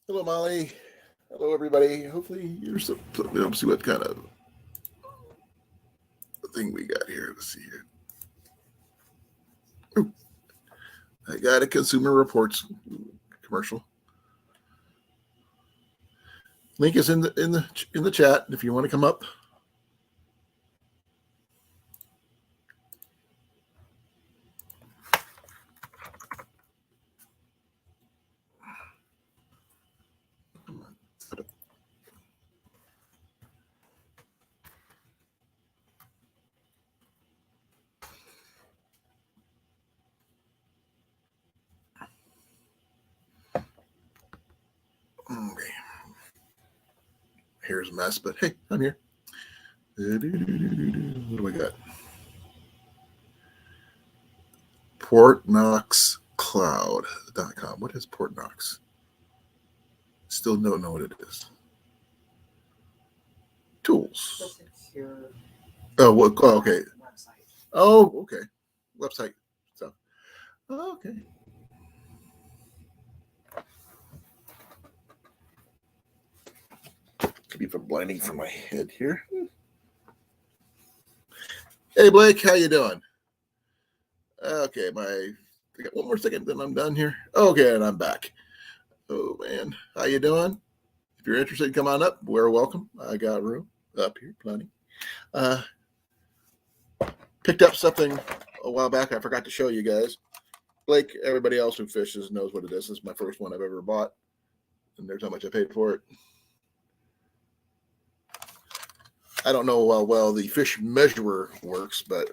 Hello, Molly. Hello, everybody. Hopefully, you're so. Let's see what kind of thing we got here. Let's see here. Ooh, I got a Consumer Reports commercial. Link is in the chat if you want to come up. Okay. Here's a mess, but hey, I'm here. What do we got? PortKnoxCloud.com. What is Port Knox? Still don't know what it is. Tools. Oh, okay. Oh, okay. Website stuff. Oh, okay. Could be for blinding from my head here. Hey, Blake, how you doing? Okay, I got one more second, then I'm done here. Okay, and I'm back. Oh man, how you doing? If you're interested, come on up. We're welcome. I got room up here, plenty. Picked up something a while back. I forgot to show you guys. Blake, everybody else who fishes knows what it is. This is my first one I've ever bought, and there's how much I paid for it. I don't know how well the fish measurer works, but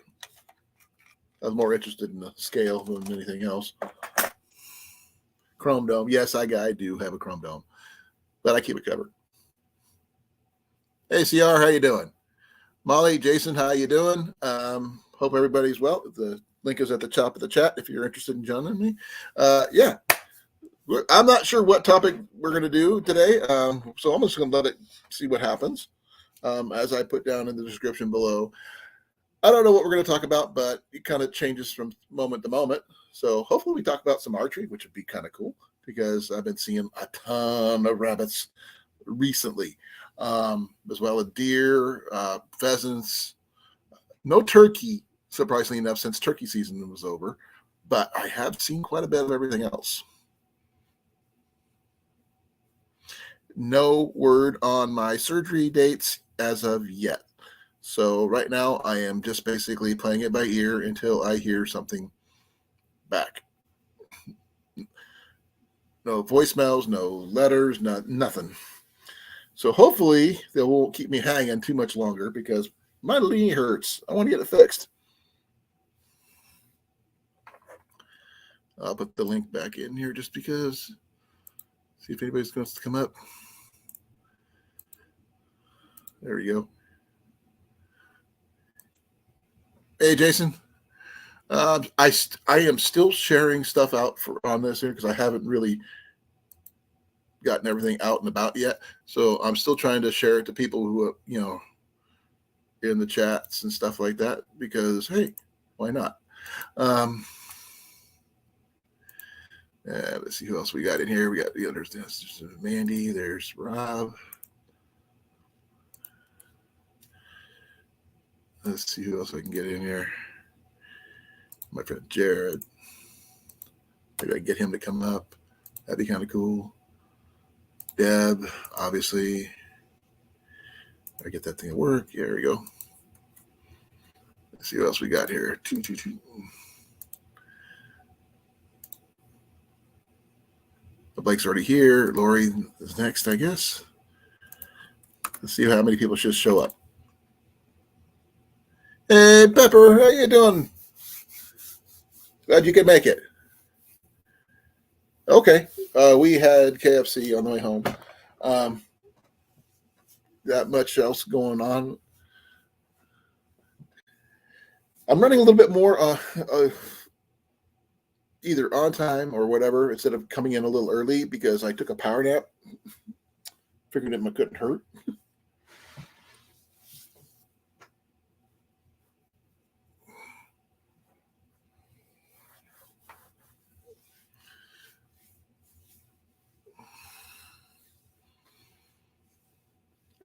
I was more interested in the scale than anything else. Chrome dome. Yes, I do have a chrome dome, but I keep it covered. Hey, CR, how you doing? Molly, Jason, how you doing? Hope everybody's well. The link is at the top of the chat if you're interested in joining me. Yeah, I'm not sure what topic we're going to do today, so I'm just going to let it see what happens. As I put down in the description below, I don't know what we're going to talk about, but it kind of changes from moment to moment. So hopefully we talk about some archery, which would be kind of cool because I've been seeing a ton of rabbits recently, as well as deer, pheasants, no turkey, surprisingly enough, since turkey season was over, but I have seen quite a bit of everything else. No word on my surgery dates as of yet. So right now I am just basically playing it by ear until I hear something back. No voicemails, no letters, nothing. So hopefully they won't keep me hanging too much longer because my knee hurts. I want to get it fixed. I'll put the link back in here just because. See if anybody's wants to come up. There we go. Hey, Jason. I am still sharing stuff out on this here because I haven't really gotten everything out and about yet. So I'm still trying to share it to people who, in the chats and stuff like that because, hey, why not? Let's see who else we got in here. We got the others. There's Mandy. There's Rob. Let's see who else I can get in here. My friend Jared. Maybe I can get him to come up. That'd be kind of cool. Deb, obviously. I get that thing to work. There we go. Let's see what else we got here. Two. Blake's already here. Lori is next, I guess. Let's see how many people should show up. Hey, Pepper, how you doing? Glad you could make it. Okay. We had KFC on the way home. That much else going on. I'm running a little bit more either on time or whatever instead of coming in a little early because I took a power nap. Figured it couldn't hurt.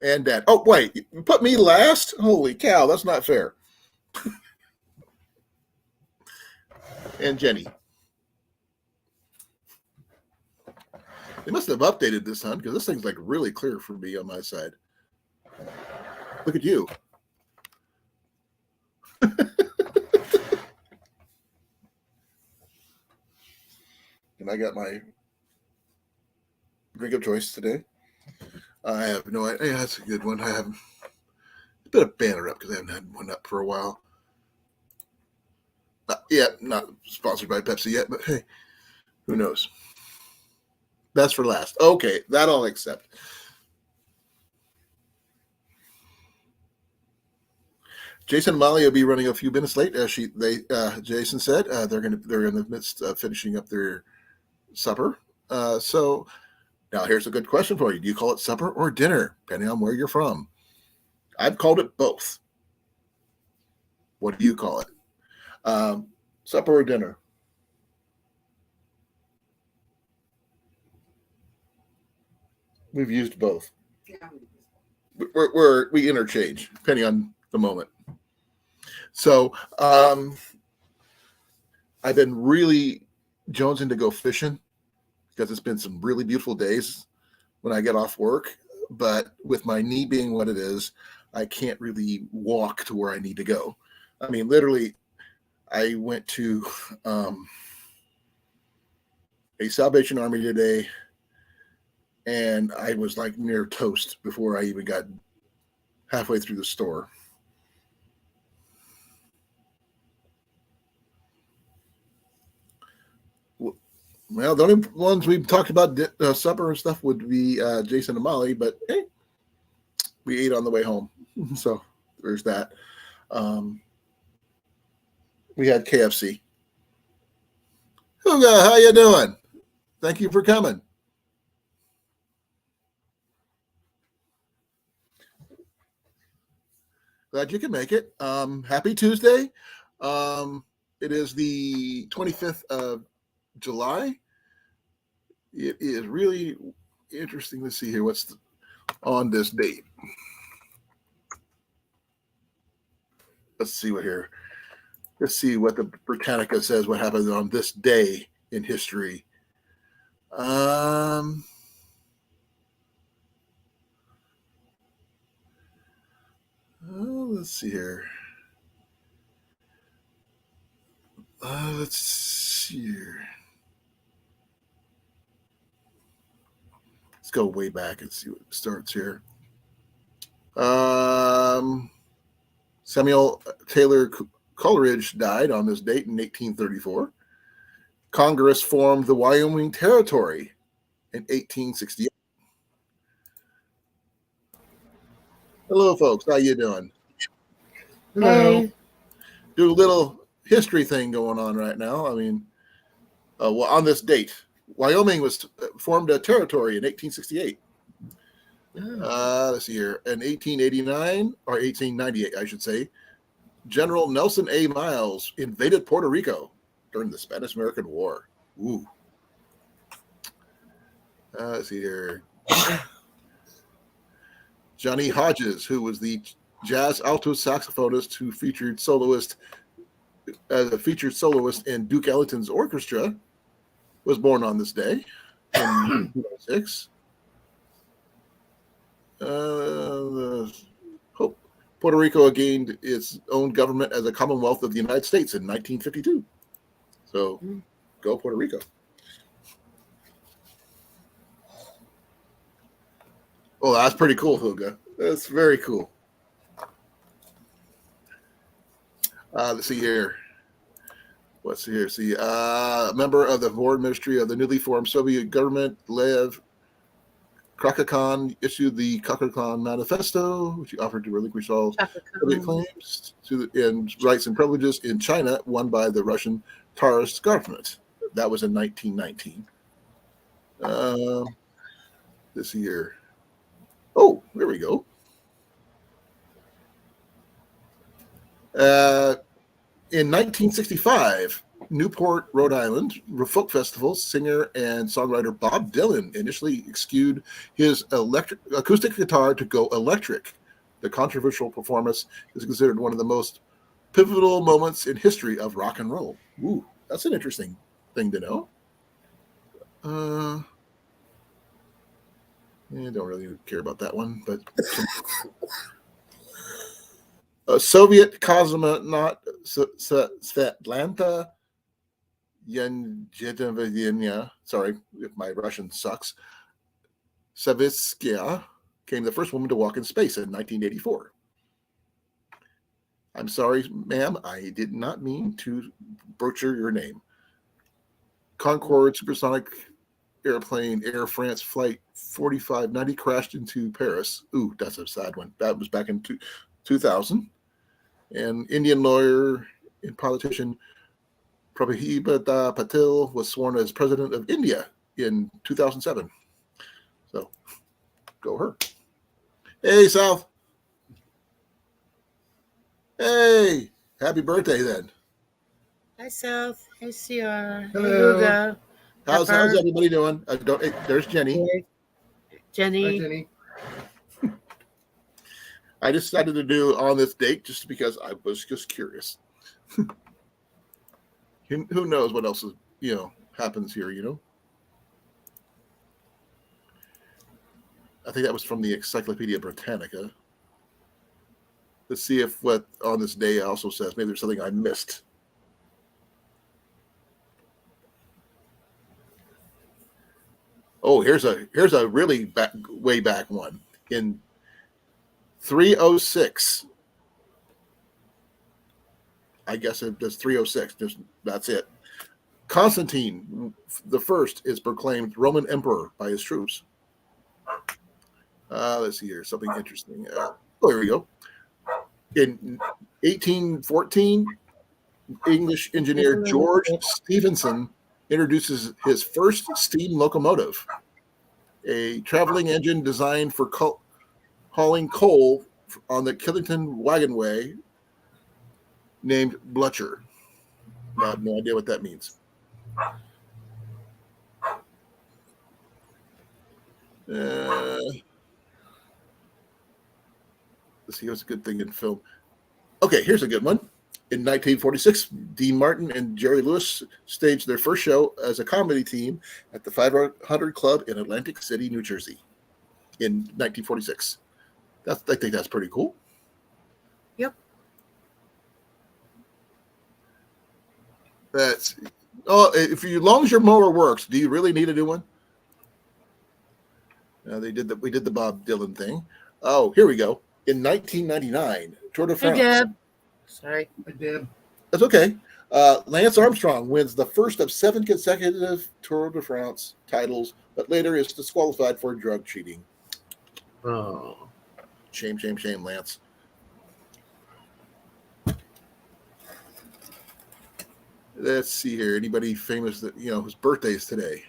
And Dad. Oh, wait, you put me last? Holy cow, that's not fair. And Jenny. They must have updated this, hon, because this thing's like really clear for me on my side. Look at you. And I got my drink of choice today. I have no idea. Yeah, that's a good one. I have a bit of banner up because I haven't had one up for a while. Not sponsored by Pepsi yet, but hey, who knows? That's for last. Okay, that I'll accept. Jason and Molly will be running a few minutes late, as Jason said. They're in the midst of finishing up their supper. So now here's a good question for you: do you call it supper or dinner, depending on where you're from? I've called it both. What do you call it? Supper or dinner? We've used both. Yeah. We interchange depending on the moment. So I've been really jonesing to go fishing because it's been some really beautiful days when I get off work. But with my knee being what it is, I can't really walk to where I need to go. I mean, literally, I went to a Salvation Army today, and I was like near toast before I even got halfway through the store. Well, the only ones we've talked about supper and stuff would be Jason and Molly, but hey, we ate on the way home. So there's that. We had KFC. Huga, how you doing? Thank you for coming. Glad you can make it. Happy Tuesday. It is the 25th of July. It is really interesting to see here what's on this date. Let's see what here. Let's see what the Britannica says what happened on this day in history. Let's see here. Let's see here. Let's go way back and see what starts here. Samuel Taylor Coleridge died on this date in 1834. Congress formed the Wyoming Territory in 1868. Hello, folks. How you doing? Hello. Hey. Do a little history thing going on right now. I mean, well, on this date, Wyoming was formed a territory in 1868. Let's see here. In 1889 or 1898, I should say, General Nelson A. Miles invaded Puerto Rico during the Spanish-American War. Ooh. Let's see here. Johnny Hodges, who was the jazz alto saxophonist who featured soloist as a featured soloist in Duke Ellington's orchestra, was born on this day in 1906. Puerto Rico gained its own government as a Commonwealth of the United States in 1952. So, go Puerto Rico. Oh, that's pretty cool, Huga. That's very cool. Let's see here. What's here? See, a member of the foreign ministry of the newly formed Soviet government, Lev Krakakhan, issued the Krakakhan Manifesto, which he offered to relinquish all Soviet claims and rights and privileges in China, won by the Russian Tsarist government. That was in 1919. This year. Oh, there we go. In 1965, Newport, Rhode Island, folk festival, singer and songwriter Bob Dylan initially skewed his acoustic guitar to go electric. The controversial performance is considered one of the most pivotal moments in history of rock and roll. Ooh, that's an interesting thing to know. I don't really care about that one, but Soviet cosmonaut Svetlana Yevgenievna, sorry if my Russian sucks, Savitskaya became the first woman to walk in space in 1984. I'm sorry, ma'am, I did not mean to butcher your name. Concorde supersonic airplane Air France flight 4590 crashed into Paris. Ooh, that's a sad one. That was back in 2000. And Indian lawyer and politician Prabhupata Patil was sworn as president of India in 2007. So, go her. Hey, South. Hey, happy birthday then. Hi, South. Hey, CR. Hey, Hello. Hugo. How's Pepper. everybody doing? There's Jenny. Hey, Jenny. Hi, Jenny. I decided to do on this date just because I was just curious. Who knows what else is, happens here, I think that was from the Encyclopedia Britannica. Let's see if what on this day also says. Maybe there's something I missed. Oh, here's a really way back one. In 306. I guess it does 306. That's it. Constantine the First is proclaimed Roman emperor by his troops. Let's see here. Something interesting. There we go. In 1814, English engineer George Stephenson introduces his first steam locomotive, a traveling engine designed for hauling coal on the Killington Wagonway, named Blücher. I have no idea what that means. Let's see what's a good thing in film. Okay, here's a good one. In 1946, Dean Martin and Jerry Lewis staged their first show as a comedy team at the 500 Club in Atlantic City, New Jersey in 1946. I think that's pretty cool. Yep. As long as your mower works, do you really need a new one? We did the Bob Dylan thing. Oh, here we go. In 1999, Tour de France. Hey, Deb. Sorry. Hi, Deb. That's okay. Lance Armstrong wins the first of 7 consecutive Tour de France titles, but later is disqualified for drug cheating. Oh. Shame, Lance. Let's see here. Anybody famous that whose birthday is today?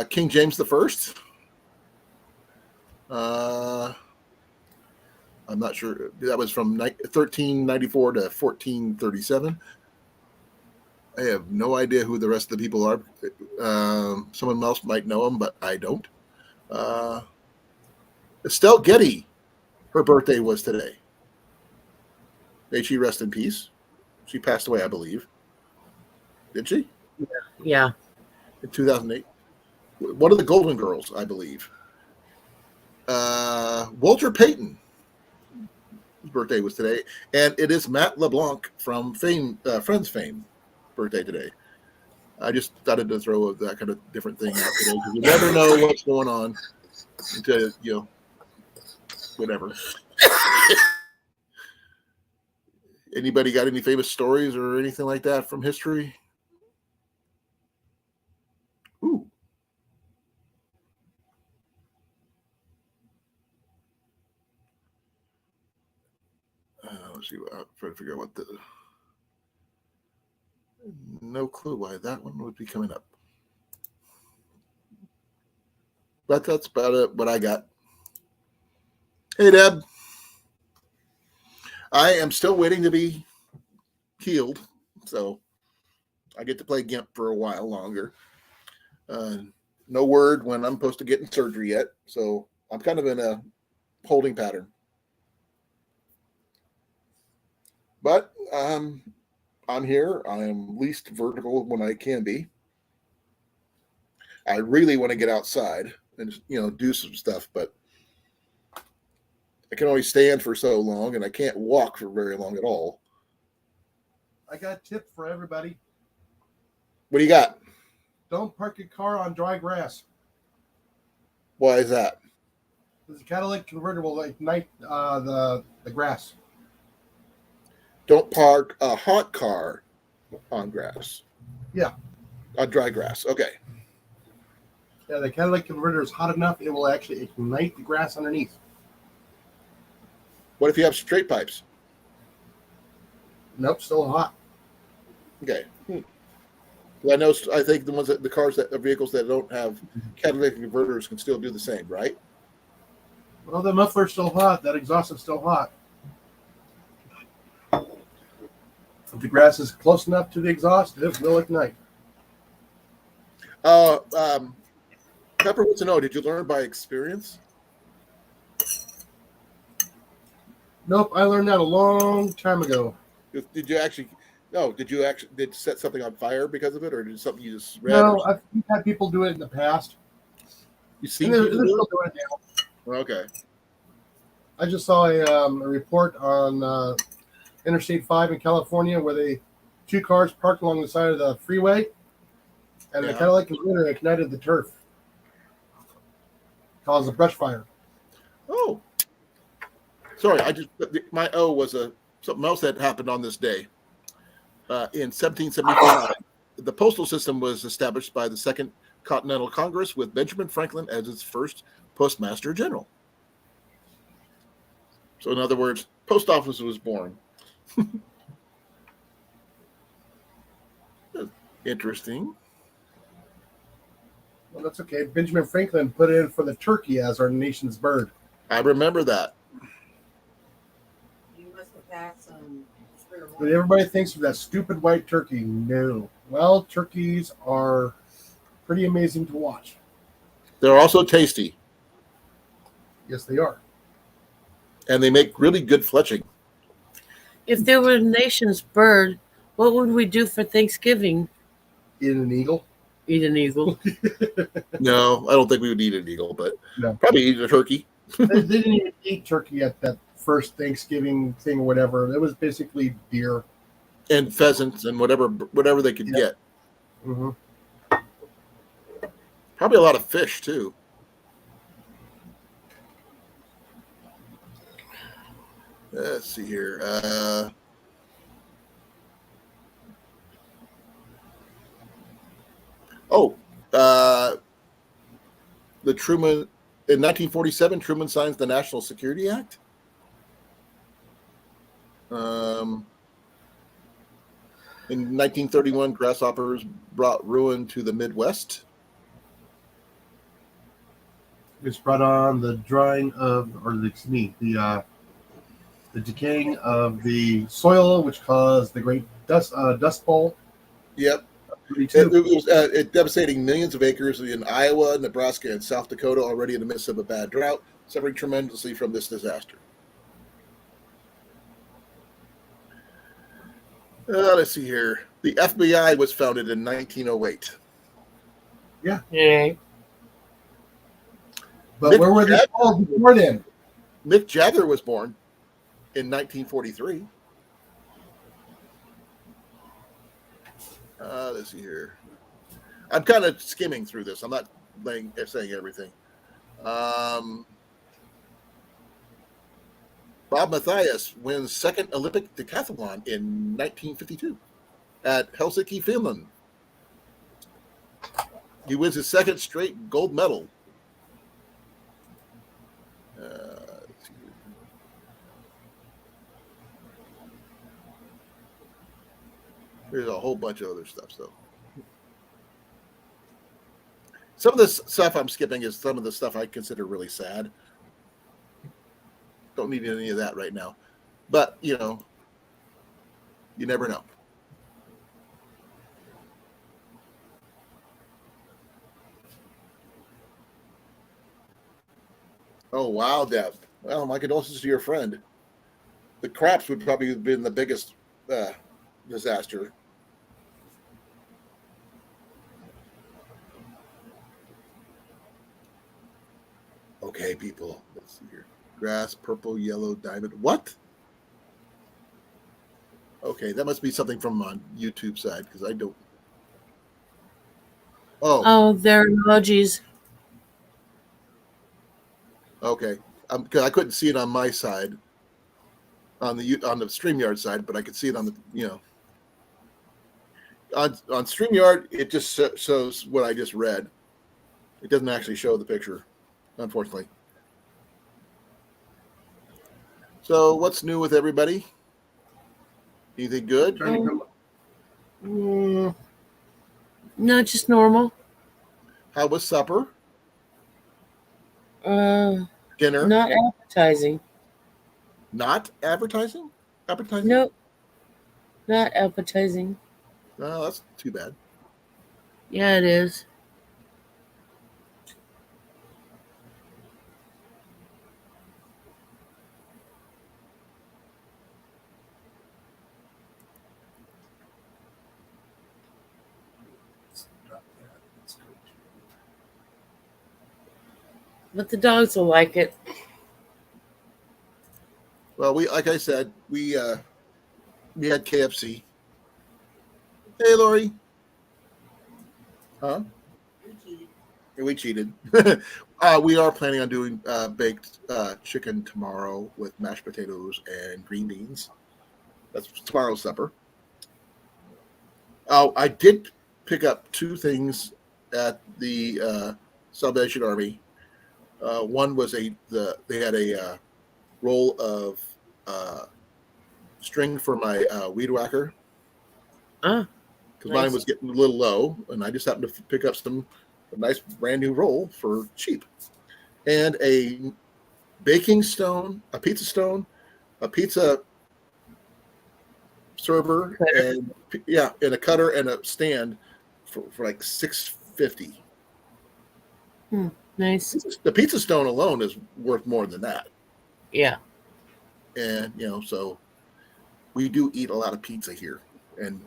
King James the First. I'm not sure. That was from 1394 to 1437. I have no idea who the rest of the people are. Someone else might know them, but I don't. Estelle Getty, her birthday was today. May she rest in peace. She passed away, I believe. Did she? Yeah. In 2008. One of the Golden Girls, I believe. Walter Payton. His birthday was today, and it is Matt LeBlanc from Friends fame birthday today. I just started to throw that kind of different thing out today because you never know what's going on until whatever. Anybody got any famous stories or anything like that from history? Ooh. Let's see. I'm trying to figure out what no clue why that one would be coming up. But that's about it. What I got. Hey, Deb. I am still waiting to be healed. So I get to play GIMP for a while longer. No word when I'm supposed to get in surgery yet, so I'm kind of in a holding pattern. But I'm here. I am least vertical when I can be. I really want to get outside and do some stuff, but I can only stand for so long, and I can't walk for very long at all. I got a tip for everybody. What do you got? Don't park your car on dry grass. Why is that? The catalytic converter will ignite the grass. Don't park a hot car on grass. Yeah. On dry grass. Okay. Yeah, the catalytic converter is hot enough, it will actually ignite the grass underneath. What if you have straight pipes? Nope, still hot. Okay. I think the vehicles that don't have catalytic converters can still do the same, right? Well, the muffler's still hot. That exhaust is still hot. If the grass is close enough to the exhaust, it will ignite. Pepper wants to know, did you learn by experience? Nope, I learned that a long time ago. Did you set something on fire because of it, or did something you just read? No, I've had people do it in the past. You seen They're people do still it? doing it now. Okay. I just saw a report on Interstate 5 in California where two cars parked along the side of the freeway, and the catalytic converter ignited the turf. Caused a brush fire. Oh. Sorry, my O was something else that happened on this day. In 1775, the postal system was established by the Second Continental Congress with Benjamin Franklin as its first postmaster general. So, in other words, post office was born. Interesting. Well, that's okay. Benjamin Franklin put in for the turkey as our nation's bird. I remember that. You must have had some. But everybody thinks of that stupid white turkey. No. Well, turkeys are pretty amazing to watch. They're also tasty, Yes, they are. and they make really good fletching. If there were a nation's bird, what would we do for Thanksgiving? Eat an eagle. Eat an eagle. No, I don't think we would eat an eagle, but No. probably eat a turkey. They didn't even eat turkey at that first Thanksgiving thing or whatever. It was basically deer. And pheasants and whatever they could get. Mm-hmm. Probably a lot of fish too. Let's see here. The Truman in 1947, Truman signs the National Security Act. In 1931, grasshoppers brought ruin to the Midwest. It's brought on the the decaying of the soil, which caused the Great Dust Bowl. Yep. It was devastating millions of acres in Iowa, Nebraska, and South Dakota, already in the midst of a bad drought, suffering tremendously from this disaster. Let's see here. The FBI was founded in 1908. Yeah. Yeah. But where were they called before then? Mick Jagger was born in 1943. Let's see here. I'm kind of skimming through this. I'm not saying everything. Bob Mathias wins second Olympic decathlon in 1952 at Helsinki, Finland. He wins his second straight gold medal. Let's see here. There's a whole bunch of other stuff, though. Some of this stuff I'm skipping is some of the stuff I consider really sad. Don't need any of that right now. But, you never know. Oh, wow, Deb. Well, my condolences to your friend. The craps would probably have been the biggest disaster. Okay, people. Let's see here. Grass, purple, yellow, diamond. What? Okay, that must be something from on YouTube side because I don't. Oh, Oh, they're emojis. okay. Because I couldn't see it on my side, on the StreamYard side, but I could see it on the on StreamYard. It just shows what I just read. It doesn't actually show the picture, unfortunately. So, what's new with everybody? Anything good? Trying to come. No, just normal. How was supper? Uh, Dinner? not appetizing. Not advertising? Appetizing? Nope, not appetizing. Oh, that's too bad. Yeah, it is. But the dogs will like it. Well, like I said, we had KFC. Hey, Lori. Huh? We cheated. We are planning on doing baked chicken tomorrow with mashed potatoes and green beans. That's tomorrow's supper. Oh, I did pick up two things at the Salvation Army. One was they had a roll of string for my weed whacker. Ah, Because nice. mine was getting a little low, and I just happened to pick up a nice brand new roll for cheap, and a baking stone, a pizza server, and and a cutter and a stand for like $6.50. Nice. The pizza stone alone is worth more than that, Yeah. and so we do eat a lot of pizza here, and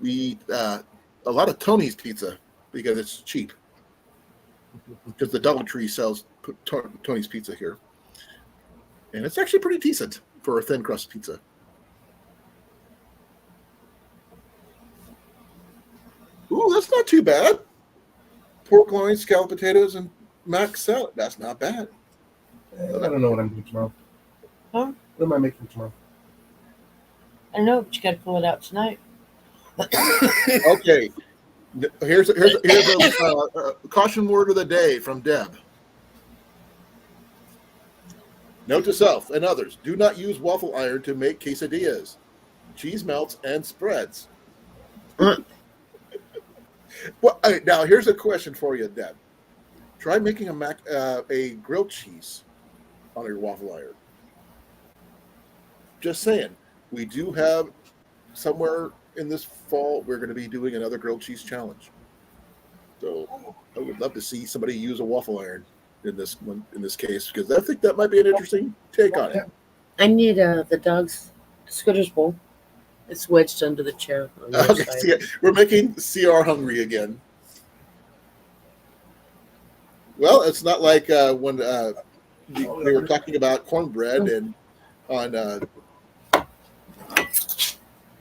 we eat a lot of Tony's pizza because it's cheap. Because the Dollar Tree sells Tony's pizza here, and it's actually pretty decent for a thin crust pizza. Ooh, that's not too bad. Pork loin, scalloped potatoes, and mac salad. That's not bad. I don't know what I'm doing tomorrow. Huh? What am I making tomorrow? I don't know, but you got to pull it out tonight. Okay, here's a caution word of the day from Deb. Note to self and others: do not use waffle iron to make quesadillas, cheese melts, and spreads. Well, now here's a question for you, Deb. Try making a grilled cheese on your waffle iron. Just saying, we do have somewhere in this fall we're going to be doing another grilled cheese challenge. So I would love to see somebody use a waffle iron in this case, because I think that might be an interesting take on it. I need the dog's Scooter's bowl. It's wedged under the chair on the other Okay, side. we're making CR hungry again. Well, it's not like when we were talking about cornbread and on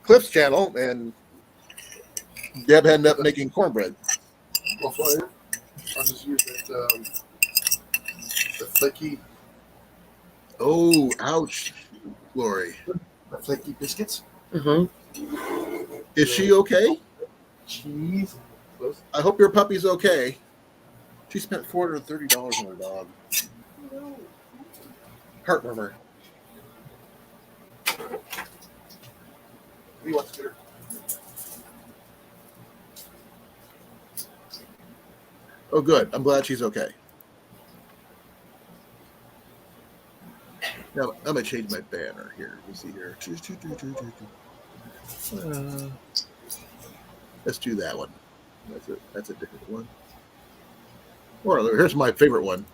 Cliff's channel, and Deb ended up making cornbread. Waffle iron. I'll just use the flaky. Oh, ouch, Lori. The flaky biscuits. Is she okay? Cheese. Close. I hope your puppy's okay. She spent $430 on her dog. Heart murmur. What do you want, Scooter? Oh, good. I'm glad she's okay. Now, I'm going to change my banner here. You see here. Let's do that one. That's a different one. Or here's my favorite one.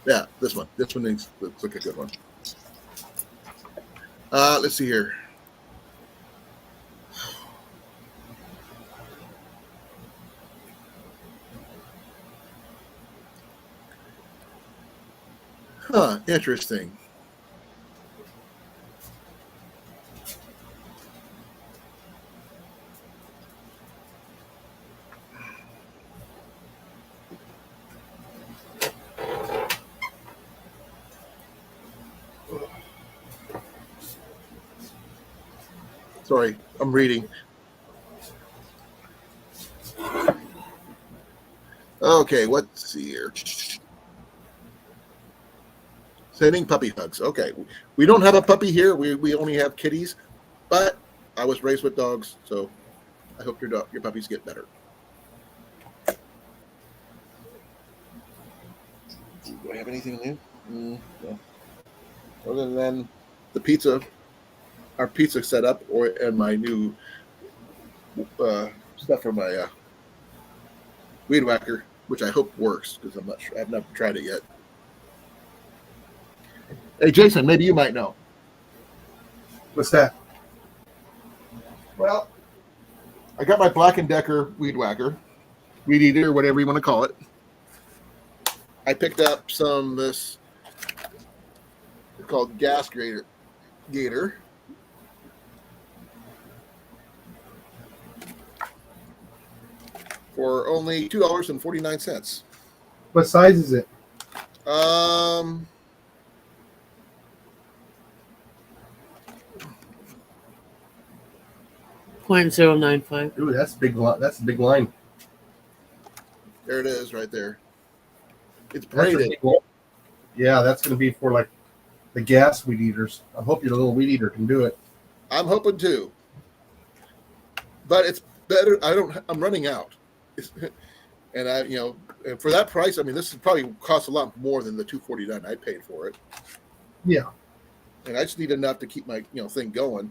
Yeah, this one. This one looks like a good one. Let's see here. Huh, interesting. Sorry, I'm reading. Okay, let's see here. Sending puppy hugs. Okay, we don't have a puppy here. We only have kitties, but I was raised with dogs, so I hope your puppies get better. Do I have anything new? No. Other than the pizza, our pizza setup, and my new stuff for my weed whacker, which I hope works because I'm not sure. I've not tried it yet. Hey, Jason, maybe you might know. What's that? Well, I got my Black & Decker weed whacker, weed eater, whatever you want to call it. I picked up some this called gas gator. For only $2.49. What size is it? 0.095. Ooh, that's big. That's a big line. There it is, right there. It's That's a braided. big line. Yeah, that's going to be for like the gas weed eaters. I hope your little weed eater can do it. I'm hoping to, but it's better. I'm running out, and and for that price, I mean, this probably costs a lot more than the $2.49 I paid for it. Yeah. And I just need enough to keep my thing going.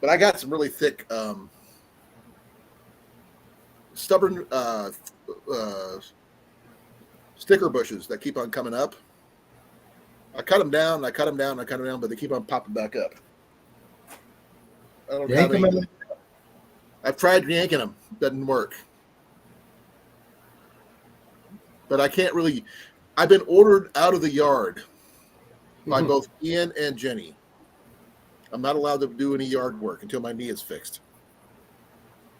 But I got some really thick, stubborn sticker bushes that keep on coming up. I cut them down, but they keep on popping back up. I don't have any. I've tried yanking them, doesn't work. But I can't really. I've been ordered out of the yard by both Ian and Jenny. I'm not allowed to do any yard work until my knee is fixed.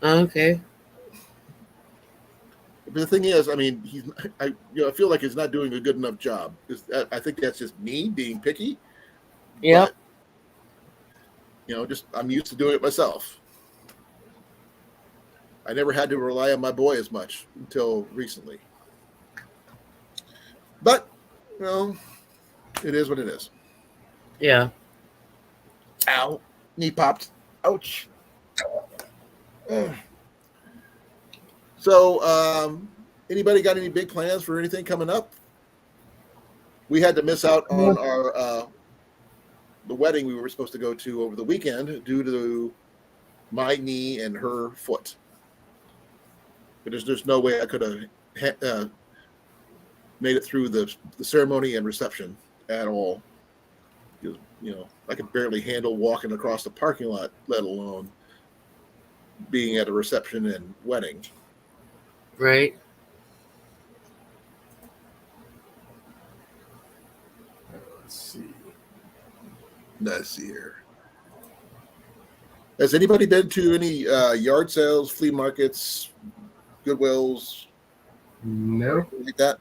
Okay. But the thing is, I mean, I feel like he's not doing a good enough job. I think that's just me being picky. Yep. But, I'm used to doing it myself. I never had to rely on my boy as much until recently. But, it is what it is. Yeah. Ow. Knee popped. Ouch. So, anybody got any big plans for anything coming up? We had to miss out on our the wedding we were supposed to go to over the weekend due to my knee and her foot. But there's no way I could have made it through the ceremony and reception at all. Because, I could barely handle walking across the parking lot, let alone being at a reception and wedding. Right. Let's see here. Has anybody been to any yard sales, flea markets, Goodwills? No. Like that?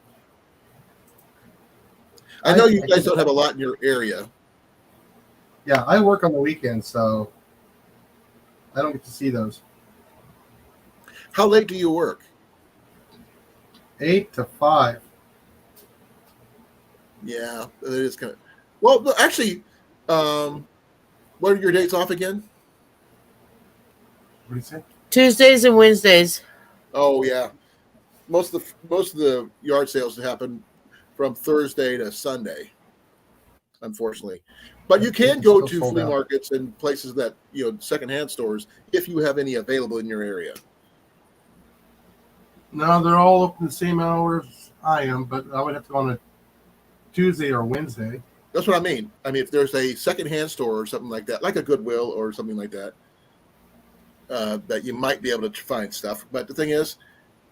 I know you guys don't have a lot in your area. Yeah, I work on the weekends, so I don't get to see those. How late do you work? 8 to 5. Yeah, it is kind of. Well, actually, what are your dates off again? What do you say? Tuesdays and Wednesdays. Oh yeah, most of the yard sales happen from Thursday to Sunday, unfortunately. But you can go to flea markets and places that secondhand stores if you have any available in your area. No, they're all open the same hours I am, but I would have to go on a Tuesday or Wednesday. That's what I mean. I mean, if there's a secondhand store or something like that, like a Goodwill or something like that, that you might be able to find stuff. But the thing is,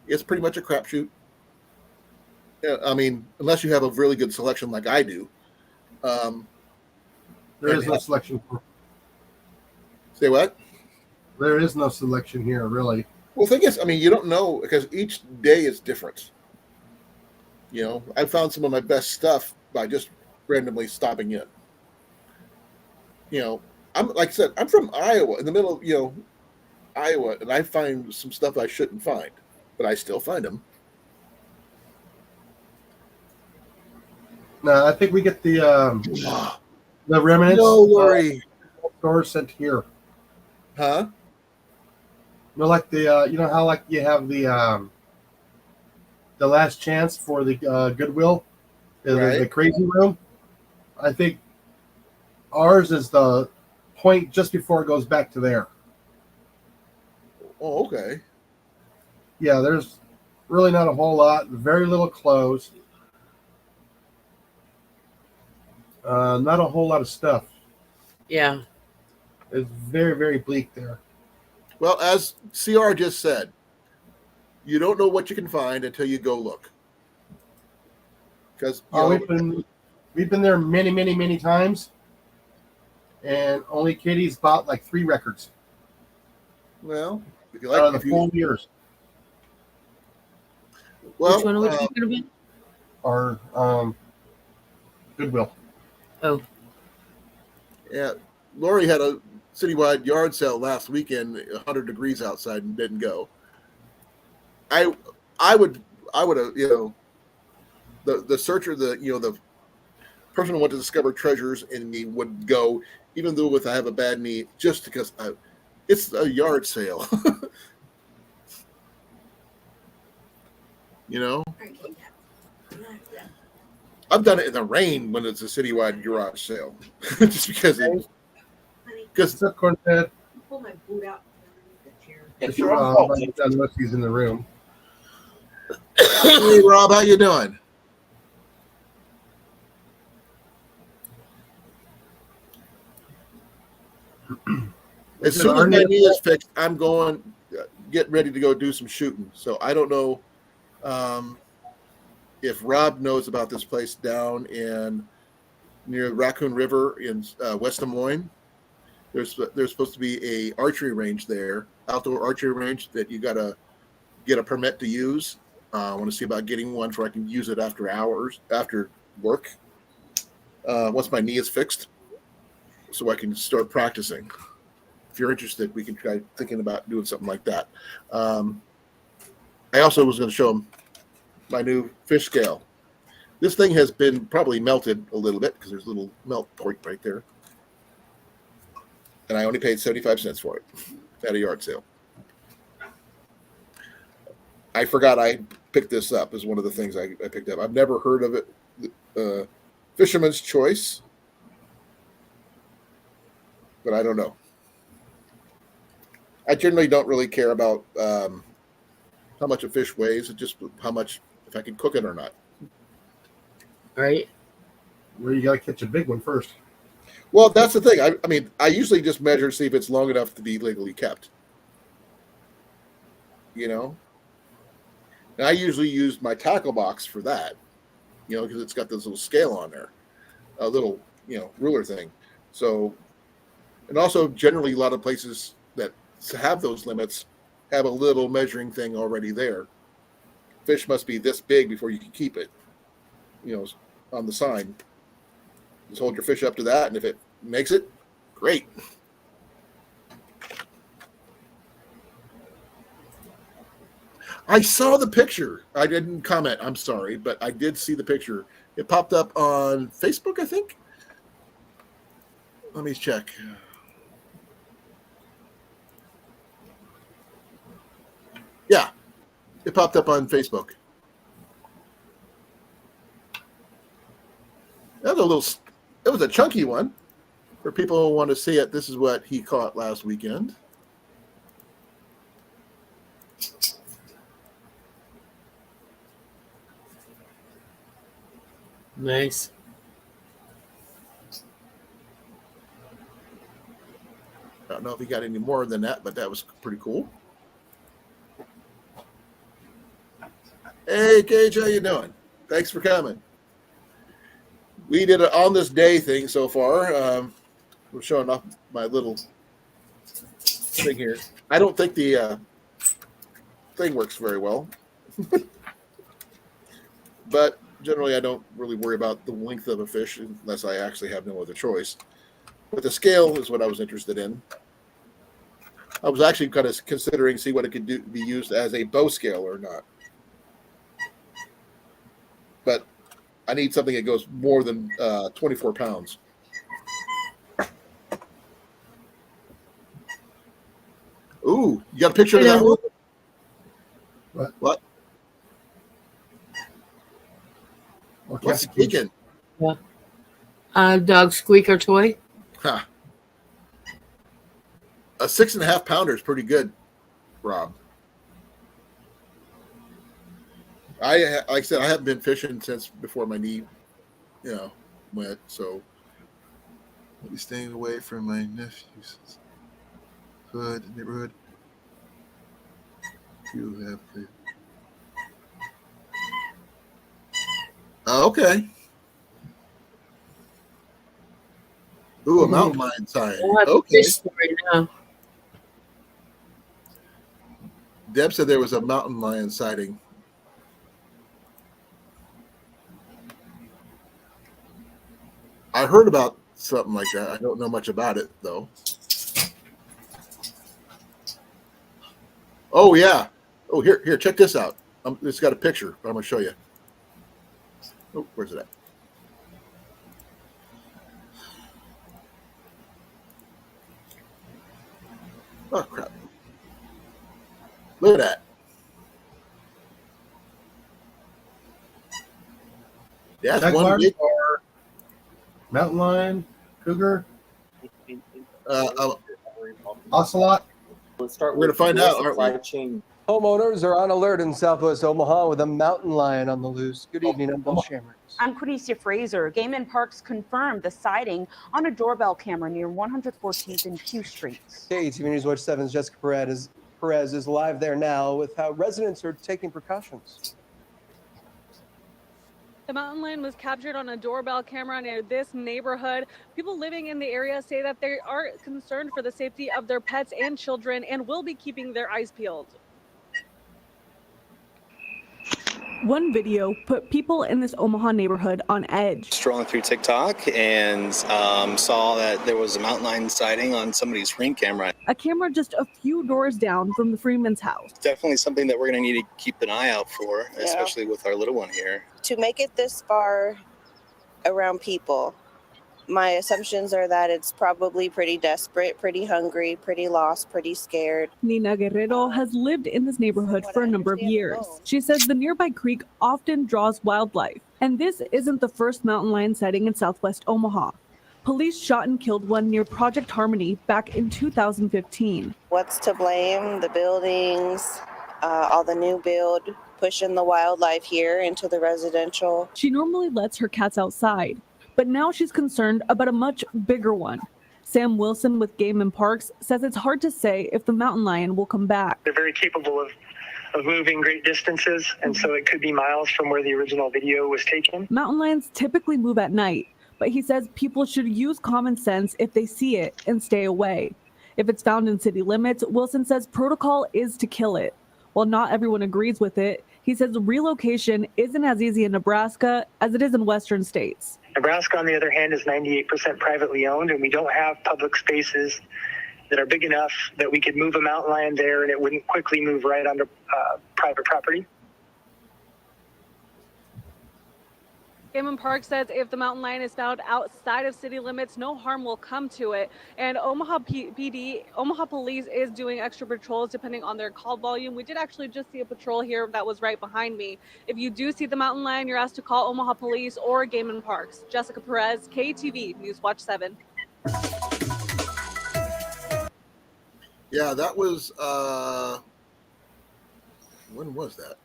it's pretty much a crapshoot. I mean, unless you have a really good selection like I do. There is no selection. Say what? There is no selection here, really. Well, the thing is, I mean, you don't know because each day is different. You know, I found some of my best stuff by just randomly stopping in. You know, I'm like I said, I'm from Iowa, in the middle of Iowa, and I find some stuff I shouldn't find, but I still find them. No, I think we get the remnants. No, Lori. Stores sent here. Huh? You know, like the you know how like you have the last chance for the Goodwill, the crazy room. I think ours is the point just before it goes back to there. Oh, okay. Yeah, there's really not a whole lot. Very little clothes. Not a whole lot of stuff. Yeah. It's very, very bleak there. Well, as CR just said, you don't know what you can find until you go look. Because we've been there many, many, many times, and only Katie's bought like 3 records. Well, if you Out like of the 4 years. Well, which one are we talking about? Our Goodwill. Oh, yeah, Lori had a citywide yard sale last weekend, 100 degrees outside, and didn't go. I would have, the searcher, the person who wanted to discover treasures in me would go, even though I have a bad knee, just because it's a yard sale. You know, I've done it in the rain when it's a citywide garage sale, just because Except Cornette. Pull my boot out. It's your own fault. Unless he's in the room. Hey, Rob, how you doing? As soon as my knee is fixed, I'm going get ready to go do some shooting. So I don't know if Rob knows about this place down near Raccoon River in West Des Moines. There's supposed to be a archery range there, outdoor archery range that you gotta get a permit to use. I want to see about getting one so I can use it after work. Once my knee is fixed, so I can start practicing. If you're interested, we can try thinking about doing something like that. I also was going to show them my new fish scale. This thing has been probably melted a little bit because there's a little melt point right there. And I only paid 75 cents for it at a yard sale. I forgot I picked this up as one of the things I picked up. I've never heard of it. Fisherman's Choice. But I don't know. I generally don't really care about how much a fish weighs. It's just how much, if I can cook it or not. right. Where you got to catch a big one first. Well, that's the thing. I mean, I usually just measure, see if it's long enough to be legally kept. You know? And I usually use my tackle box for that, because it's got this little scale on there, a little, ruler thing. So, and also generally a lot of places that have those limits have a little measuring thing already there. Fish must be this big before you can keep it, on the sign. Just hold your fish up to that, and if it makes it, great. I saw the picture. I didn't comment. I'm sorry, but I did see the picture. It popped up on Facebook, I think. Let me check. Yeah, it popped up on Facebook. It was a chunky one. For people who want to see it, this is what he caught last weekend. Nice. know if he got any more than that, but that was pretty cool. Hey, Cage, how you doing? Thanks for coming. We did an on this day thing so far. We're showing off my little thing here. I don't think the thing works very well, but generally I don't really worry about the length of a fish unless I actually have no other choice. But the scale is what I was interested in. I was actually kind of considering see what it could be used as a bow scale or not. But I need something that goes more than 24 pounds. Ooh, you got a picture of that one? What? What's squeaking? Yeah. Dog squeaker toy. Huh. A 6.5 pounder is pretty good, Rob. Like I said, I haven't been fishing since before my knee, went. So I'll be staying away from my nephew's neighborhood. You have to. Okay. Ooh, a mountain lion sign. Okay. Right now. Deb said there was a mountain lion sighting. I heard about something like that. I don't know much about it, though. Oh, yeah. Oh, here, check this out. It's got a picture. I'm going to show you. Oh, where's it at? Oh, crap. Look at that. That's Jaguar one big or mountain lion, cougar, ocelot. Let's start We're with going to find your out, aren't supply we? chain. Homeowners are on alert in Southwest Omaha with a mountain lion on the loose. Good evening, I'm Bill Shamers. I'm Quinicia Fraser. Game and Parks confirmed the sighting on a doorbell camera near 114th and Q Streets. KTV News Watch 7's Jessica Perez is live there now with how residents are taking precautions. The mountain lion was captured on a doorbell camera near this neighborhood. People living in the area say that they are concerned for the safety of their pets and children and will be keeping their eyes peeled. One video put people in this Omaha neighborhood on edge. Strolling through TikTok and saw that there was a mountain lion sighting on somebody's Ring camera. A camera just a few doors down from the Freeman's house. Definitely something that we're going to need to keep an eye out for, especially with our little one here. To make it this far around people, my assumptions are that it's probably pretty desperate, pretty hungry, pretty lost, pretty scared. Nina Guerrero has lived in this neighborhood for a number of years. She says the nearby creek often draws wildlife, and this isn't the first mountain lion sighting in Southwest Omaha. Police shot and killed one near Project Harmony back in 2015. What's to blame? The buildings, all the new build, pushing the wildlife here into the residential. She normally lets her cats outside, but now she's concerned about a much bigger one. Sam Wilson with Game and Parks says it's hard to say if the mountain lion will come back. They're very capable of moving great distances, and so it could be miles from where the original video was taken. Mountain lions typically move at night, but he says people should use common sense if they see it and stay away. If it's found in city limits, Wilson says protocol is to kill it. While not everyone agrees with it, he says relocation isn't as easy in Nebraska as it is in western states. Nebraska, on the other hand, is 98% privately owned, and we don't have public spaces that are big enough that we could move a mountain lion there and it wouldn't quickly move right onto private property. Game and Park says if the mountain lion is found outside of city limits, no harm will come to it. And Omaha Police is doing extra patrols depending on their call volume. We did actually just see a patrol here that was right behind me. If you do see the mountain lion, you're asked to call Omaha Police or Game and Parks. Jessica Perez, KTV News Watch 7. Yeah, that was when was that?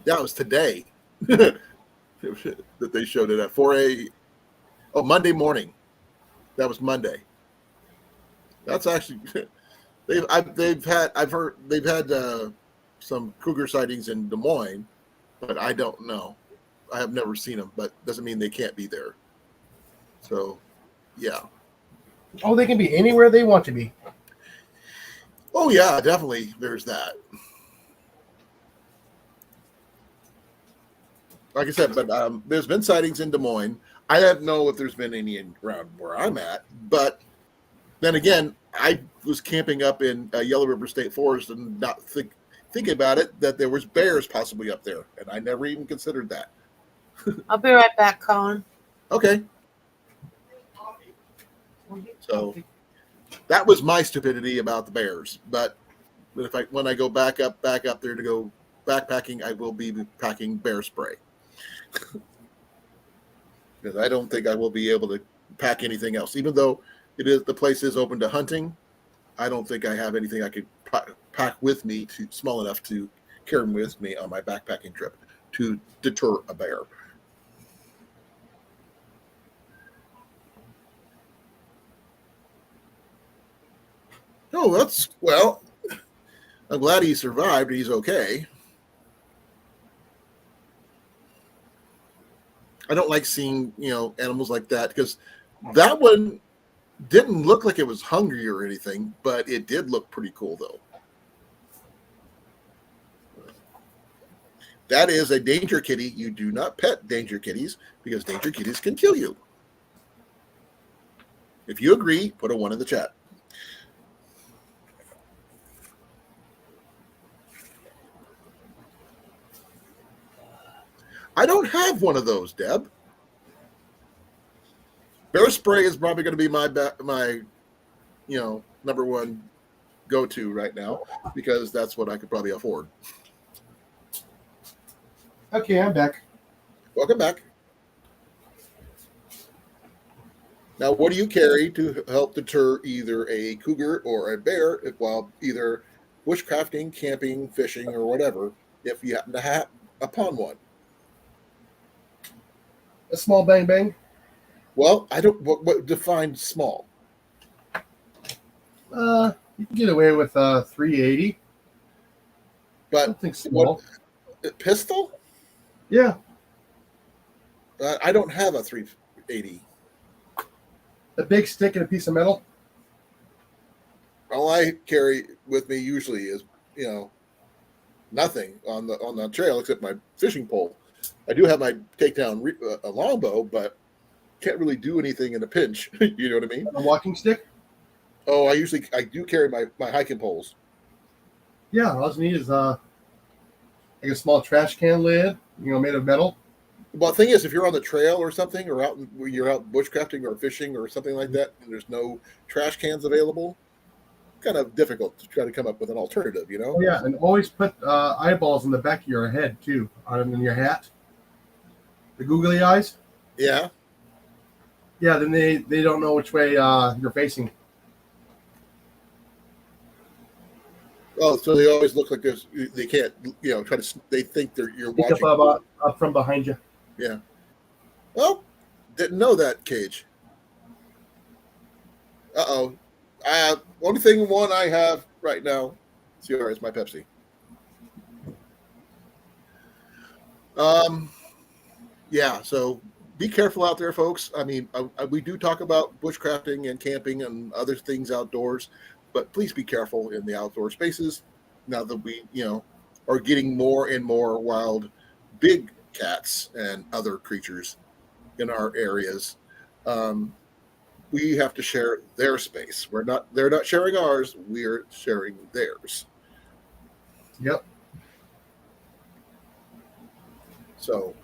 That was today that they showed it at 4 a.m. Oh, Monday morning. That was Monday. That's actually they've had some cougar sightings in Des Moines, but I don't know. I have never seen them, but doesn't mean they can't be there. So, yeah. Oh, they can be anywhere they want to be. Oh yeah, definitely. There's that. Like I said, but there's been sightings in Des Moines. I don't know if there's been any around where I'm at, but then again, I was camping up in Yellow River State Forest and not thinking about it that there was bears possibly up there, and I never even considered that. I'll be right back, Colin. Okay. So that was my stupidity about the bears. But when I go back up there to go backpacking, I will be packing bear spray. Because I don't think I will be able to pack anything else. Even though the place is open to hunting, I don't think I have anything I could pack with me small enough to carry with me on my backpacking trip to deter a bear. Oh, well, I'm glad he survived. He's okay. I don't like seeing, animals like that because that one didn't look like it was hungry or anything, but it did look pretty cool though. That is a danger kitty. You do not pet danger kitties because danger kitties can kill you. If you agree, put a 1 in the chat. I don't have one of those, Deb. Bear spray is probably going to be my number one go-to right now because that's what I could probably afford. Okay, I'm back. Welcome back. Now, what do you carry to help deter either a cougar or a bear while either bushcrafting, camping, fishing, or whatever, if you happen to have upon one? A small bang bang. Well, I don't. What defines small? You can get away with 380. But Something small. What, pistol? Yeah. I don't have a 380. A big stick and a piece of metal. All I carry with me usually is, nothing on the trail except my fishing pole. I do have my takedown a longbow, but can't really do anything in a pinch. You know what I mean? A walking stick. Oh, I do carry my hiking poles. Yeah, all you need is like a small trash can lid, made of metal. Well, the thing is, if you're on the trail or something, or you're out bushcrafting or fishing or something like that, and there's no trash cans available, kind of difficult to try to come up with an alternative, Oh, yeah, and always put eyeballs in the back of your head too, in your hat. The googly eyes. Yeah. Yeah, then they don't know which way you're facing. Oh, so they always look like this. They can't, try to. They think you're watching. Up from behind you. Yeah. Well, didn't know that, Cage. Uh-oh. Only thing I have right now, CR, is my Pepsi. Yeah, so be careful out there, folks. I mean, we do talk about bushcrafting and camping and other things outdoors, but please be careful in the outdoor spaces now that we, are getting more and more wild big cats and other creatures in our areas. We have to share their space. They're not sharing ours. We're sharing theirs. Yep. So,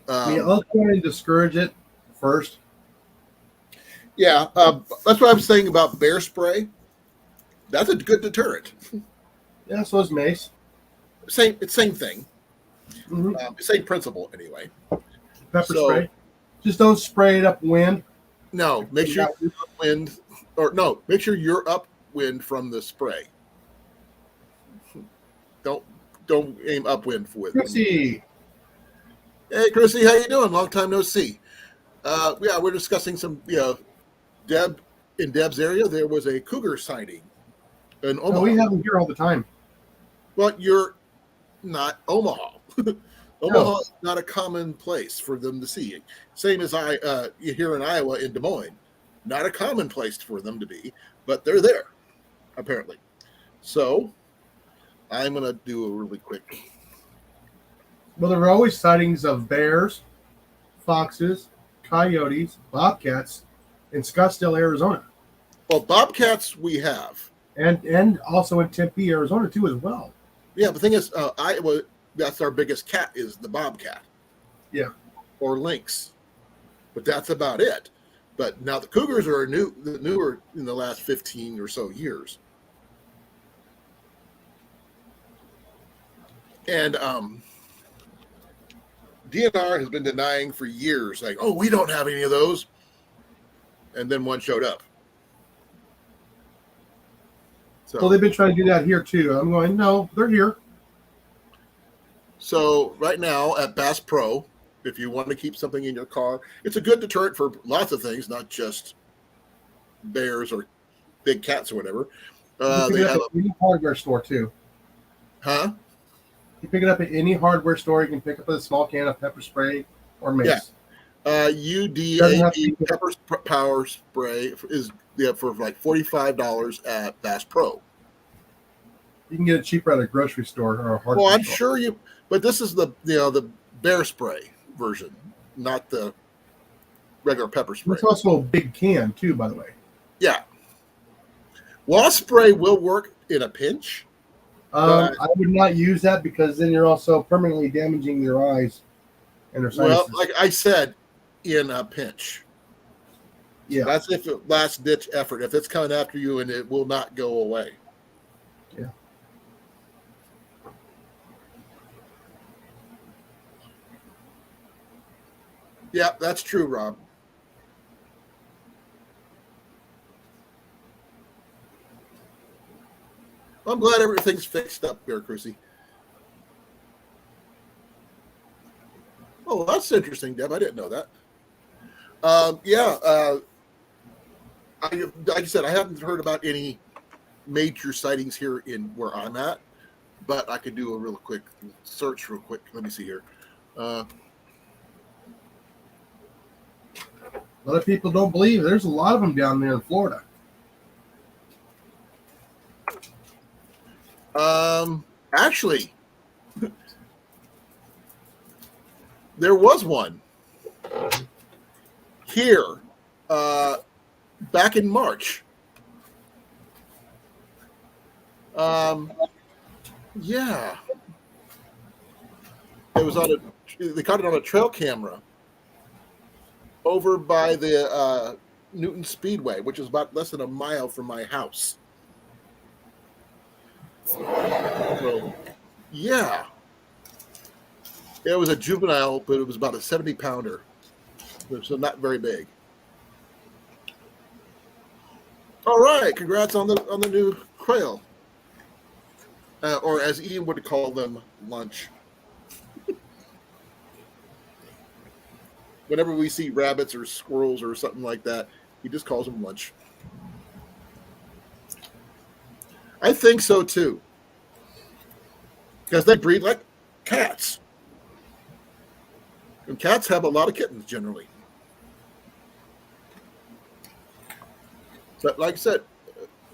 I'll try and discourage it first. Yeah, that's what I was saying about bear spray. That's a good deterrent. Yeah, so is mace. Same thing. Mm-hmm. Same principle, anyway. Pepper spray. Just don't spray it upwind. No, make sure you're upwind, make sure you're upwind from the spray. Don't aim upwind with it. Chrissy. Hey, Chrissy, how you doing? Long time no see. Yeah, we're discussing some in Deb's area, there was a cougar sighting in Omaha. No, we have them here all the time. Well, you're not Omaha. Omaha is not a common place for them to see. Same as here in Iowa, in Des Moines, not a common place for them to be, but they're there, apparently. So I'm going to do a really quick. Well, there were always sightings of bears, foxes, coyotes, bobcats in Scottsdale, Arizona. Well, bobcats we have. And also in Tempe, Arizona, too, as well. Yeah, the thing is, Iowa, that's our biggest cat is the bobcat. Yeah. Or lynx. But that's about it. But now the cougars are newer in the last 15 or so years. And DNR has been denying for years, like, oh, we don't have any of those. And then one showed up. So they've been trying to do that here, too. I'm going, no, they're here. So right now at Bass Pro, if you want to keep something in your car, it's a good deterrent for lots of things, not just bears or big cats or whatever. You pick it up at any hardware store, too. Huh? You pick it up at any hardware store. You can pick up a small can of pepper spray or mace. Yeah. UDAP pepper power spray is for like $45 at Bass Pro. You can get it cheaper at a grocery store or a hardware Well, I'm store. sure but this is the bear spray version, not the regular pepper spray. It's also a big can, too, by the way. Yeah. Wasp spray will work in a pinch. I would not use that because then you're also permanently damaging your eyes and their sinuses. Well, like I said, in a pinch. Yeah. That's if it last ditch effort. If it's coming after you and it will not go away. Yeah. Yeah, that's true, Rob. I'm glad everything's fixed up here, Chrissy. Oh, that's interesting, Deb. I didn't know that. Like I said, I haven't heard about any major sightings here in where I'm at, but I could do a real quick search real quick. Let me see here. A lot of people don't believe there's a lot of them down there in Florida. Actually, there was one here back in March. Yeah, it was they caught it on a trail camera over by the Newton Speedway, which is about less than a mile from my house. So, yeah. It was a juvenile, but it was about a 70-pounder. So not very big. All right, congrats on the new quail. Or as Ian would call them, lunch. Whenever we see rabbits or squirrels or something like that, he just calls them lunch. I think so too. Because they breed like cats. And cats have a lot of kittens generally. But like I said,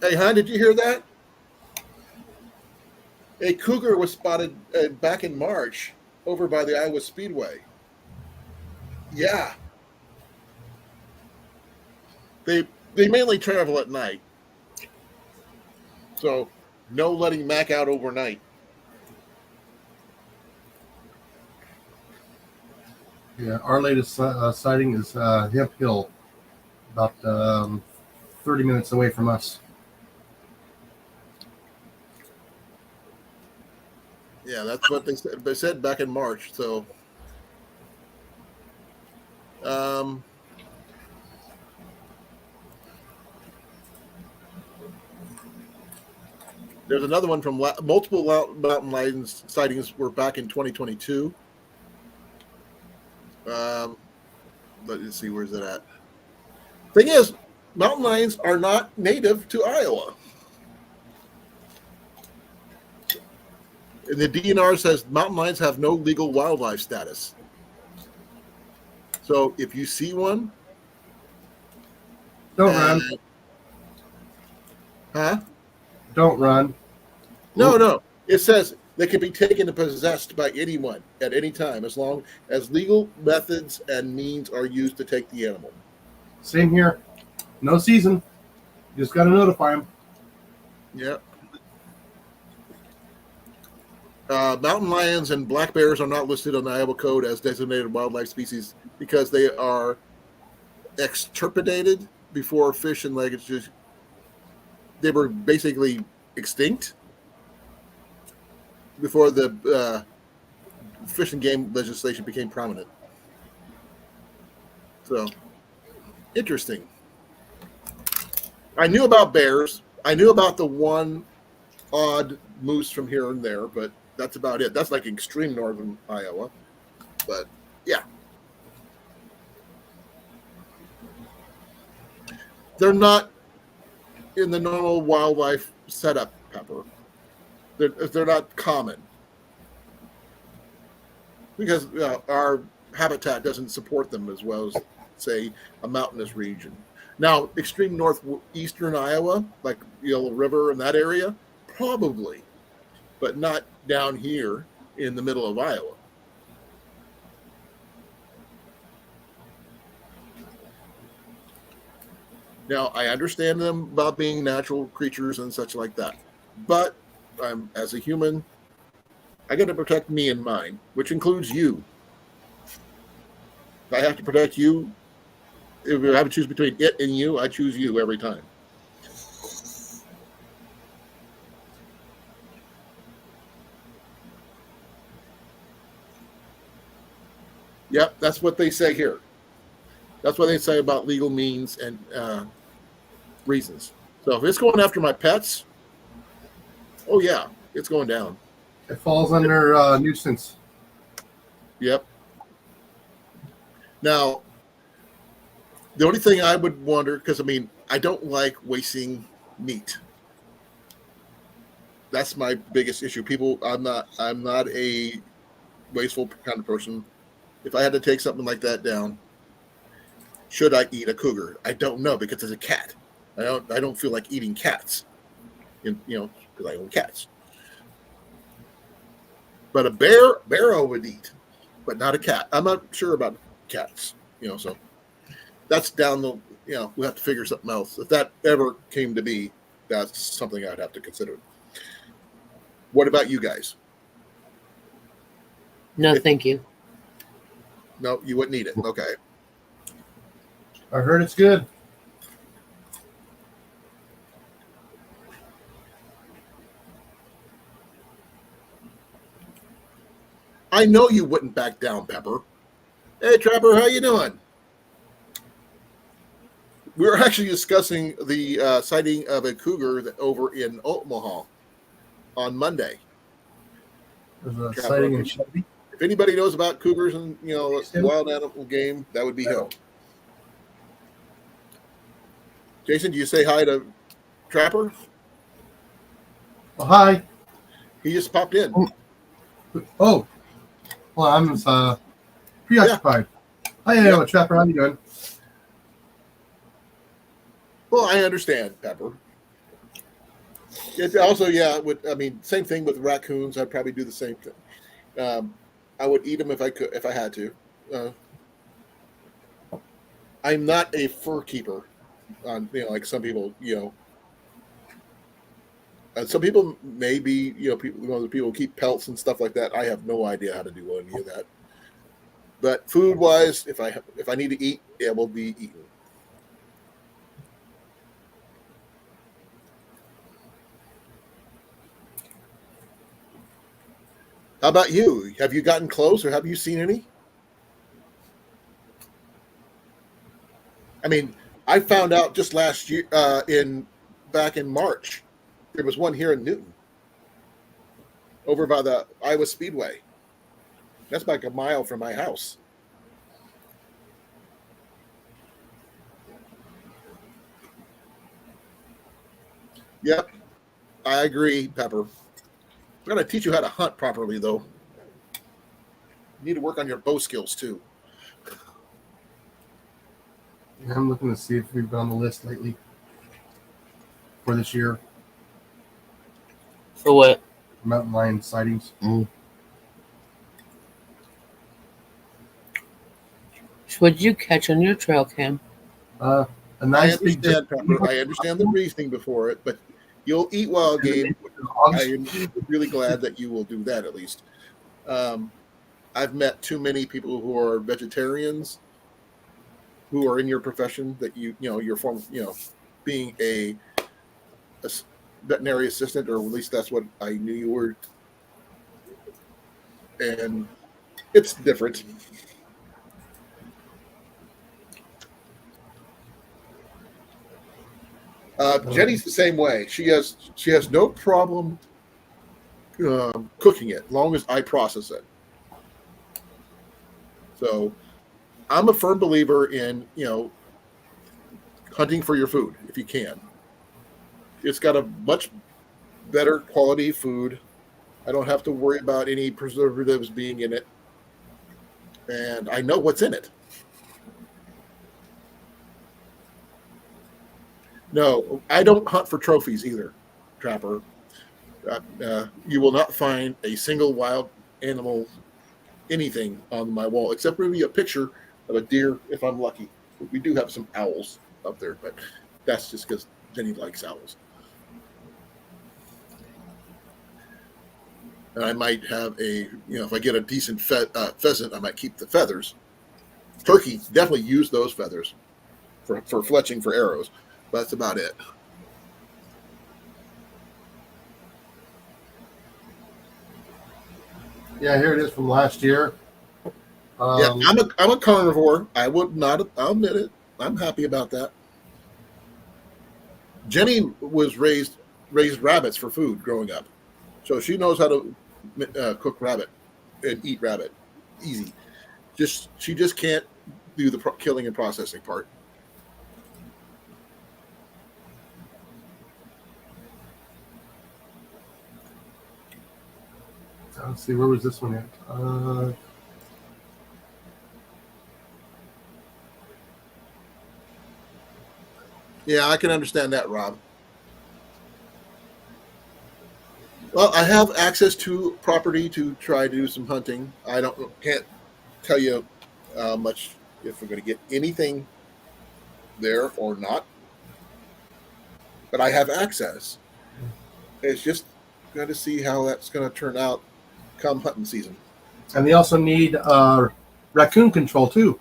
hey, hon, did you hear that? A cougar was spotted back in March over by the Iowa Speedway. Yeah. They mainly travel at night. So no letting Mac out overnight. Yeah, our latest sighting is Hemp Hill, about 30 minutes away from us. Yeah, that's what they said. They said back in March. So, there's another one from multiple mountain lions sightings were back in 2022. Let's see, where's it at? Thing is, mountain lions are not native to Iowa. And the DNR says mountain lions have no legal wildlife status. So if you see one, Don't run. Huh? Don't run. No. It says they can be taken and possessed by anyone at any time as long as legal methods and means are used to take the animal. Same here. No season. You just got to notify them. Yeah. Mountain lions and black bears are not listed on the Iowa Code as designated wildlife species because they are extirpated before fish and languages. They were basically extinct before the fish and game legislation became prominent. So, interesting. I knew about bears. I knew about the one odd moose from here and there, but that's about it. That's like extreme northern Iowa. But yeah. They're not in the normal wildlife setup, Pepper. They're not common. Because our habitat doesn't support them as well as, say, a mountainous region. Now, extreme northeastern Iowa, like Yellow River and that area, probably, but not down here in the middle of Iowa. Now, I understand them about being natural creatures and such like that, but as a human, I got to protect me and mine, which includes you. If I have to protect you, if I have to choose between it and you, I choose you every time. Yep, that's what they say here. That's what they say about legal means and reasons. So if it's going after my pets, oh yeah, it's going down. It falls under nuisance. Yep. Now, the only thing I would wonder, because I mean, I don't like wasting meat. That's my biggest issue. I'm not a wasteful kind of person. If I had to take something like that down, should I eat a cougar? I don't know because it's a cat. I don't feel like eating cats. Because I own cats. But a bear I would eat, but not a cat. I'm not sure about cats. So that's down the. We have to figure something else. If that ever came to be, that's something I'd have to consider. What about you guys? No, thank you. No, you wouldn't eat it. Okay. I heard it's good. I know you wouldn't back down, Pepper. Hey, Trapper, how you doing? We were actually discussing the sighting of a cougar over in Omaha on Monday. There's a Trapper, sighting in Shelby. if anybody knows about cougars and wild animal game, that would be him. Jason, do you say hi to Trapper? Oh, hi. He just popped in. Oh. Well, I'm preoccupied. Hi, Trapper. How you doing? Well, I understand, Pepper. It also, same thing with raccoons. I'd probably do the same thing. I would eat them if I had to. I'm not a fur keeper. Like some people, some people may be, people keep pelts and stuff like that. I have no idea how to do any of that. But food wise, if I need to eat, it will be eaten. How about you? Have you gotten close, or have you seen any? I mean, I found out just last year, back in March, there was one here in Newton, over by the Iowa Speedway. That's like a mile from my house. Yep, I agree, Pepper. We're going to teach you how to hunt properly, though. You need to work on your bow skills, too. Yeah, I'm looking to see if we've been on the list lately for this year. For what? Mountain lion sightings. What'd you catch on your trail cam? A nice I understand, Pepper. I understand the reasoning before it, but you'll eat wild game. I am really glad that you will do that at least. I've met too many people who are vegetarians who are in your profession that your form, being a veterinary assistant, or at least that's what I knew you were. And it's different. Jenny's the same way. She has no problem cooking it, as long as I process it. So I'm a firm believer in hunting for your food if you can. It's got a much better quality food. I don't have to worry about any preservatives being in it, and I know what's in it. No, I don't hunt for trophies either, Trapper. You will not find a single wild animal, anything on my wall, except maybe a picture of a deer if I'm lucky. We do have some owls up there, but that's just because Jenny likes owls. And I might have if I get a decent pheasant, I might keep the feathers. Turkey, definitely use those feathers for fletching for arrows. But that's about it. Yeah, here it is from last year. Yeah, I'm a carnivore. I would not. I'll admit it. I'm happy about that. Jenny was raised rabbits for food growing up, so she knows how to cook rabbit and eat rabbit. Easy. She just can't do the killing and processing part. Let's see, where was this one at? Yeah, I can understand that, Rob. Well, I have access to property to try to do some hunting. I can't tell you much if we're going to get anything there or not, but I have access. It's just going to see how that's going to turn out come hunting season. And they also need raccoon control too.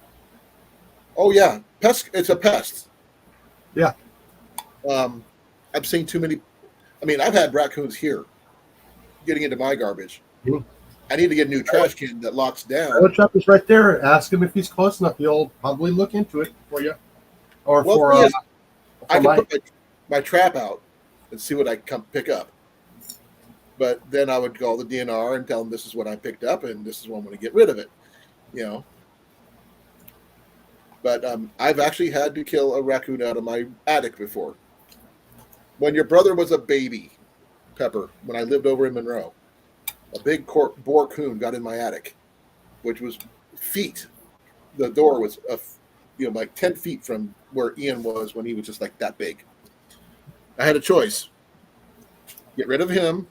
Oh yeah, pest. It's a pest. Yeah. I've seen too many. I mean, I've had raccoons here getting into my garbage. Mm-hmm. I need to get a new trash can that locks down. The trap is right there. Ask him if he's close enough. He'll probably look into it for you. Or I can put my trap out and see what I can come pick up. But then I would call the DNR and tell them this is what I picked up and this is what I'm going to get rid of it. But I've actually had to kill a raccoon out of my attic before. When your brother was a baby, Pepper, when I lived over in Monroe, a big boar coon got in my attic, which was feet. The door was like 10 feet from where Ian was when he was just like that big. I had a choice: get rid of him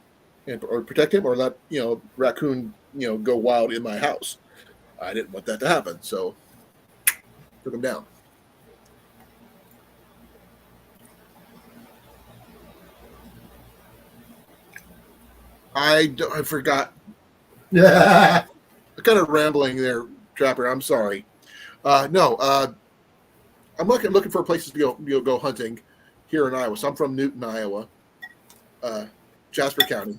or protect him, or let raccoon go wild in my house. I didn't want that to happen, so took him down. I forgot. Yeah. Kind of rambling there, Trapper. I'm sorry. No, I'm looking for places to go hunting here in Iowa. So I'm from Newton, Iowa, Jasper County,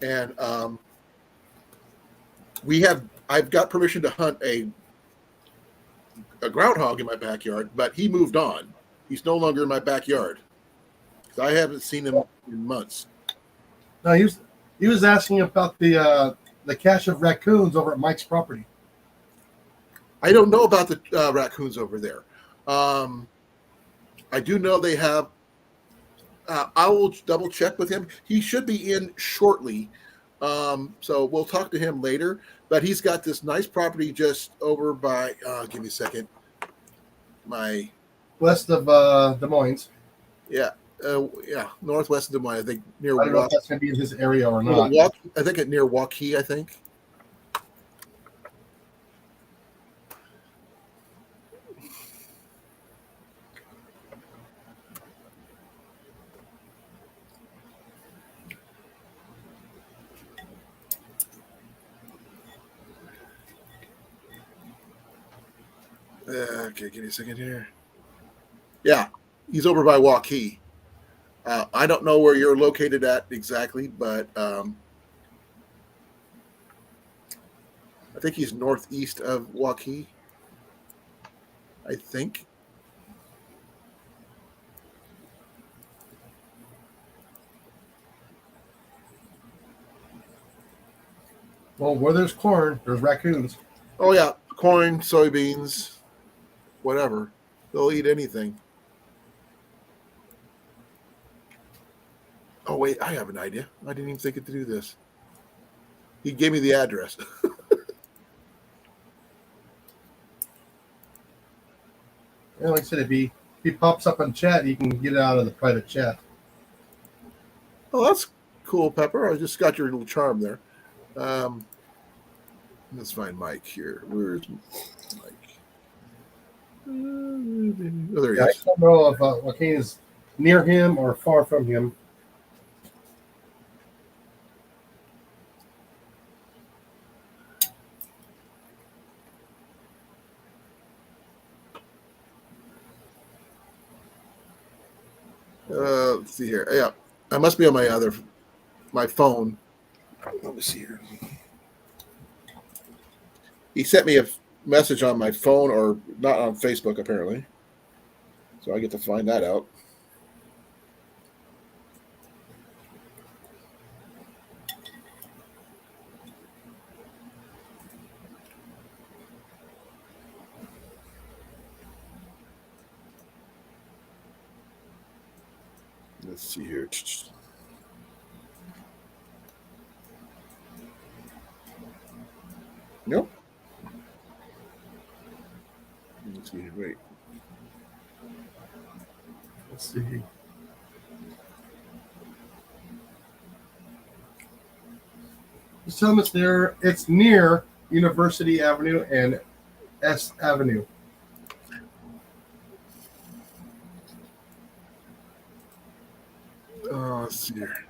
and I've got permission to hunt a groundhog in my backyard, but he moved on. He's no longer in my backyard because I haven't seen him in months. No, he was asking about the cache of raccoons over at Mike's property. I don't know about the raccoons over there. I do know they have I will double check with him. He should be in shortly. So we'll talk to him later. But he's got this nice property just over by, give me a second. West of Des Moines. Yeah, northwest of Des Moines. I think near. I don't know if that's going to be in his area or not. I think near Waukee. I think. Okay, give me a second here. Yeah, he's over by Waukee. I don't know where you're located at exactly, but I think he's northeast of Waukee. I think. Well, where there's corn, there's raccoons. Oh yeah, corn, soybeans, whatever. They'll eat anything. Oh wait, I have an idea. I didn't even think to do this. He gave me the address. Yeah, like I said, if he pops up on chat, you can get it out of the private chat. Oh, that's cool, Pepper. I just got your little charm there. Let's find Mike here. Where's Mike? Oh, there he I is. don't know if Joaquin is near him or far from him. Let's see here. Yeah, I must be on my phone. Let me see here. He sent me a message on my phone, or not on Facebook, apparently. So I get to find that out. Let's see here. Nope. Let's see. Wait. Let's see. Just tell them it's there. It's near University Avenue and S Avenue. Let's see here.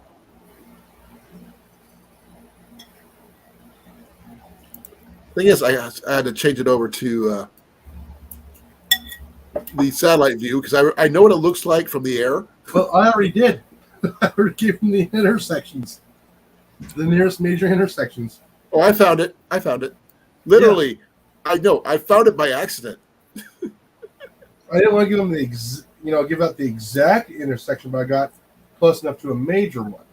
Thing is, I had to change it over to the satellite view because I know what it looks like from the air. Well, I already did. I already gave them the intersections, the nearest major intersections. Oh, I found it. Literally, yeah. I know. I found it by accident. I didn't want to give them give out the exact intersection, but I got close enough to a major one.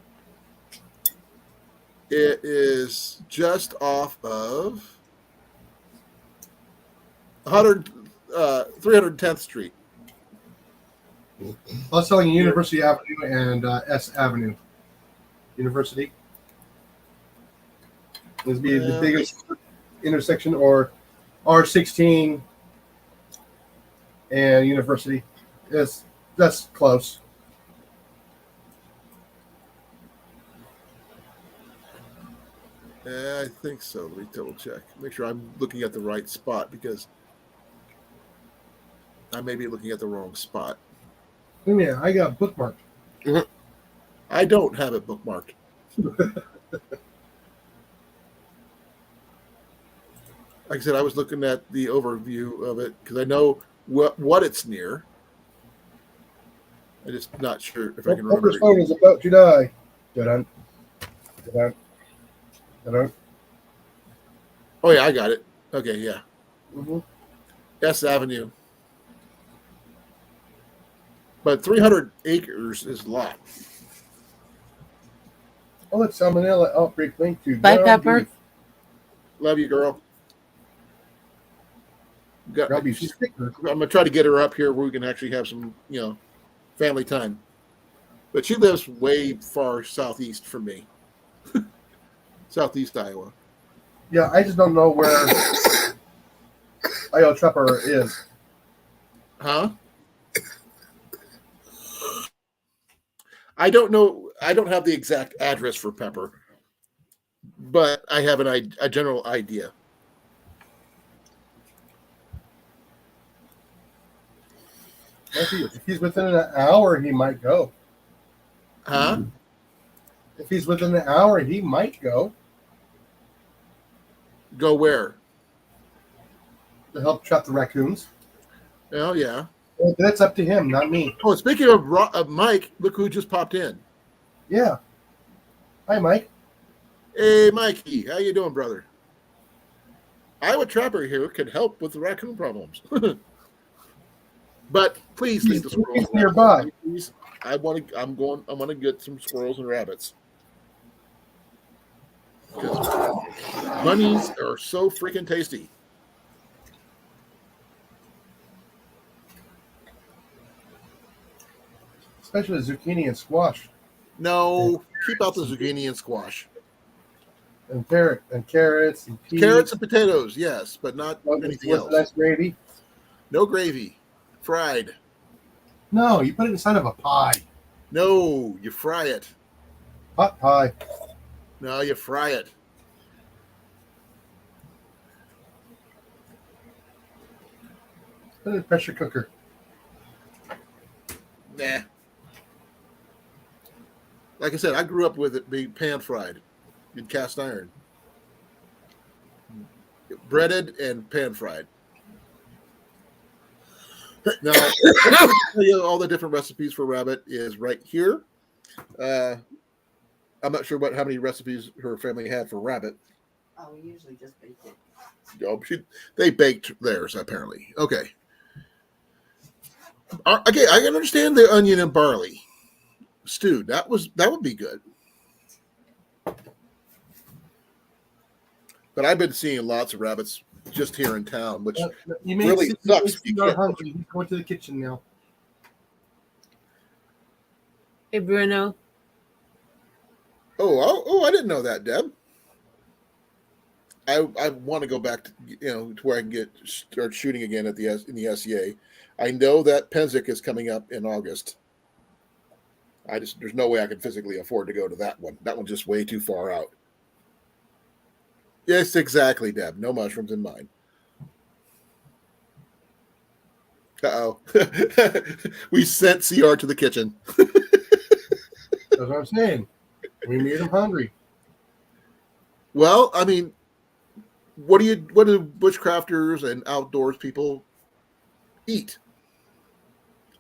It is just off of 310th Street. I was telling you University Avenue and S Avenue. University. This would be the biggest intersection, or R16 and University. That's close. I think so. Let me double check. Make sure I'm looking at the right spot because I may be looking at the wrong spot. Wait a minute, I got bookmarked. I don't have it bookmarked. Like I said, I was looking at the overview of it because I know what it's near. I'm just not sure if I can remember. Pepper's phone is about to die. Da-dun. Da-dun. Da-dun. Oh, yeah, I got it. Okay, yeah. Mm-hmm. S Avenue. But 300 acres is a lot. Oh, look, salmonella outbreak linked to. Bye, Pepper. Beef. Love you, girl. I'm I'm going to try to get her up here where we can actually have some, family time. But she lives way far southeast from me. Southeast Iowa. Yeah, I just don't know where Iowa Trapper is. Huh? I don't know. I don't have the exact address for Pepper, but I have a general idea. If he's within an hour, he might go. Huh? If he's within an hour, he might go. Go where? To help trap the raccoons. Oh, yeah. Well, that's up to him, not me. Oh, speaking of Mike, look who just popped in. Yeah. Hi, Mike. Hey, Mikey. How you doing, brother? Iowa Trapper here can help with the raccoon problems. But please leave the squirrels He's nearby. Please. I want to get some squirrels and rabbits. Because bunnies are so freaking tasty. Especially zucchini and squash. No, keep out the zucchini and squash. And carrots and peas. Carrots and potatoes, yes, but not anything with else. nice gravy. No gravy. Fried. No, you put it inside of a pie. No, you fry it. Hot pie. No, you fry it. Put it in a pressure cooker. Nah. Like I said, I grew up with it being pan fried in cast iron. Breaded and pan fried. Now, I'll tell you all the different recipes for rabbit is right here. I'm not sure how many recipes her family had for rabbit. Oh, we usually just bake it. Oh, they baked theirs apparently. Okay. Okay, I can understand the onion and barley stewed. That would be good. But I've been seeing lots of rabbits just here in town, which really sucks. You are hungry. He's going to the kitchen now. Hey, Bruno. Oh! I didn't know that, Deb. I want to go back to to where I can start shooting again in the SEA. I know that Penzic is coming up in August. There's no way I can physically afford to go to that one. That one's just way too far out. Yes, exactly, Deb. No mushrooms in mine. Uh-oh. We sent CR to the kitchen. That's what I'm saying. We made him hungry. Well, I mean, what do bushcrafters and outdoors people eat?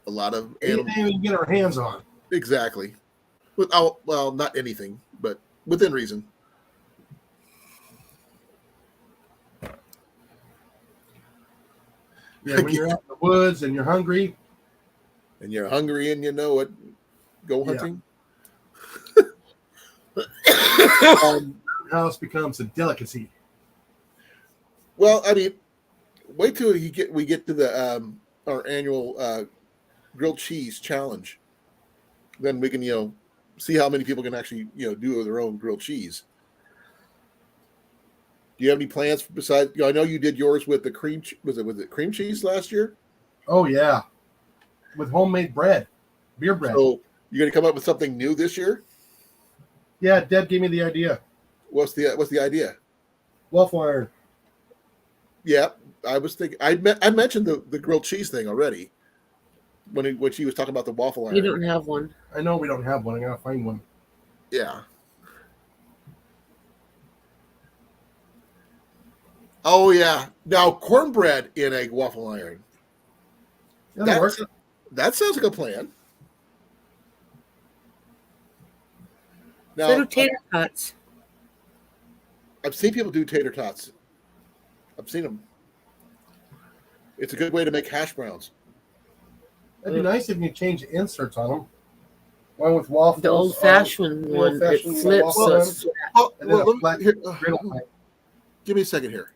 A lot of animals. Anything we can get our hands on. Exactly. Well, not anything, but within reason. Yeah, when you're out in the woods and you're hungry. And you're hungry and you know it. Go hunting. Yeah. House becomes a delicacy. Well, I mean, wait till we get to the our annual grilled cheese challenge. Then we can see how many people can actually do their own grilled cheese. Do you have any plans besides? I know you did yours with the cream. Was it cream cheese last year? Oh yeah, with homemade bread, beer bread. So you're going to come up with something new this year? Yeah, Deb gave me the idea. What's the idea? Waffle iron. Yeah, I was thinking. I mentioned the grilled cheese thing already when she was talking about the waffle iron. You don't have one. I know we don't have one. I gotta find one. Yeah. Oh yeah. Now cornbread in a waffle iron. That sounds like a plan. Now, So do tater tots. I've seen people do tater tots. I've seen them. It's a good way to make hash browns. It'd be nice if you change the inserts on them. One with waffles. The old-fashioned one, it flips. So it's give me a second here.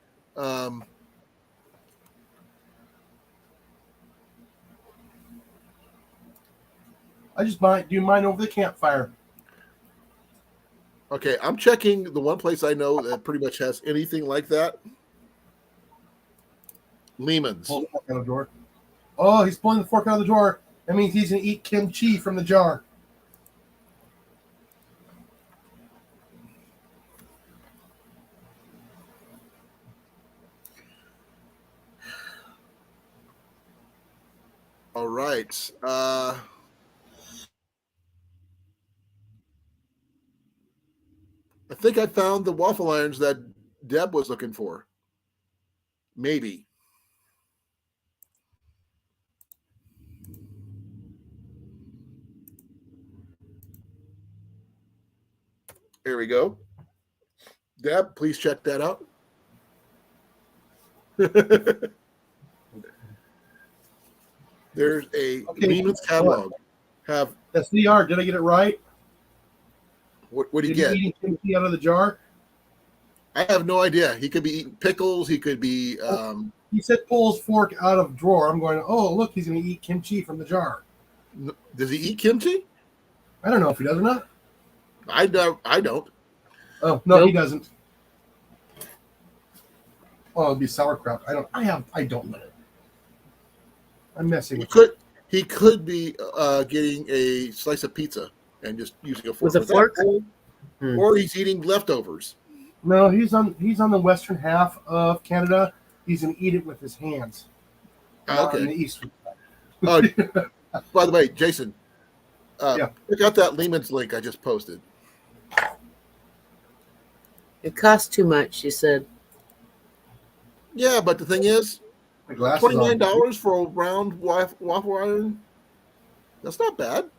I just might do mine over the campfire. Okay, I'm checking the one place I know that pretty much has anything like that. Lehman's. Pull the fork out of the drawer. Oh, he's pulling the fork out of the drawer. That means he's going to eat kimchi from the jar. All right. I think I found the waffle irons that Deb was looking for. Maybe. Here we go. Deb, please check that out. There's a Lehman's catalog. Have SDR, did I get it right? what do you Did he get? eating kimchi out of the jar? I have no idea. He could be eating pickles. He could be. He said pull his fork out of drawer. I'm going, oh, look, he's going to eat kimchi from the jar. Does he eat kimchi? I don't know if he does or not. I don't. Oh, no, Nope. he doesn't. Oh, it'd be sauerkraut. I don't know. I'm messing with you. He could be getting a slice of pizza and just using a fork. With a that. fork? Or he's eating leftovers. No, he's on the western half of Canada. He's going to eat it with his hands. Not Okay. in the eastern side. Oh, by the way, Jason, Yeah. check out that Lehman's link I just posted. It costs too much, she said. Yeah, but the thing is, My glasses on. $29 for a round waffle iron. That's not bad.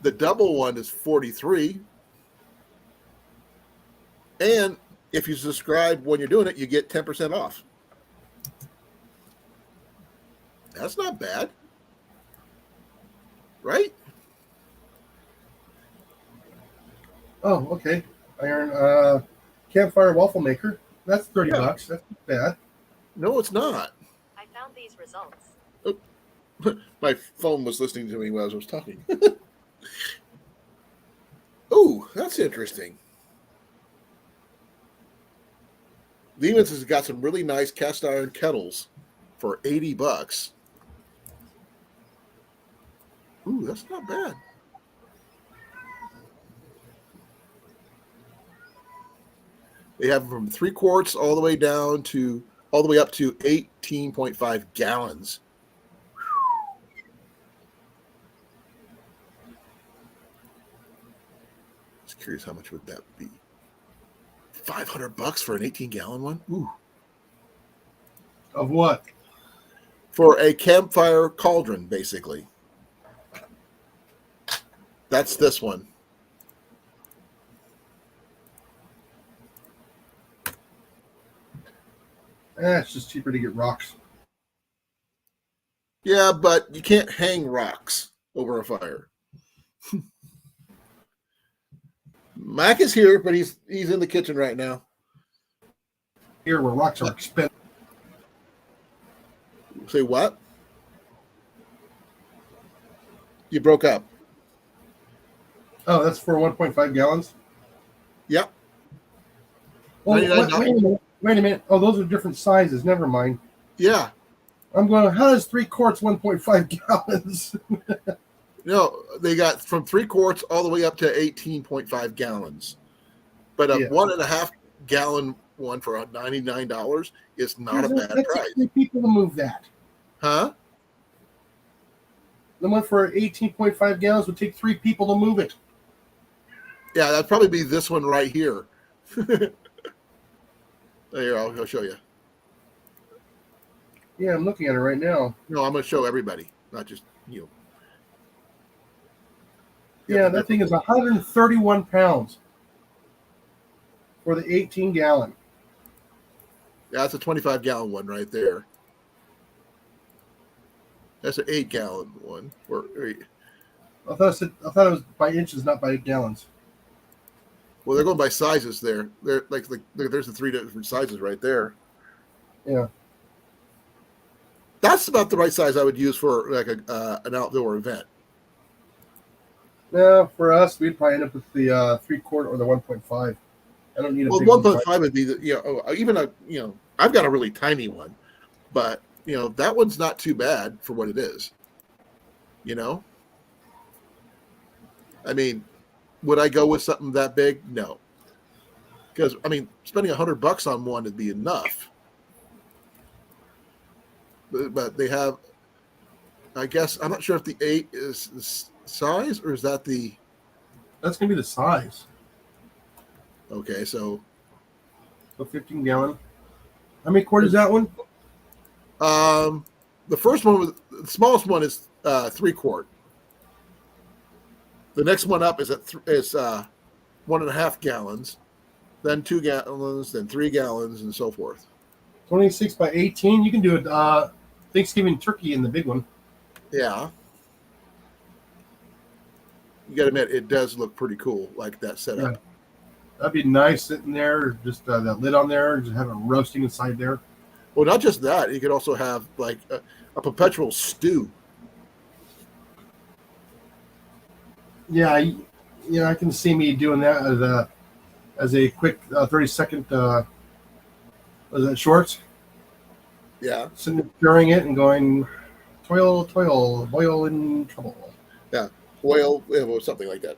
The double one is $43. And if you subscribe when you're doing it, you get 10% off. That's not bad. Right? Oh, okay. Iron campfire waffle maker. That's $30. Yeah. That's not bad. No, it's not. I found these results. My phone was listening to me while I was talking. Oh, that's interesting. Lehman's has got some really nice cast iron kettles for $80. Ooh, that's not bad. They have them from 3 quarts all the way up to 18.5 gallons. Just curious, how much would that be? $500 for an 18-gallon one? Ooh. Of what? For a campfire cauldron, basically. That's this one. It's just cheaper to get rocks. Yeah, but you can't hang rocks over a fire. Mac is here, but he's in the kitchen right now. Here where rocks are expensive. Say what? You broke up. Oh, that's for 1.5 gallons? Yep. Oh, wait $99. a minute. Wait a minute. Oh, those are different sizes. Never mind. Yeah. I'm going, how does 3 quarts 1.5 gallons? No, they got from 3 quarts all the way up to 18.5 gallons. But a Yeah. 1.5 gallon one for $99 is not a bad That takes price. 3 people to move that. Huh? The one for 18.5 gallons would take 3 people to move it. Yeah, that'd probably be this one right here. There, I'll show you. Yeah, I'm looking at it right now. No, I'm going to show everybody, not just you. Yeah, that thing is 131 pounds for the 18 gallon. That's a 25-gallon one right there. That's an 8-gallon one. I thought it was by inches, not by gallons. Well, they're going by sizes there. They're like there's the 3 different sizes right there. Yeah. That's about the right size I would use for like an outdoor event. No, for us, we'd probably end up with the 3/4 or the 1.5. I don't need a Well, big 1.5 would be even I've got a really tiny one, but that one's not too bad for what it is. I mean, would I go with something that big? No, because spending $100 on one would be enough. But they have, I guess, I'm not sure if the 8 is the size or is that the. That's gonna be the size. Okay, so 15 gallon. How many quart is that one? The first one the smallest one is 3/4. The next one up is 1.5 gallons, then 2 gallons, then 3 gallons, and so forth. 26 by 18. You can do it Thanksgiving turkey in the big one. Yeah. You got to admit, it does look pretty cool, like that setup. Yeah. That'd be nice sitting there, just that lid on there, just have it roasting inside there. Well, not just that. You could also have like a perpetual stew. Yeah, I can see me doing that as a quick 30-second was that shorts? Yeah. Sitting there stirring it and going, toil, boil in trouble. Yeah. Oil, or something like that.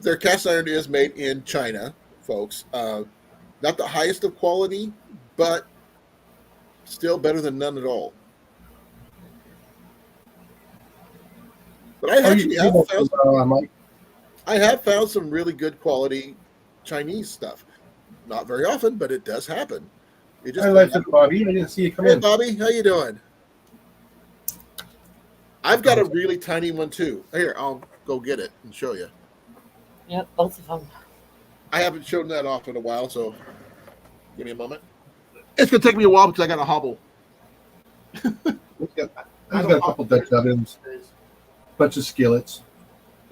Their cast iron is made in China, folks. Not the highest of quality, but still better than none at all. But I have found some really good quality Chinese stuff. Not very often, but it does happen. I like it, Bobby. I didn't see you come in. Hey, Bobby, how you doing? I've got a really tiny one too. Here, I'll go get it and show you. Yep, both of them. I haven't shown that off in a while, so give me a moment. It's gonna take me a while because I got a hobble. I've got a couple Dutch ovens, bunch of skillets.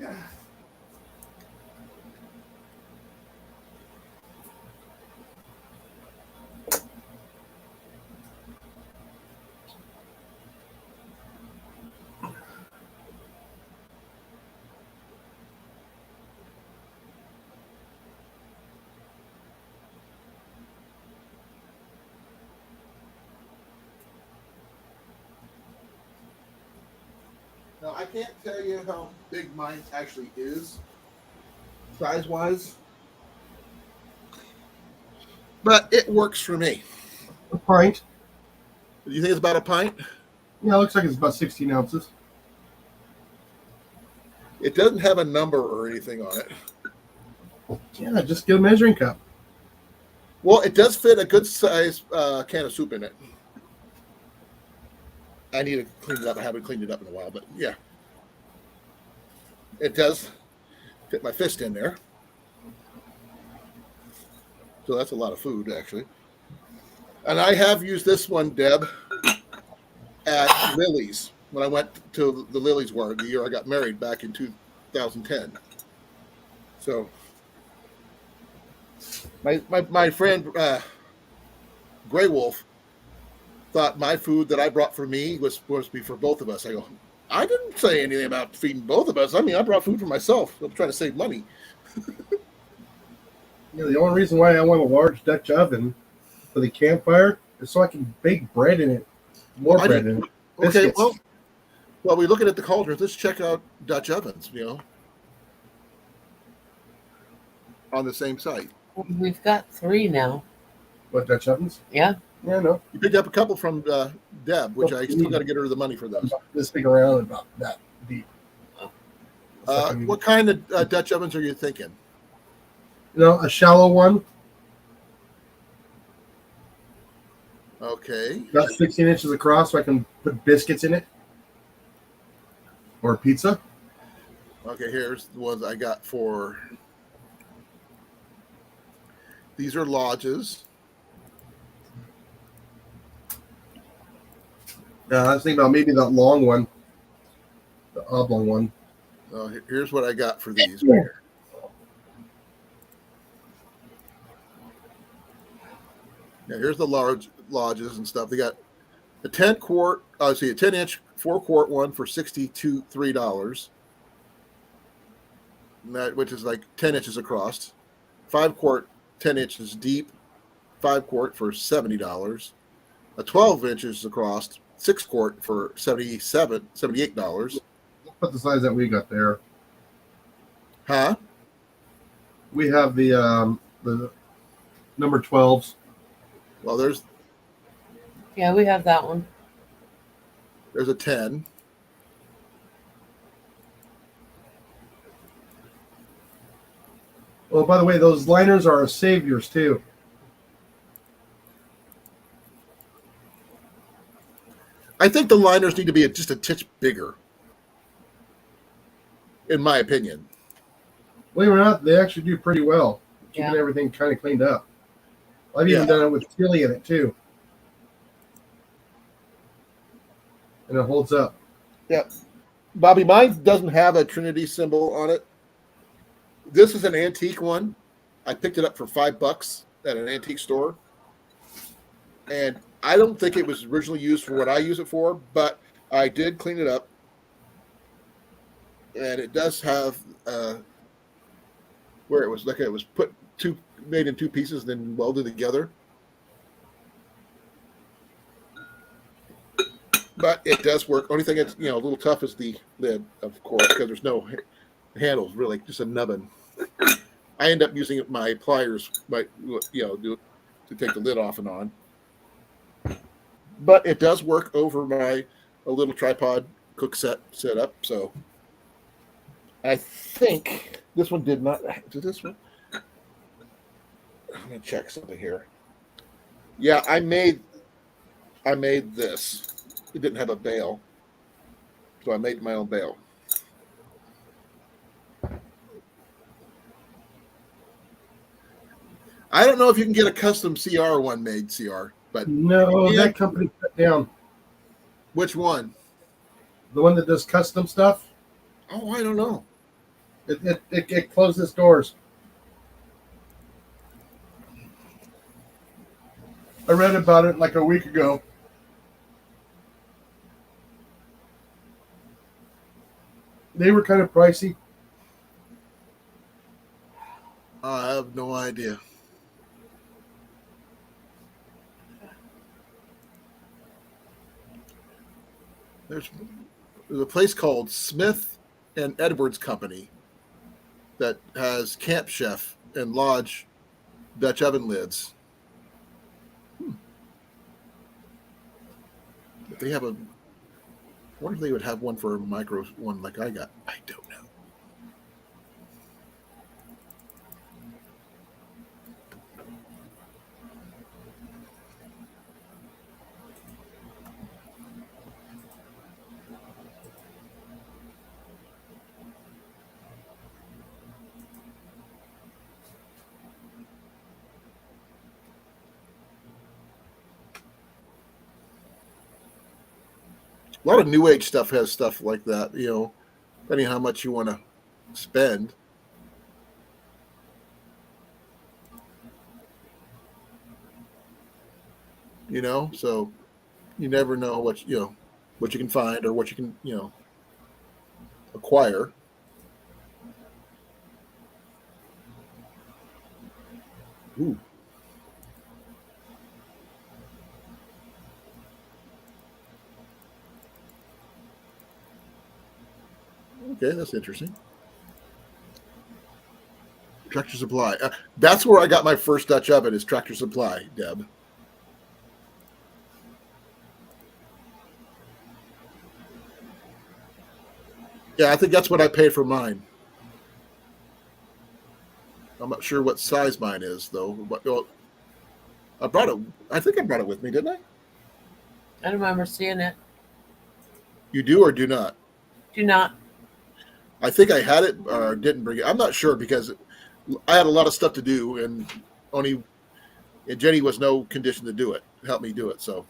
Yeah. Now, I can't tell you how big mine actually is, size-wise, but it works for me. A pint. Do you think it's about a pint? Yeah, it looks like it's about 16 ounces. It doesn't have a number or anything on it. Yeah, just get a measuring cup. Well, it does fit a good size can of soup in it. I need to clean it up. I haven't cleaned it up in a while, but yeah. It does fit my fist in there. So that's a lot of food, actually. And I have used this one, Deb, at Lily's when I went to the Lily's War the year I got married back in 2010. So my friend Grey Wolf thought my food that I brought for me was supposed to be for both of us. I go, I didn't say anything about feeding both of us. I mean, I brought food for myself. I'm trying to save money. The only reason why I want a large Dutch oven for the campfire is so I can bake bread in it. Bread in it. Okay, Biscuits. well, we're looking at the cauldrons. Let's check out Dutch ovens, on the same site. We've got 3 now. What, Dutch ovens? Yeah. Yeah, no. You picked up a couple from Deb, which I still got to get her the money for those. This big around and about that deep. What kind of Dutch ovens are you thinking? A shallow one. Okay. About 16 inches across so I can put biscuits in it. Or pizza. Okay, here's the ones I got for. These are lodges. I was thinking about maybe that long one. The oblong one. Here's what I got for these. Right here. Yeah, here's the large lodges and stuff. They got a 10 quart, a 10-inch 4-quart one for $63, which is like 10 inches across. 5-quart, 10 inches deep, 5-quart for $70. A 12 inches across, 6-quart for $78. We'll put the size that we got there. Huh? We have the number 12s. Well, there's we have that one. a 10. Oh, by the way, those liners are saviors too. I think the liners need to be just a titch bigger, in my opinion. Believe it or not, they actually do pretty well, keeping Yeah. everything kind of cleaned up. I've even done it with chili in it too, and it holds up. Yeah, Bobby, mine doesn't have a Trinity symbol on it. This is an antique one. I picked it up for $5 at an antique store, and I don't think it was originally used for what I use it for, but I did clean it up, and it does have where it was made in two pieces, then welded together. But it does work. Only thing that's a little tough is the lid, of course, because there's no handles, really, just a nubbin. I end up using my pliers, to take the lid off and on. But it does work over a little tripod cook setup. So I think this one did not. Did this one? Let me check something here. Yeah, I made this. It didn't have a bail, so I made my own bail. I don't know if you can get a custom CR one made, CR, but No, that company cut down. Which one? The one that does custom stuff. Oh, I don't know. It closed its doors. I read about it like a week ago. They were kind of pricey. I have no idea. There's a place called Smith and Edwards Company that has Camp Chef and Lodge Dutch oven lids. But they have I wonder if they would have one for a micro one like I got. I don't know. A lot of new age stuff has stuff like that, depending on how much you want to spend. So you never know what you can find or what you can, acquire. Ooh. Okay, that's interesting. Tractor Supply. That's where I got my first Dutch oven, is Tractor Supply, Deb. Yeah, I think that's what I paid for mine. I'm not sure what size mine is, though. But I brought it. I think I brought it with me, didn't I? I don't remember seeing it. You do or do not? Do not. I think I had it or didn't bring it. I'm not sure because I had a lot of stuff to do, and Jenny was no condition to do it, help me do it. So,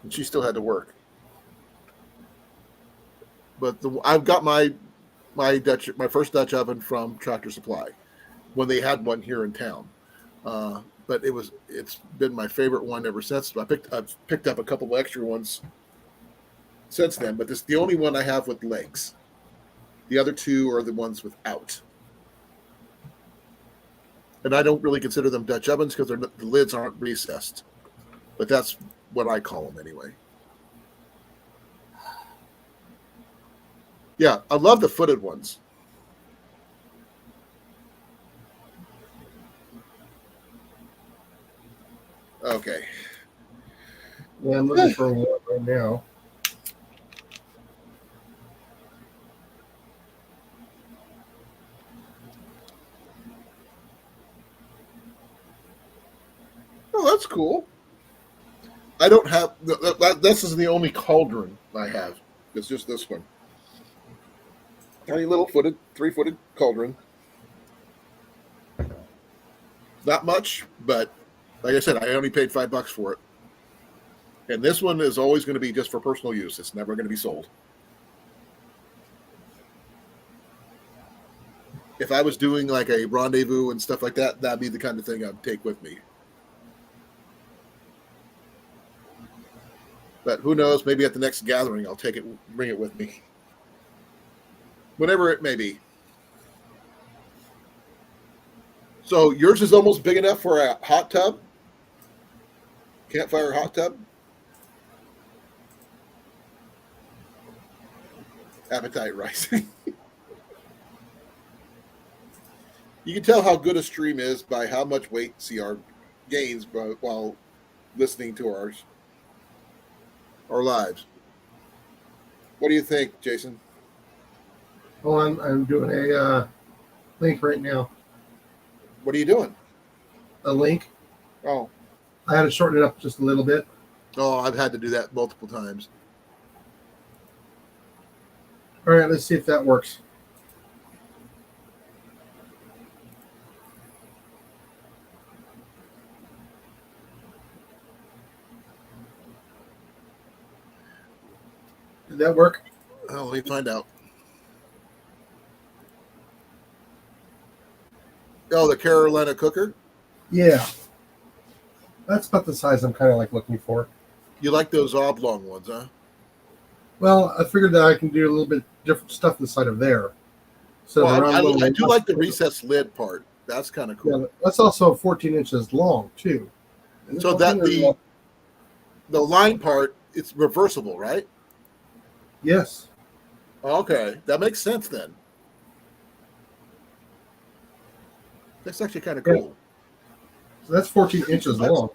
and she still had to work. But I've got my first Dutch oven from Tractor Supply when they had one here in town. but it's been my favorite one ever since. I've picked up a couple of extra ones since then, but this is the only one I have with legs. The other two are the ones without. And I don't really consider them Dutch ovens because the lids aren't recessed. But that's what I call them anyway. Yeah, I love the footed ones. Okay. Yeah, I'm looking for one right now. Oh, that's cool. I don't have this is the only cauldron I have. It's just this one. Tiny little 3-footed cauldron. Not much, but like I said, I only paid $5 for it. And this one is always going to be just for personal use. It's never going to be sold. If I was doing like a rendezvous and stuff like that, that'd be the kind of thing I'd take with me. But who knows? Maybe at the next gathering, I'll take it, bring it with me. Whatever it may be. So yours is almost big enough for a hot tub? Campfire hot tub? Appetite rising. You can tell how good a stream is by how much weight CR gains while listening to our lives. What do you think, Jason? Hold on, I'm doing a link right now. What are you doing? A link. Oh. I had to shorten it up just a little bit. Oh, I've had to do that multiple times. All right, let's see if that works. Did that work? Oh, let me find out. Oh, the Carolina cooker? Yeah. That's about the size I'm kind of like looking for. You like those oblong ones, huh? Well, I figured that I can do a little bit different stuff inside of there. So Well, the I do like the recessed lid part. That's kind of cool. Yeah, that's also 14 inches long too. So that the line part, it's reversible, right? Yes. Okay, that makes sense then. That's actually kind of cool. Yeah. So that's 14 inches long.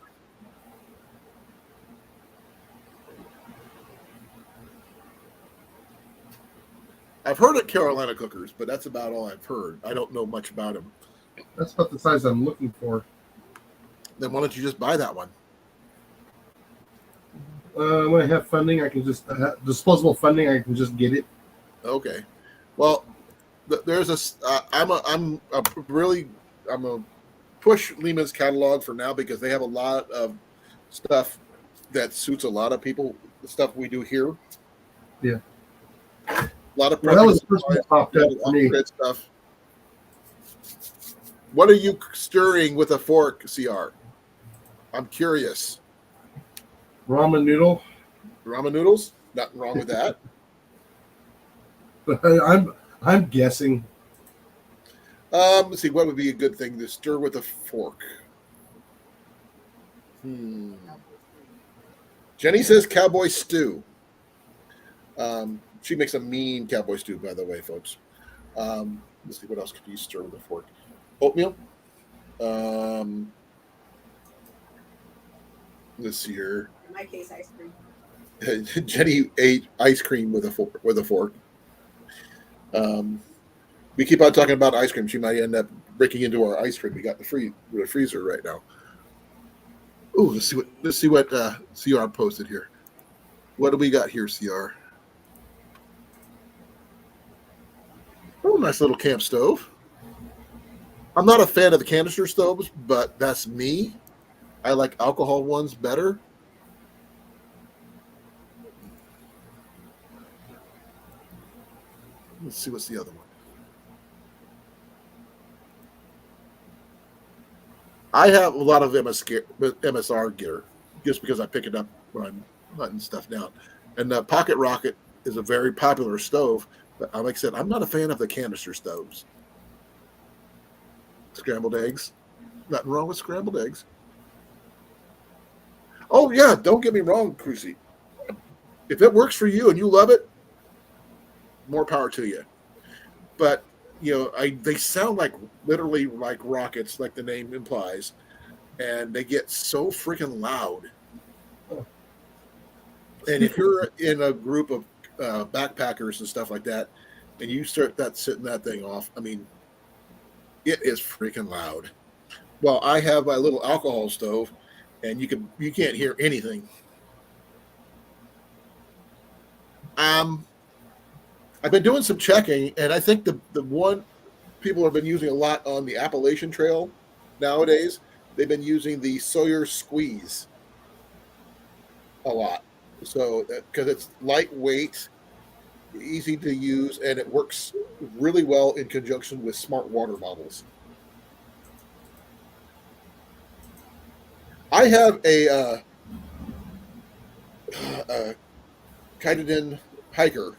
I've heard of Carolina cookers, but that's about all I've heard. I don't know much about them. That's about the size I'm looking for. Then why don't you just buy that one? When I have funding, I can just disposable funding. I can just get it. Okay. Well, there's I'm a push Lehman's catalog for now because they have a lot of stuff that suits a lot of people. The stuff we do here. Yeah. A lot of that was the first one that popped up for me. Stuff. What are you stirring with a fork, CR? I'm curious. Ramen noodle. Ramen noodles? Nothing wrong with that. But I'm guessing. Let's see. What would be a good thing to stir with a fork? Jenny says cowboy stew. She makes a mean cowboy stew, by the way, folks. Let's see. What else could you stir with a fork? Oatmeal. Let's see here. In my case, ice cream. Jenny ate ice cream with a fork. We keep on talking about ice cream. She might end up breaking into our ice cream. We got the freezer right now. Ooh, let's see what CR posted here. What do we got here, CR? Oh, nice little camp stove. I'm not a fan of the canister stoves, but that's me. I like alcohol ones better. Let's see what's the other one. I have a lot of MSR gear just because I pick it up when I'm hunting stuff down. And the Pocket Rocket is a very popular stove, but like I said, I'm not a fan of the canister stoves. Scrambled eggs. Nothing wrong with scrambled eggs. Oh, yeah, don't get me wrong, Crucy. If it works for you and you love it, more power to you. But, they sound like literally like rockets, like the name implies, and they get so freaking loud. And if you're in a group of backpackers and stuff like that, and you start setting that thing off, I mean, it is freaking loud. Well, I have my little alcohol stove, and you can't hear anything. I've been doing some checking, and I think the one people have been using a lot on the Appalachian Trail nowadays, they've been using the Sawyer Squeeze a lot. So, because it's lightweight, easy to use, and it works really well in conjunction with smart water bottles. I have a Kaidan hiker,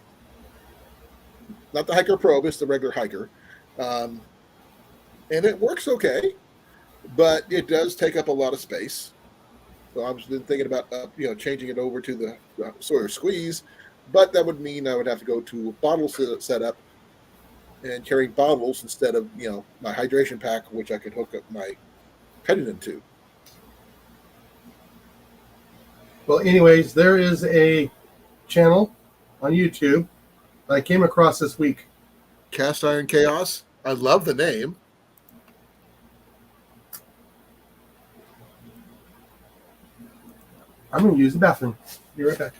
not the Hiker Probe, it's the regular hiker, and it works okay, but it does take up a lot of space. So I was thinking about changing it over to the Sawyer Squeeze, but that would mean I would have to go to a bottle setup and carry bottles instead of my hydration pack, which I could hook up my Kaidan to. Well, anyways, there is a channel on YouTube that I came across this week. Cast Iron Chaos. I love the name. I'm going to use the bathroom. Be right back.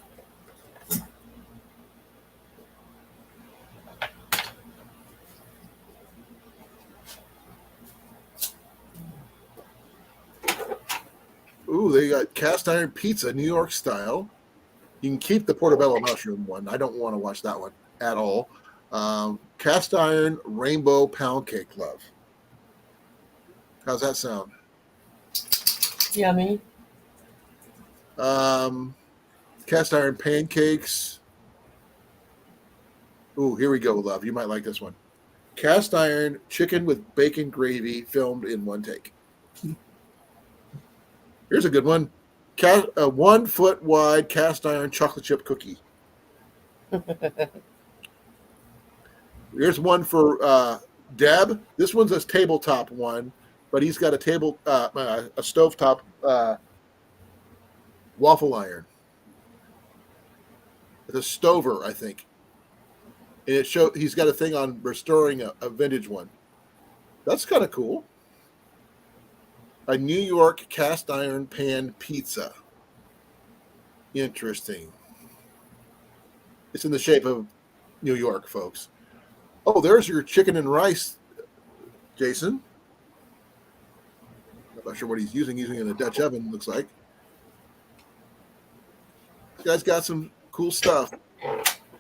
Ooh, they got cast iron pizza, New York style. You can keep the portobello mushroom one. I don't want to watch that one at all. Cast iron rainbow pound cake, love. How's that sound? Yummy. Cast iron pancakes. Ooh, here we go, love. You might like this one. Cast iron chicken with bacon gravy filmed in one take. Here's a good one. A 1 foot wide cast iron chocolate chip cookie. Here's one for Deb. This one's a tabletop one, but he's got a stovetop waffle iron. It's a stover, I think. And he's got a thing on restoring a vintage one. That's kind of cool. A New York cast iron pan pizza. Interesting. It's in the shape of New York, folks. Oh, there's your chicken and rice, Jason. I'm not sure what he's using. Using in a Dutch oven, looks like. This guy's got some cool stuff.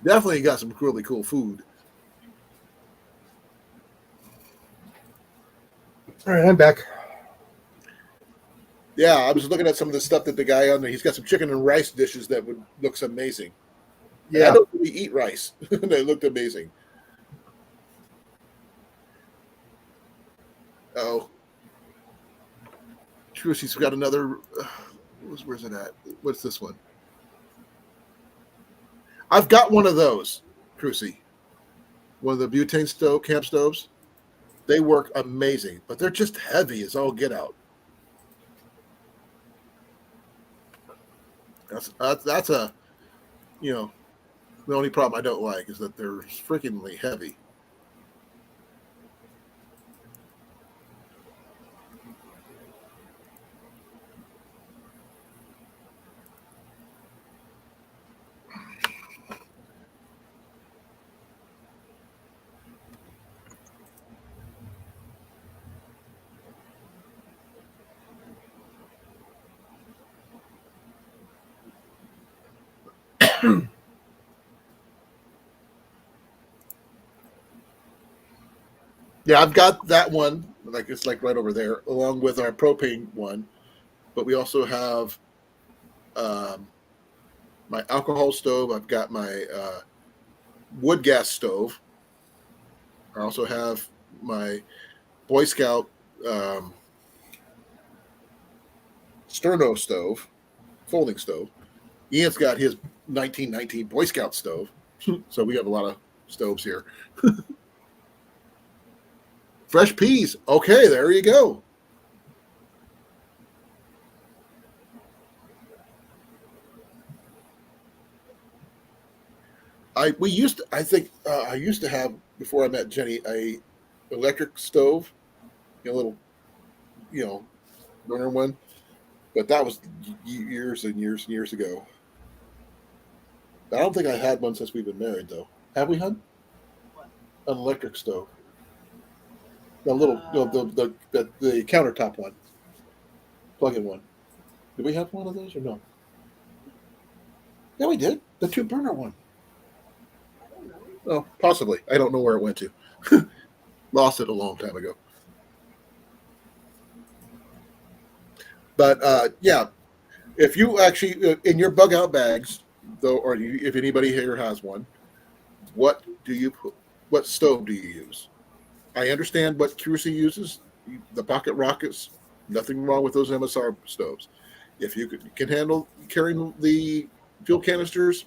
Definitely got some really cool food. All right, I'm back. Yeah, I was looking at some of the stuff that the guy on there, he's got some chicken and rice dishes that looks amazing. Yeah. And I don't really eat rice. They looked amazing. Oh. Trucy's got another. Where's it at? What's this one? I've got one of those, Trucy. One of the butane camp stoves. They work amazing, but they're just heavy as all get out. That's a, the only problem I don't like is that they're freakingly heavy. Yeah, I've got that one. like it's like right over there, along with our propane one. But we also have my alcohol stove. I've got my wood gas stove. I also have my Boy Scout sterno stove, folding stove. Ian's got his 1919 Boy Scout stove. So we have a lot of stoves here. Fresh peas. Okay, there you go. I used to have, before I met Jenny, a electric stove, a little, burner one, but that was years and years and years ago. I don't think I had one since we've been married, though. Have we, hon? An electric stove. The little, the countertop one, plug-in one. Did we have one of those or no? Yeah, we did. The 2-burner one. Oh, possibly. I don't know where it went to. Lost it a long time ago. But yeah, if you actually in your bug out bags, though, or if anybody here has one, what stove do you use? I understand what QC uses, the pocket rockets. Nothing wrong with those MSR stoves. If you can handle carrying the fuel canisters,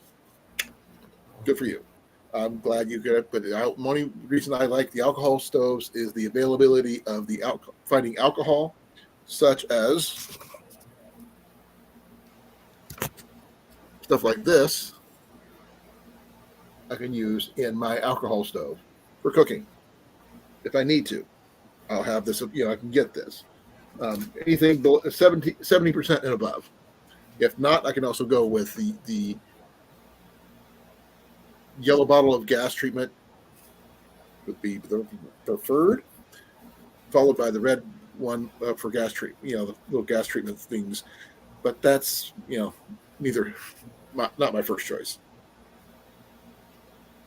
good for you. I'm glad you could. But the only reason I like the alcohol stoves is the availability of the fighting alcohol, such as stuff like this. I can use in my alcohol stove for cooking. If I need to, I'll have this. I can get this. Anything below 70% and above. If not, I can also go with the yellow bottle of gas treatment would be the preferred, followed by the red one for gas treatment. The little gas treatment things. But that's neither not my first choice.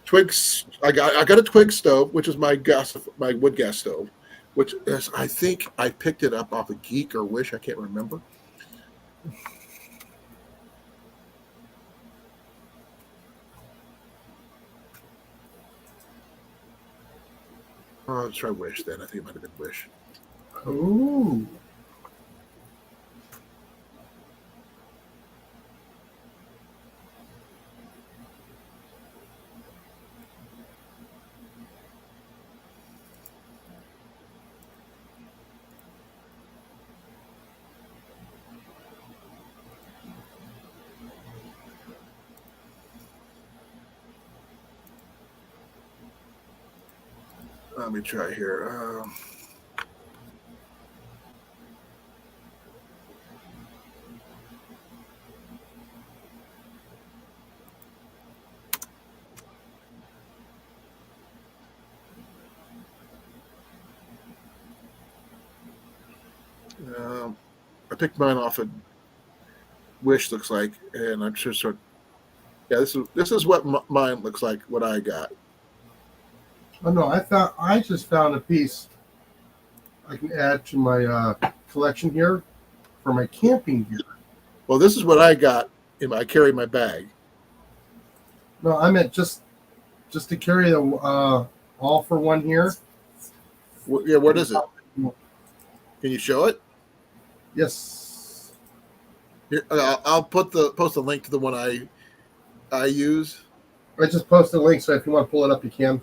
Twigs. I got a Twig stove, which is my wood gas stove, which is, I think I picked it up off of Geek or Wish. I can't remember. Let's try Wish then. I think it might have been Wish. Ooh. Let me try here. I picked mine off of Wish, looks like, and I'm just sort. Yeah, this is what mine looks like. What I got. Oh no, I just found a piece I can add to my collection here for my camping gear. Well, this is what I got. I carry my bag. No, I meant just to carry the all for one here. Yeah, what is it? Can you show it? Yes. Here, I'll post a link to the one I use. I just posted a link, so if you want to pull it up, you can.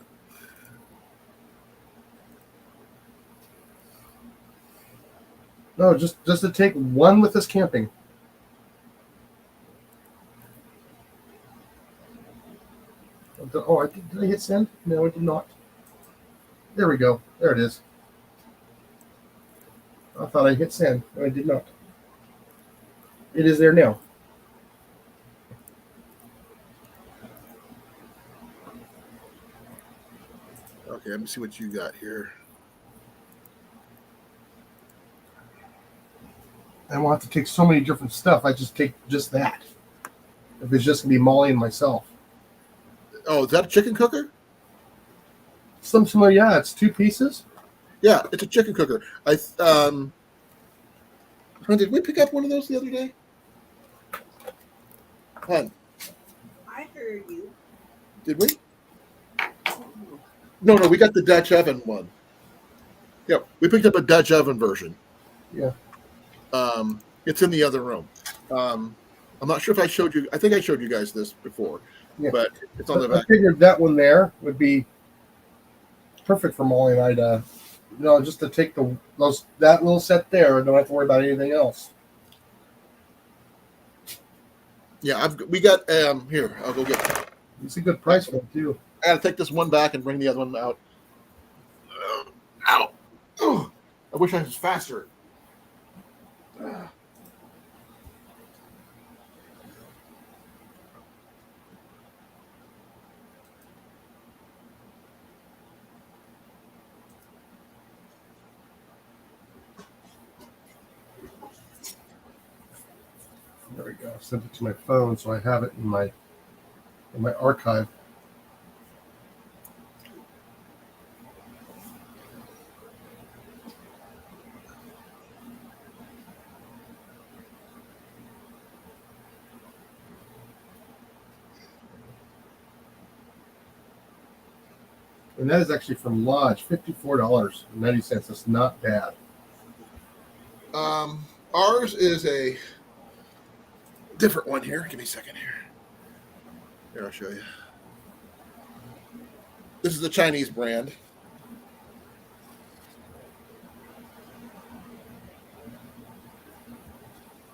No, just to take one with us camping. Oh, did I hit send? No, I did not. There we go. There it is. I thought I hit send. No, I did not. It is there now. Okay, let me see what you got here. I won't have to take so many different stuff. I just take just that. If it's just going to be Molly and myself. Oh, is that a chicken cooker? Some similar, yeah. It's 2 pieces. Yeah, it's a chicken cooker. Hun, did we pick up one of those the other day? Hun, I heard you. did we? No, we got the Dutch oven one. Yeah, we picked up a Dutch oven version. Yeah. It's in the other room. I'm not sure if I showed you. I think I showed you guys this before, Yeah. but it's on the I back. figured that one there would be perfect for Molly and I to, just to take that little set there and don't have to worry about anything else. Yeah, we got here. I'll go get it. It's a good price for it too. I gotta take this one back and bring the other one out. Ow! Oh, I wish I was faster. There we go. I sent it to my phone, so I have it in my archive. And that is actually from Lodge, $54.90. That's not bad. Ours is a different one here. Give me a second here. Here, I'll show you. This is the Chinese brand.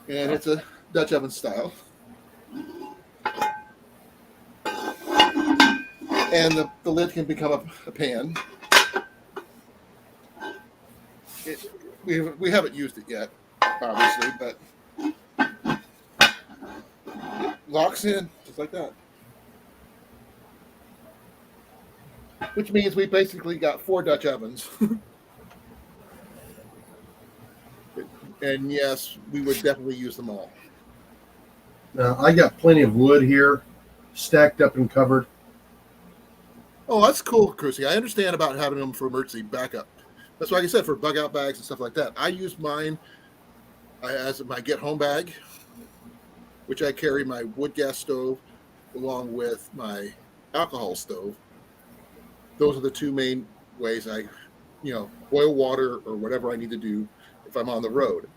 And it's a Dutch oven style. And the lid can become a pan. We haven't used it yet, obviously, but it locks in just like that. Which means we basically got 4 Dutch ovens. And yes, we would definitely use them all. Now, I got plenty of wood here, stacked up and covered. Oh, that's cool, Chrissy. I understand about having them for emergency backup. That's why, like I said, for bug out bags and stuff like that. I use mine as my get home bag, which I carry my wood gas stove along with my alcohol stove. Those are the 2 main ways I, boil water or whatever I need to do if I'm on the road.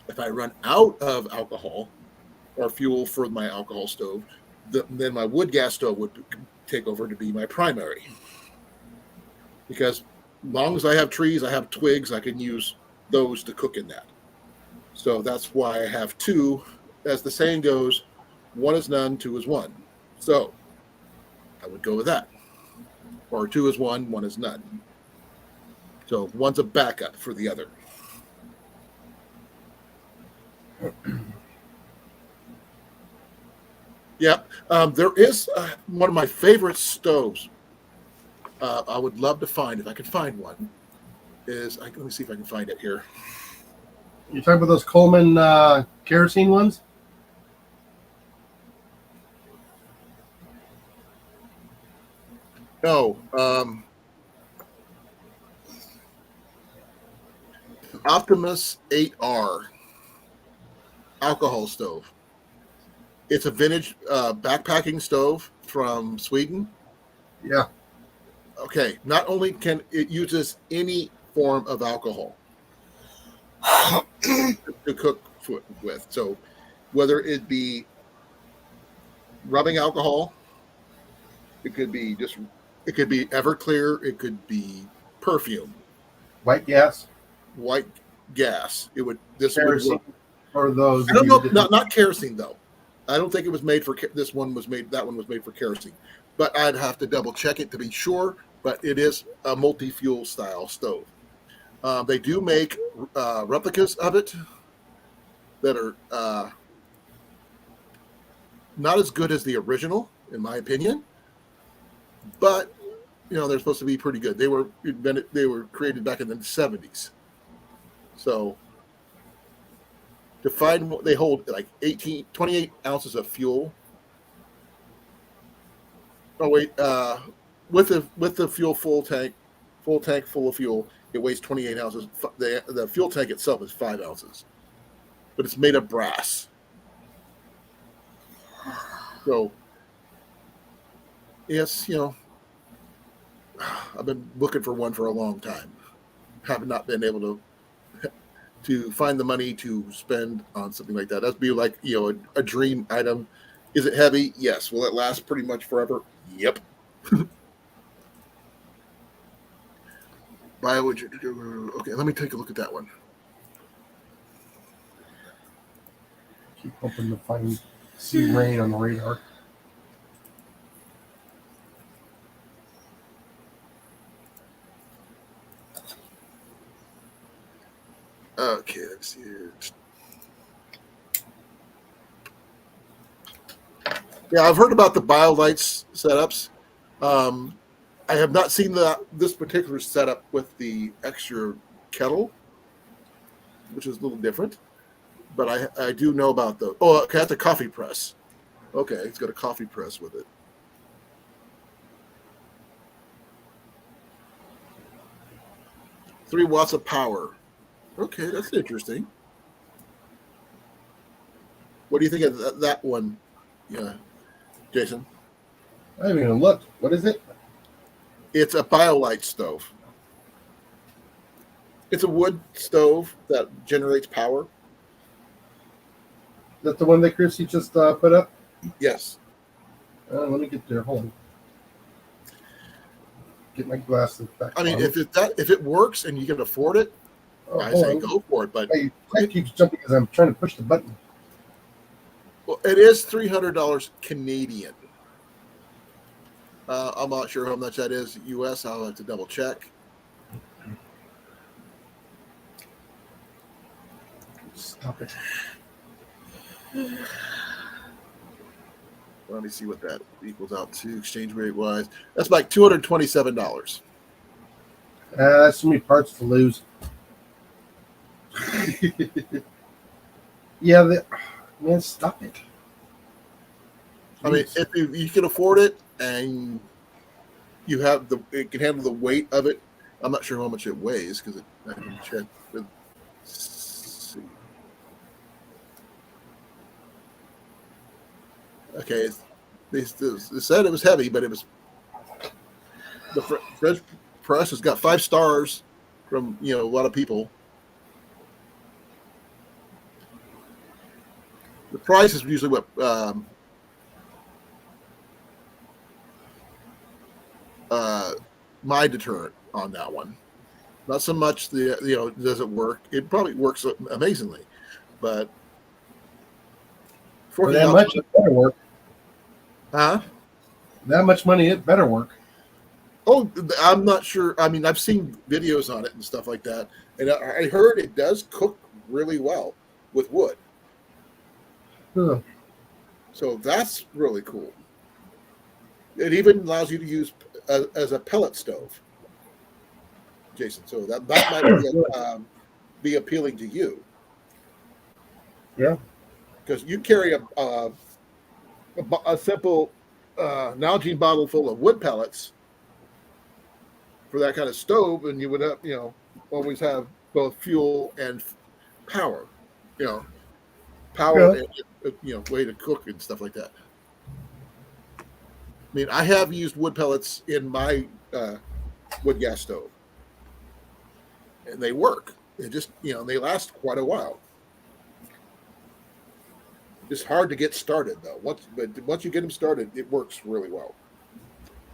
If I run out of alcohol or fuel for my alcohol stove, then my wood gas stove would take over to be my primary. Because as long as I have trees, I have twigs, I can use those to cook in that. So that's why I have 2. As the saying goes, 1 is none, 2 is 1. So I would go with that. Or 2 is 1, 1 is none. So one's a backup for the other. Yeah, there is one of my favorite stoves. I would love to find, if I could find one, let me see if I can find it here. You talking about those Coleman kerosene ones? No, Optimus 8R alcohol stove. It's a vintage backpacking stove from Sweden. Yeah. Okay, not only can it uses any form of alcohol to cook with. So whether it be rubbing alcohol, it could be Everclear, it could be perfume. White gas? White gas. Kerosene or those. I don't know, not kerosene though. I don't think it was made for that one was made for kerosene. But I'd have to double check it to be sure, but it is a multi-fuel style stove. They do make replicas of it that are not as good as the original, in my opinion. But they're supposed to be pretty good. They were created back in the 70s. So to find, they hold like 28 ounces of fuel. Oh wait, with the fuel full tank, full tank full of fuel. It weighs 28 ounces. The fuel tank itself is 5 ounces, but it's made of brass. So, yes, I've been looking for one for a long time. Have not been able to find the money to spend on something like that. That'd be like, a dream item. Is it heavy? Yes. Will it last pretty much forever? Yep. Okay, let me take a look at that one. Keep hoping to see rain on the radar. Okay, let's see here. Yeah, I've heard about the BioLights setups. I have not seen this particular setup with the extra kettle, which is a little different. But I do know about okay, that's a coffee press. Okay, it's got a coffee press with it. $3 watts of power. Okay, that's interesting. What do you think of that one? Yeah, Jason. I haven't even looked. What is it? It's a BioLight stove. It's a wood stove that generates power. Is that the one that Chrissy just put up? Yes. Let me get there. Hold on. Get my glasses back. I mean, if it works and you can afford it, I say go for it. But I keep jumping because I'm trying to push the button. Well, it is $300 Canadian. I'm not sure how much that is US. I'll have to double check. Stop it. Let me see what that equals out to exchange rate wise. That's like $227. That's too many parts to lose. Yeah, man, stop it. I mean, if you can afford it and you have it can handle the weight of it. I'm not sure how much it weighs because I can check. Let's see. Okay, they said it was heavy, but it was the French press has got 5 stars from a lot of people. The price is usually what my deterrent on that one. Not so much does it work. It probably works amazingly, but for that much, it better work. Huh? That much money, it better work. Oh, I'm not sure. I mean, I've seen videos on it and stuff like that, and I heard it does cook really well with wood. Huh. So that's really cool. It even allows you to use as a pellet stove, Jason. So that might be appealing to you. Yeah. Because you carry a simple Nalgene bottle full of wood pellets for that kind of stove, and you would have, always have both fuel and power. Power and way to cook and stuff like that. I mean, I have used wood pellets in my wood gas stove, and they work. They just, they last quite a while. It's hard to get started though. Once you get them started, it works really well.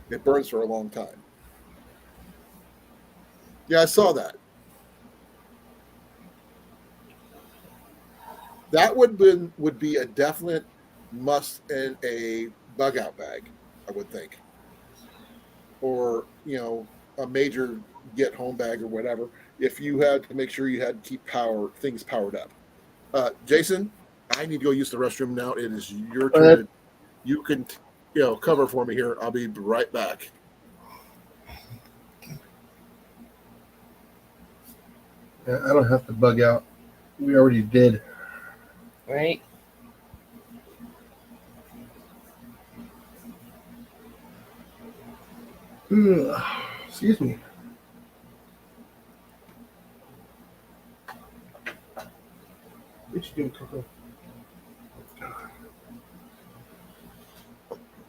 It burns for a long time. Yeah, I saw that. That would be a definite must in a bug out bag, I would think, or a major get home bag or whatever. If you had to make sure you had to keep things powered up. Jason, I need to go use the restroom now. It is your turn. You can, cover for me here. I'll be right back. Yeah, I don't have to bug out. We already did. Right. Excuse me. What you doing, Coco?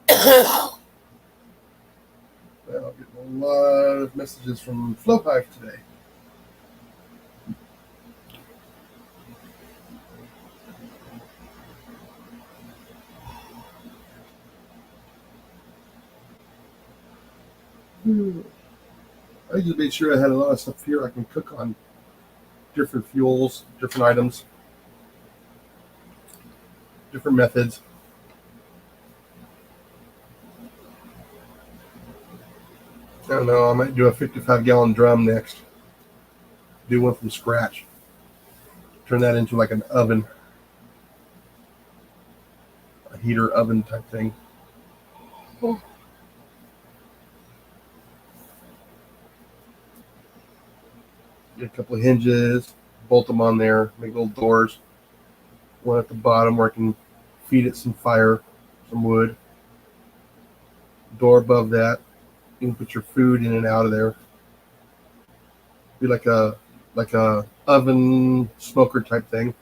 Well, I'm getting a lot of messages from Flowpipe today. I just made sure I had a lot of stuff here I can cook on, different fuels, different items, different methods. I don't know, I might do a 55-gallon drum next. Do one from scratch. Turn that into like an oven. A heater oven type thing. Cool. Get a couple of hinges, bolt them on there, make little doors. One at the bottom where I can feed it some fire, some wood. Door above that. You can put your food in and out of there. Be like a oven smoker type thing.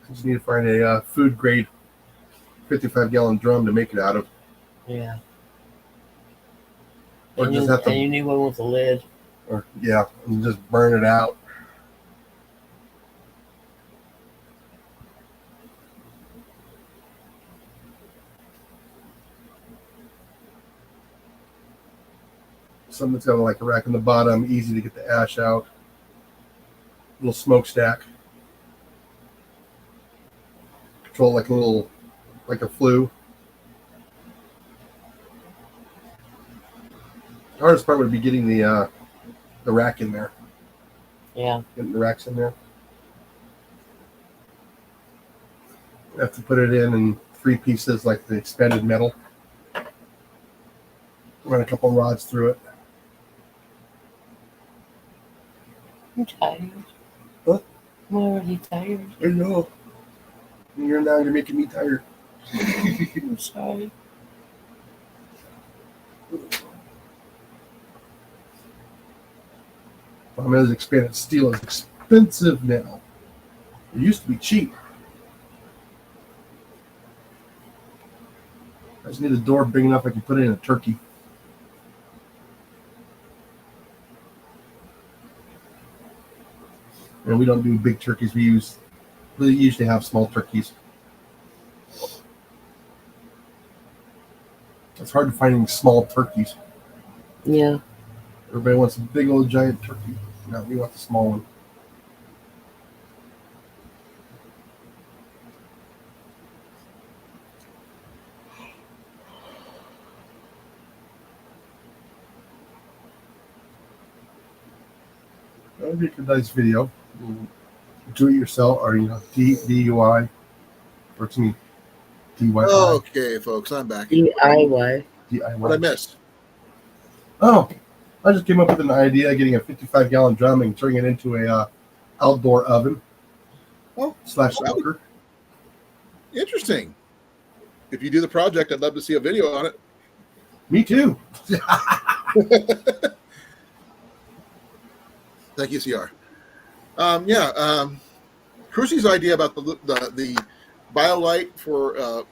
I just need to find a food grade 55-gallon drum to make it out of. Yeah. Or And just you, have to, and you need one with a lid. or yeah, and just burn it out. Something's got like a rack in the bottom, easy to get the ash out. Little smokestack. Control like a flue. The hardest part would be getting the rack in there. Yeah. Getting the racks in there. I have to put it in 3 pieces like the expanded metal. Run a couple rods through it. I'm tired. What? I'm already tired. I know. You're making me tired. I'm sorry. Problem is, expanded steel is expensive now. It used to be cheap. I just need a door big enough I can put in a turkey. And we don't do big turkeys. We usually have small turkeys. It's hard to find any small turkeys. Yeah. Everybody wants a big old giant turkey. No, we want the small one. That would make a nice video. Do it yourself, or DIY, or to me, DIY. Okay, folks, I'm back. DIY. What I missed? Oh, I just came up with an idea, getting a 55-gallon drum and turning it into a outdoor oven. Oh, / smoker. Interesting. If you do the project, I'd love to see a video on it. Me too. Thank you, CR. Crucie's idea about the BioLite for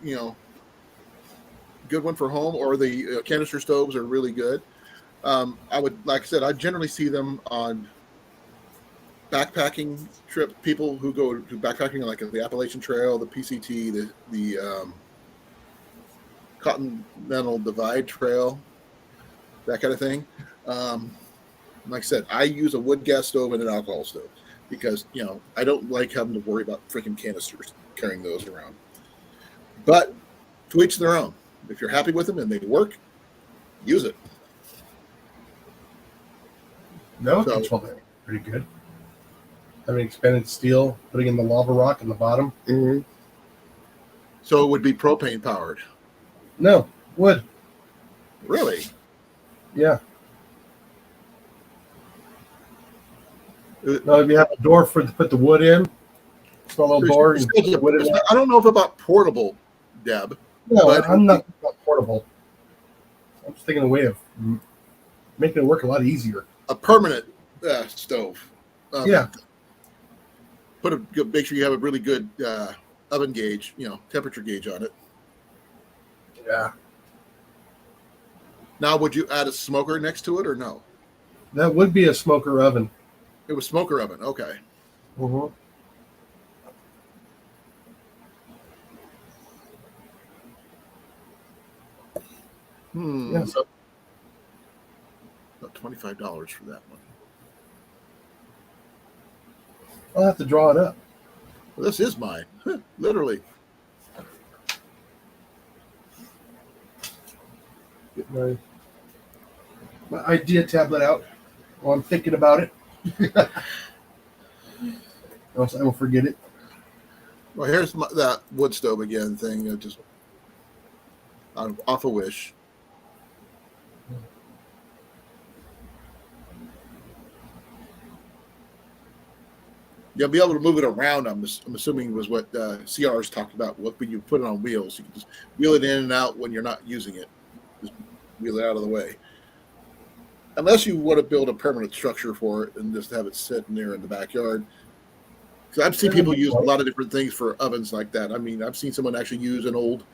good one for home, or the canister stoves are really good. I would, like I said, I generally see them on backpacking trip. People who go to backpacking, like the Appalachian Trail, the PCT, the Continental Divide Trail, that kind of thing. Like I said, I use a wood gas stove and an alcohol stove because, I don't like having to worry about freaking canisters, carrying those around. But to each their own. If you're happy with them and they work, use it. No, control that pretty good. Having expanded steel, putting in the lava rock in the bottom. Mm-hmm. So it would be propane powered. No, wood. Really? Yeah. No, if you have a door to put the wood in, Small little door. And put it in. I don't know if about portable, Deb. No, but I'm not portable. I'm just thinking a way of making it work a lot easier. A permanent stove. Yeah. Make sure you have a really good oven gauge, temperature gauge on it. Yeah. Now, would you add a smoker next to it or no? That would be a smoker oven. It was smoker oven. Okay. Mm-hmm. Yeah, so about $25 for that one. I'll have to draw it up. Well, this is mine, literally. Get my idea tablet out while I'm thinking about it. Else I will forget it. Well, here's that wood stove again thing. Just off a wish. You'll be able to move it around. I'm assuming was what CR's talked about. When you put it on wheels, you can just wheel it in and out when you're not using it. Just wheel it out of the way. Unless you want to build a permanent structure for it and just have it sitting there in the backyard. Because I've seen people use a lot of different things for ovens like that. I mean, I've seen someone actually use an old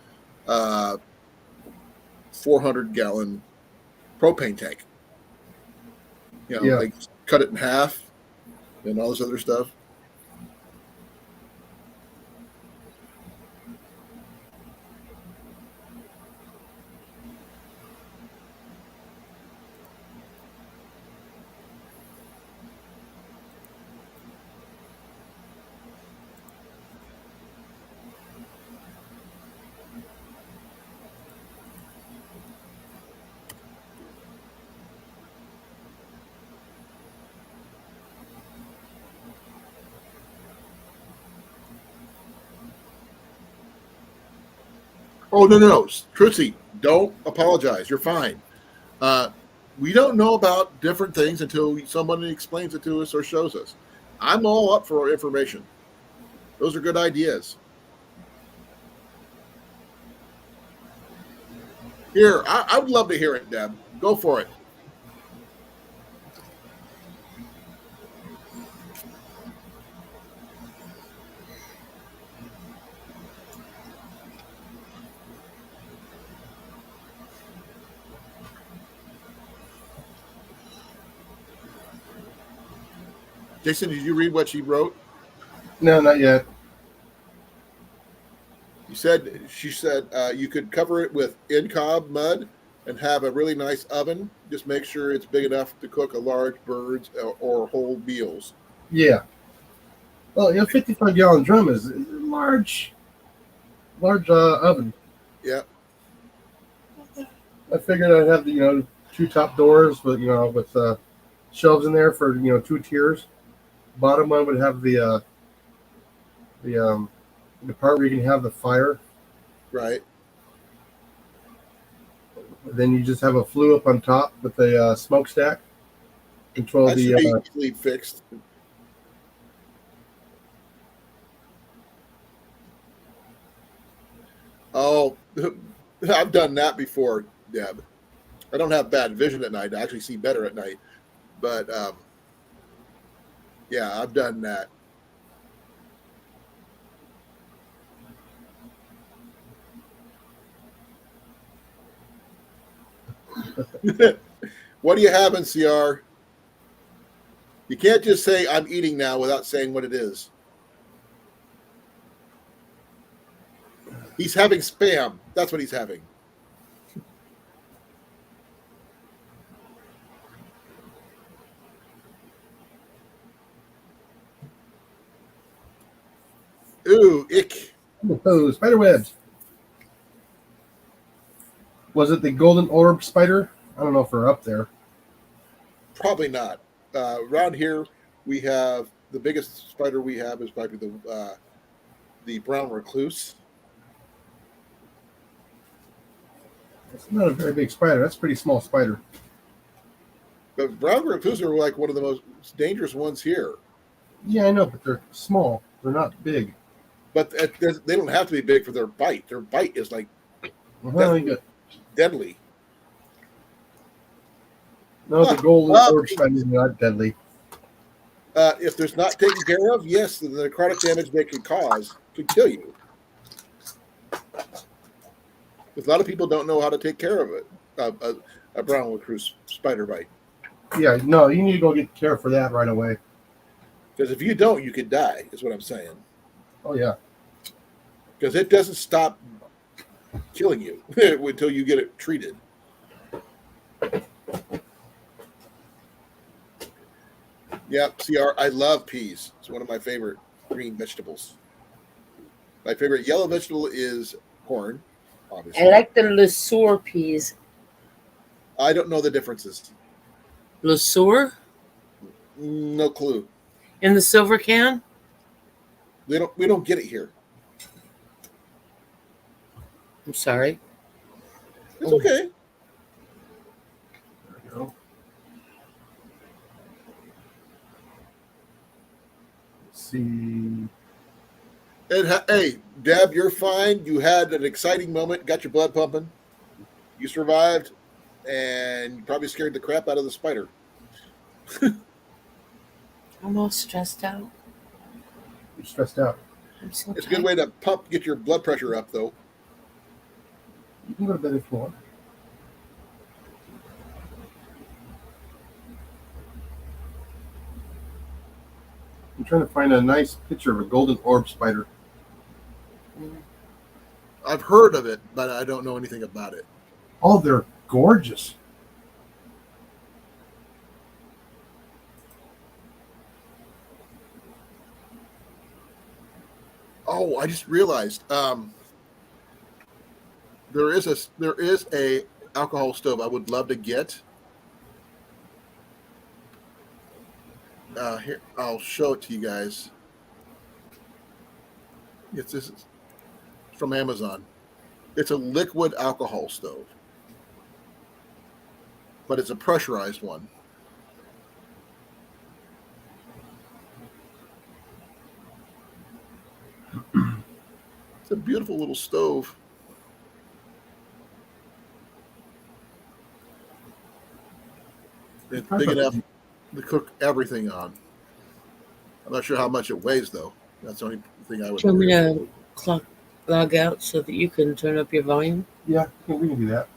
400-gallon propane tank. Like cut it in half and all this other stuff. Oh, no. Trixie, don't apologize. You're fine. We don't know about different things until somebody explains it to us or shows us. I'm all up for information. Those are good ideas. Here, I would love to hear it, Deb. Go for it. Jason, did you read what she wrote? No, not yet. She said you could cover it with in-cob mud and have a really nice oven. Just make sure it's big enough to cook a large birds or whole meals. Yeah. Well, 55-gallon drum is a large oven. Yeah. I figured I'd have the two top doors with shelves in there for 2 tiers. Bottom one would have the part where you can have the fire. Right. Then you just have a flue up on top with a smokestack. Control that should be easily fixed. Oh, I've done that before, Deb. I don't have bad vision at night. I actually see better at night. But yeah, I've done that. What do you have in CR? You can't just say I'm eating now without saying what it is. He's having spam. That's what he's having. Ooh, ick. Oh, spider webs. Was it the golden orb spider? I don't know if they're up there. Probably not. Around here, we have the biggest spider we have is probably the brown recluse. It's not a very big spider. That's a pretty small spider. But brown recluse are like one of the most dangerous ones here. Yeah, I know, but they're small. They're not big. But they don't have to be big for their bite. Their bite is like Definitely deadly. No, the golden orb spider is not deadly. If there's not taken care of, yes, the necrotic damage they could cause could kill you. Because a lot of people don't know how to take care of it. A brown recluse spider bite. Yeah, no, you need to go get care for that right away. Because if you don't, you could die, is what I'm saying. Oh, yeah. Because it doesn't stop killing you until you get it treated. Yeah, CR, I love peas. It's one of my favorite green vegetables. My favorite yellow vegetable is corn, obviously. I like the LeSueur peas. I don't know the differences. LeSueur? No clue. In the silver can? We don't get it here. I'm sorry. It's okay. There you go. Let's see. And hey, Deb, you're fine. You had an exciting moment, got your blood pumping. You survived, and you probably scared the crap out of the spider. I'm all stressed out. You're stressed out. I'm so It's a good way to get your blood pressure up, though. You can go to bed if you want. I'm trying to find a nice picture of a golden orb spider. I've heard of it, but I don't know anything about it. Oh, they're gorgeous. Oh, I just realized there is a alcohol stove I would love to get. Here, I'll show it to you guys. This is from Amazon. It's a liquid alcohol stove, but it's a pressurized one. It's a beautiful little stove. It's big enough to cook everything on. I'm not sure how much it weighs, though. That's the only thing I would. Do you want me to log out so that you can turn up your volume? Yeah, we can do that.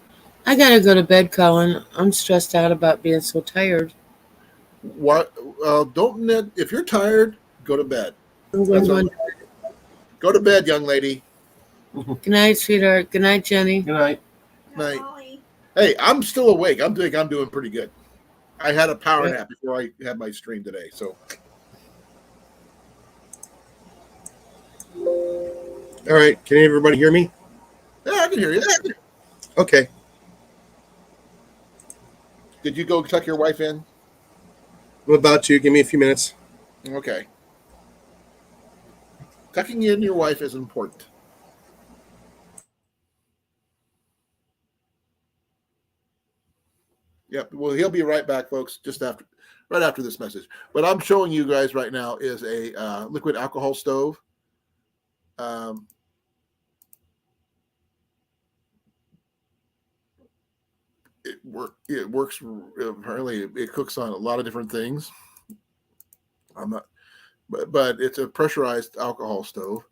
I gotta go to bed, Colin. I'm stressed out about being so tired. What? Don't. If you're tired, go to bed. I'm going to go to bed, young lady. Good night, sweetheart. Good night, Jenny. Good night. Night. Hey, I'm still awake. I'm doing pretty good. I had a power nap before I had my stream today, so. All right. Can everybody hear me? Yeah, I can hear you. Okay. Did you go tuck your wife in? I'm about to. Give me a few minutes. Okay. Tucking in your wife is important. Yep. Well, he'll be right back, folks, right after this message. What I'm showing you guys right now is a liquid alcohol stove. It works. Apparently, it cooks on a lot of different things. But it's a pressurized alcohol stove.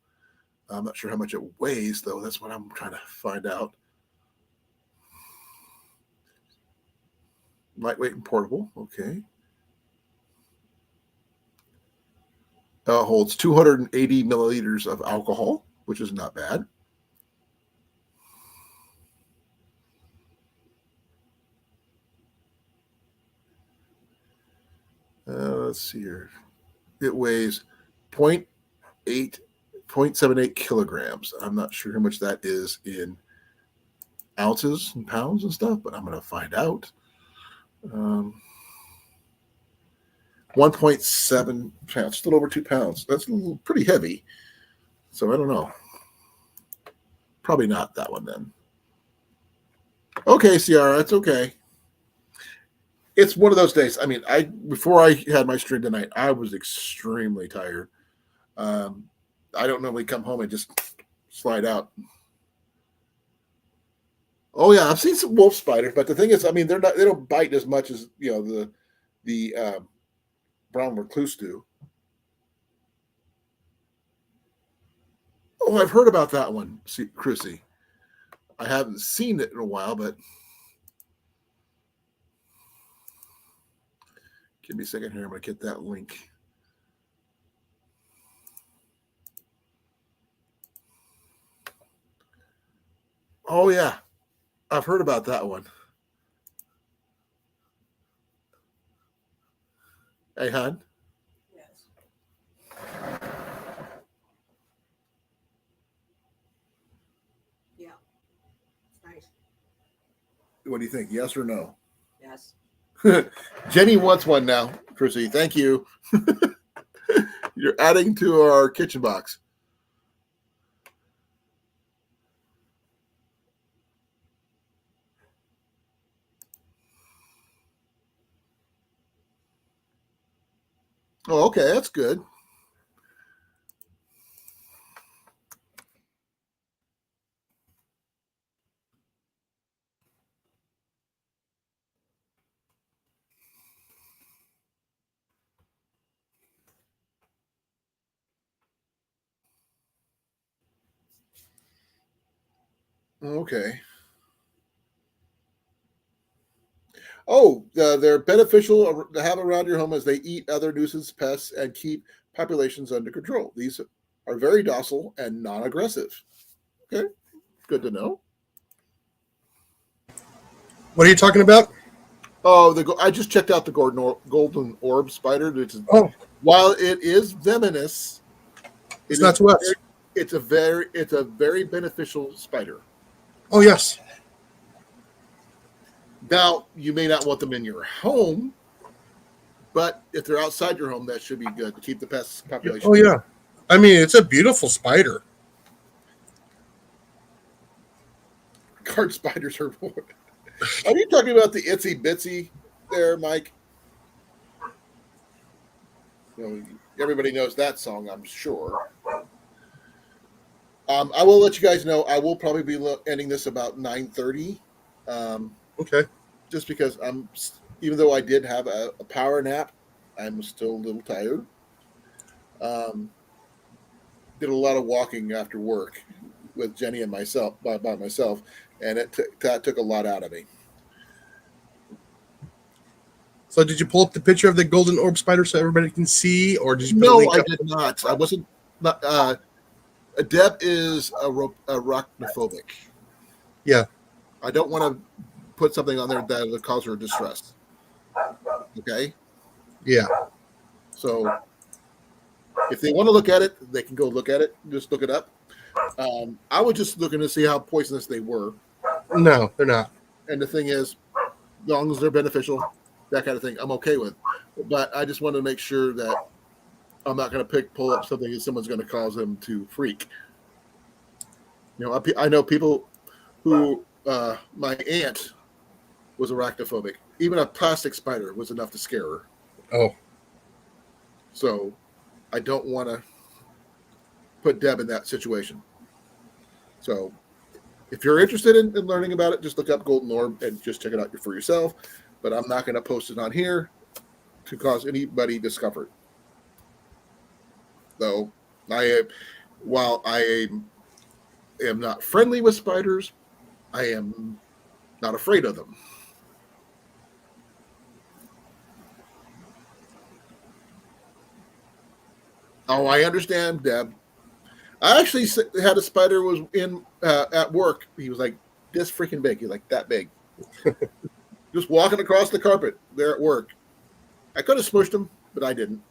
I'm not sure how much it weighs, though. That's what I'm trying to find out. Lightweight and portable. Okay. Holds 280 milliliters of alcohol, which is not bad. Let's see here. It weighs 0.78 kilograms. I'm not sure how much that is in ounces and pounds and stuff, but I'm going to find out. 1.7 pounds, just a little over 2 pounds. That's pretty heavy. So I don't know. Probably not that one then. Okay, Ciara, it's okay. It's one of those days. I mean, before I had my stream tonight, I was extremely tired. I don't normally come home and just slide out. Oh yeah, I've seen some wolf spiders, but the thing is, I mean, they don't bite as much as the brown recluse do. Oh, I've heard about that one, Chrissy. I haven't seen it in a while, but give me a second here. I'm going to get that link. Oh, yeah. I've heard about that one. Hey, hon. Yes. Yeah. It's nice. What do you think? Yes or no? Yes. Jenny wants one now, Chrissy. Thank you. You're adding to our kitchen box. Oh, okay. That's good. Okay. Oh, they're beneficial to have around your home as they eat other nuisance pests and keep populations under control. These are very docile and non-aggressive. Okay, good to know. What are you talking about? Oh, I just checked out the golden orb spider. While it is venomous, It's not to us. It's a very beneficial spider. Oh, yes. Now, you may not want them in your home, but if they're outside your home, that should be good to keep the pest population. Oh, yeah. I mean, it's a beautiful spider. Card spiders are. Are you talking about the itsy bitsy there, Mike? Everybody knows that song, I'm sure. I will let you guys know. I will probably be ending this about 9:30. Okay. Just because even though I did have a power nap, I'm still a little tired. Did a lot of walking after work with Jenny and myself by myself, and that took a lot out of me. So did you pull up the picture of the golden orb spider so everybody can see, or did you put a No, link I up? did not. I wasn't. Deb is arachnophobic. Yeah. I don't want to put something on there that will cause her distress. Okay. Yeah. So if they want to look at it, they can go look at it. Just look it up. I was just looking to see how poisonous they were. No, they're not. And the thing is, as long as they're beneficial, that kind of thing, I'm okay with. But I just want to make sure that I'm not going to pull up something that someone's going to cause them to freak. I know people who, my aunt was arachnophobic. Even a plastic spider was enough to scare her. Oh. So I don't want to put Deb in that situation. So if you're interested in learning about it, just look up Golden Orb and just check it out for yourself. But I'm not going to post it on here to cause anybody discomfort. Though while I am not friendly with spiders, I am not afraid of them. Oh, I understand, Deb. I actually had a spider was in at work. He was like this freaking big. He's like that big. Just walking across the carpet there at work. I could have smushed him, but I didn't.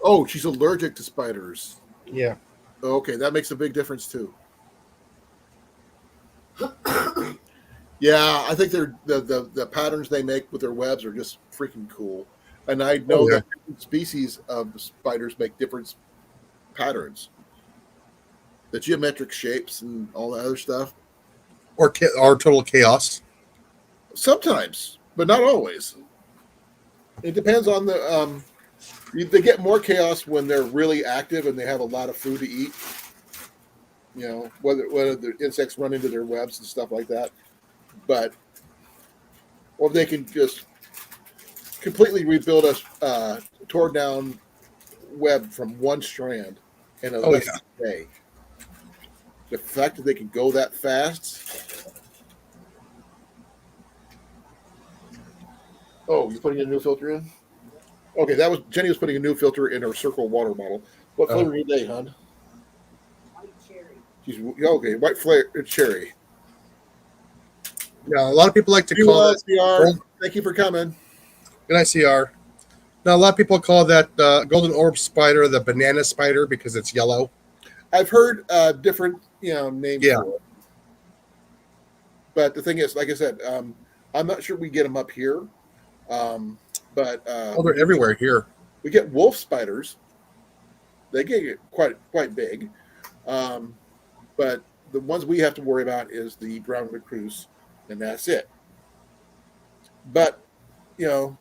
Oh, she's allergic to spiders. Yeah. Okay, that makes a big difference too. Yeah, I think the patterns they make with their webs are just freaking cool. And I know that different species of spiders make different patterns. The geometric shapes and all that other stuff. Or total chaos. Sometimes, but not always. It depends on the. They get more chaos when they're really active and they have a lot of food to eat. You know, whether the insects run into their webs and stuff like that, or they can just completely rebuild a torn down web from one strand in a day. The fact that they can go that fast. Oh, you're putting a new filter in? Okay, that was Jenny was putting a new filter in her Circle water bottle. What flavor today, hon? White cherry. She's okay. White flavor cherry. Yeah, a lot of people like to call that. CR. Thank you for coming. Good night, CR. Now, a lot of people call that golden orb spider the banana spider because it's yellow. I've heard different names for it. But the thing is, like I said, I'm not sure we get them up here. But they're everywhere here. We get wolf spiders. They get quite big. But the ones we have to worry about is the brown recluse, and that's it. But, do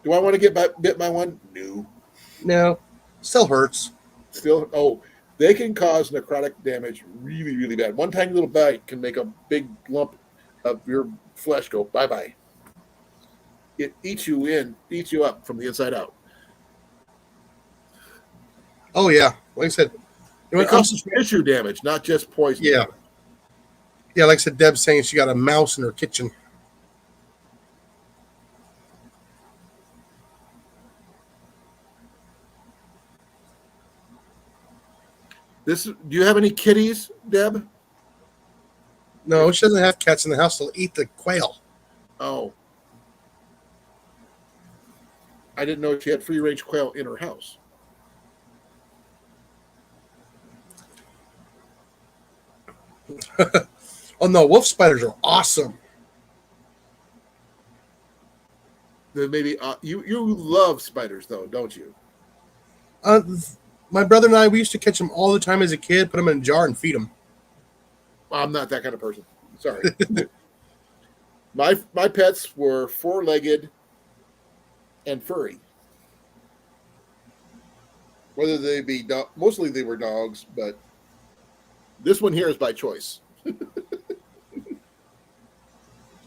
I want to get bit by one? No. No. Still hurts. They can cause necrotic damage really, really bad. One tiny little bite can make a big lump of your flesh go bye-bye. It eats you up from the inside out. Oh, yeah. Like I said, it causes tissue damage, not just poison. Yeah. Yeah, like I said, Deb's saying she got a mouse in her kitchen. Do you have any kitties, Deb? No, she doesn't have cats in the house. They'll eat the quail. Oh. I didn't know she had free-range quail in her house. Oh, no, wolf spiders are awesome. Then maybe you love spiders, though, don't you? My brother and I, we used to catch them all the time as a kid, put them in a jar and feed them. Well, I'm not that kind of person. Sorry. My pets were four-legged and furry. Whether they be mostly they were dogs, but this one here is by choice.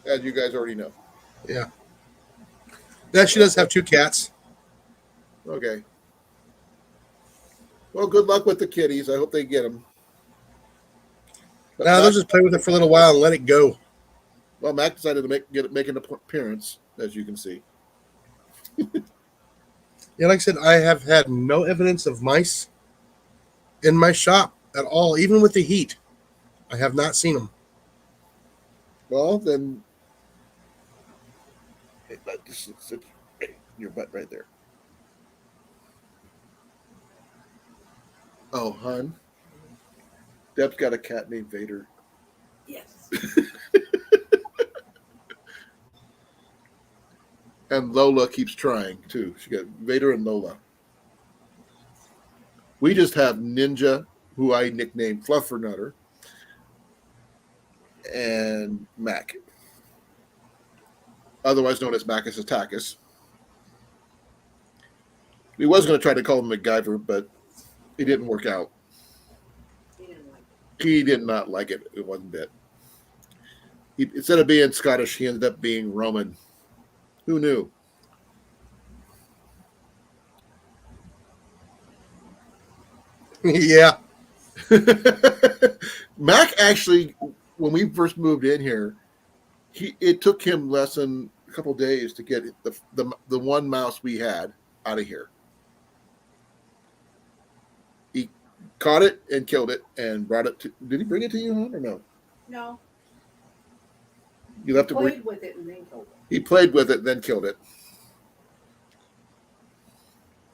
As you guys already know. Yeah. Yeah, she does have 2 cats. Okay. Well, good luck with the kitties. I hope they get them. Now they'll just play with it for a little while and let it go. Well, Mac decided to make an appearance, as you can see. Yeah, like I said, I have had no evidence of mice in my shop at all, even with the heat. I have not seen them. Well, then, just sit your butt right there. Oh, hon. Deb's got a cat named Vader. Yes. And Lola keeps trying, too. She got Vader and Lola. We just have Ninja, who I nicknamed Fluffernutter, and Mac, otherwise known as Macus Attackus. We was going to try to call him MacGyver, but it didn't work out. He did not like it. It wasn't bit. Instead of being Scottish, he ended up being Roman. Who knew? Yeah. Mac actually, when we first moved in here, it took him less than a couple days to get the one mouse we had out of here. He caught it and killed it and brought it to. Did he bring it to you, hon, or no? No. You left He played with it and then killed it. He played with it, then killed it.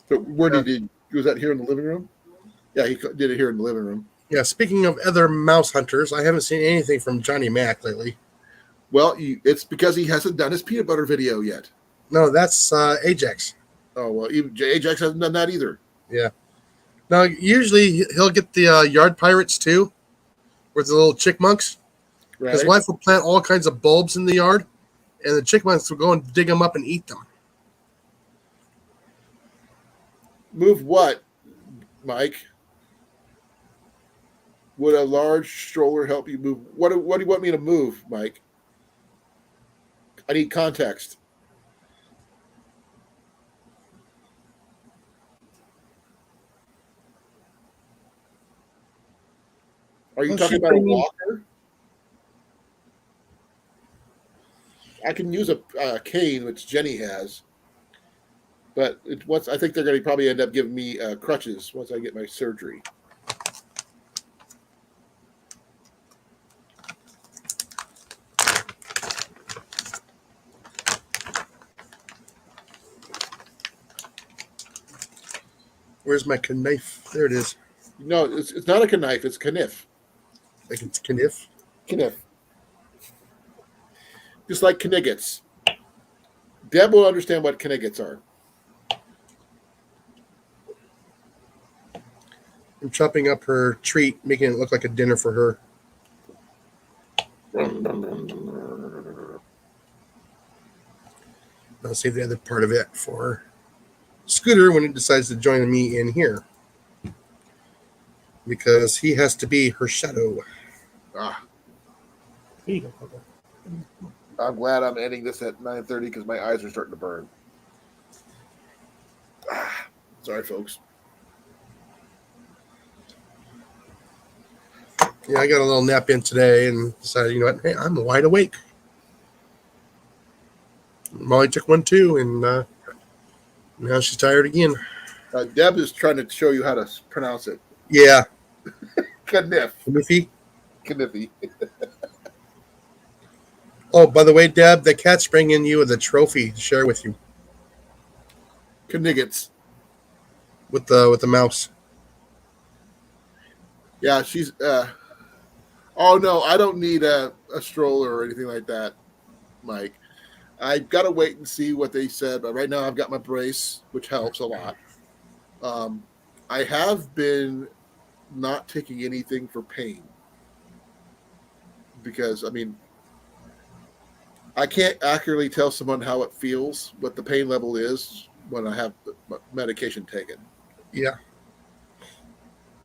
So where did he? Was that here in the living room? Yeah, he did it here in the living room. Yeah, speaking of other mouse hunters, I haven't seen anything from Johnny Mac lately. Well, it's because he hasn't done his peanut butter video yet. No, that's Ajax. Oh, well, even Ajax hasn't done that either. Yeah. Now, usually he'll get the yard pirates too, with the little chickmunks. Right. His wife will plant all kinds of bulbs in the yard, and the chickmunks will go and dig them up and eat them. Move what, Mike? Would a large stroller help you move? What do you want me to move, Mike? I need context. Are you talking about a walker? I can use a cane, which Jenny has, but I think they're going to probably end up giving me crutches once I get my surgery. Where's my knife? There it is. No, it's not a knife. It's kniff. Like it's kniff? Kniff. Just like kniggets. Deb will understand what kniggets are. I'm chopping up her treat, making it look like a dinner for her. I'll save the other part of it for Scooter when he decides to join me in here. Because he has to be her shadow. Ah. Here you go. I'm glad I'm ending this at 9:30 because my eyes are starting to burn. Ah. Sorry, folks. Yeah, I got a little nap in today and decided, you know what? Hey, I'm wide awake. Molly took one too, and now she's tired again. Deb is trying to show you how to pronounce it. Yeah. Kniff. Kniffy? Kniffy. Oh, by the way, Deb, the cat's bringing you a trophy to share with you. Kniggets. With the mouse. Yeah, she's. Oh no, I don't need a stroller or anything like that, Mike. I've got to wait and see what they said. But right now, I've got my brace, which helps a lot. I have been not taking anything for pain because, I mean, I can't accurately tell someone how it feels, what the pain level is when I have medication taken. Yeah.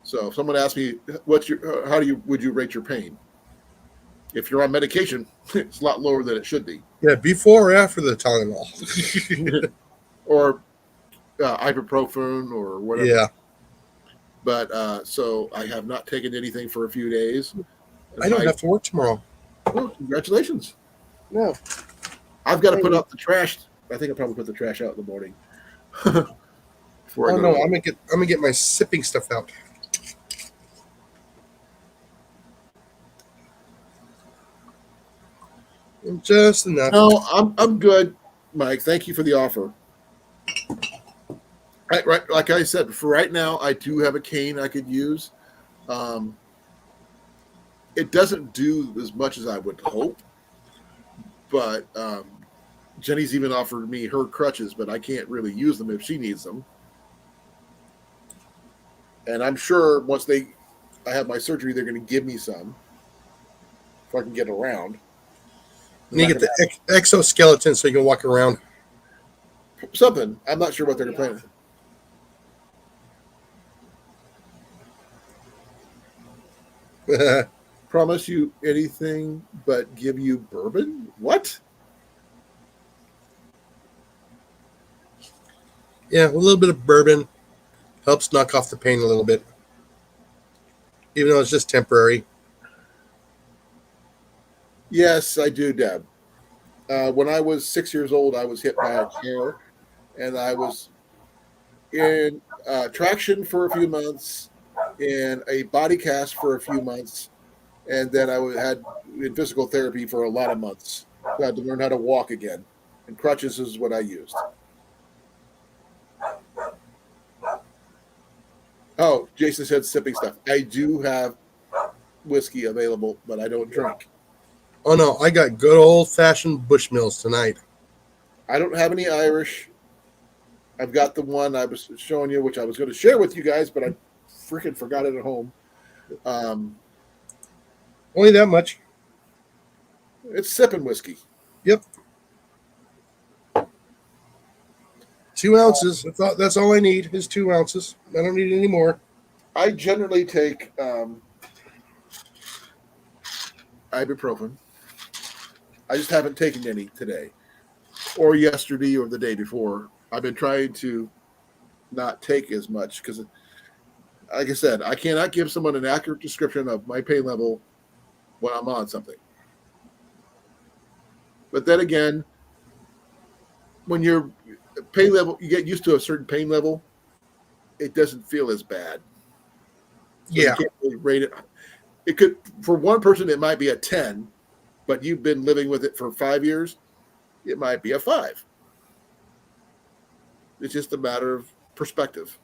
So if someone asks me, would you rate your pain? If you're on medication, it's a lot lower than it should be. Yeah, before or after the Tylenol. Or ibuprofen or whatever. Yeah. But so I have not taken anything for a few days. I don't have to work tomorrow. Oh, congratulations. No. I've got to put out the trash. I think I'll probably put the trash out in the morning. Oh no, I'm gonna get my sipping stuff out. Just enough. No, I'm good, Mike. Thank you for the offer. Right, like I said, for right now, I do have a cane I could use. It doesn't do as much as I would hope, but Jenny's even offered me her crutches, but I can't really use them if she needs them. And I'm sure once I have my surgery, they're going to give me some if I can get around. You get the exoskeleton so you can walk around. Something. I'm not sure what they're planning. Promise you anything but give you bourbon? What? Yeah, a little bit of bourbon helps knock off the pain a little bit. Even though it's just temporary. Yes, I do, Deb. When I was 6 years old, I was hit by a car, and I was in traction for a few months, in a body cast for a few months, and then I had in physical therapy for a lot of months. So I had to learn how to walk again, and crutches is what I used. Oh, Jason said sipping stuff. I do have whiskey available, but I don't drink. Oh no, I got good old-fashioned Bushmills tonight. I don't have any Irish. I've got the one I was showing you, which I was going to share with you guys, but I freaking forgot it at home. Only that much. It's sipping whiskey. Yep. 2 ounces. That's all I need is 2 ounces. I don't need any more. I generally take ibuprofen. I just haven't taken any today or yesterday or the day before. I've been trying to not take as much because, like I said, I cannot give someone an accurate description of my pain level when I'm on something. But then again, when your pain level, you get used to a certain pain level, it doesn't feel as bad. So you can't really rate it. It could, for one person, it might be a 10, but you've been living with it for 5 years, it might be a 5. It's just a matter of perspective.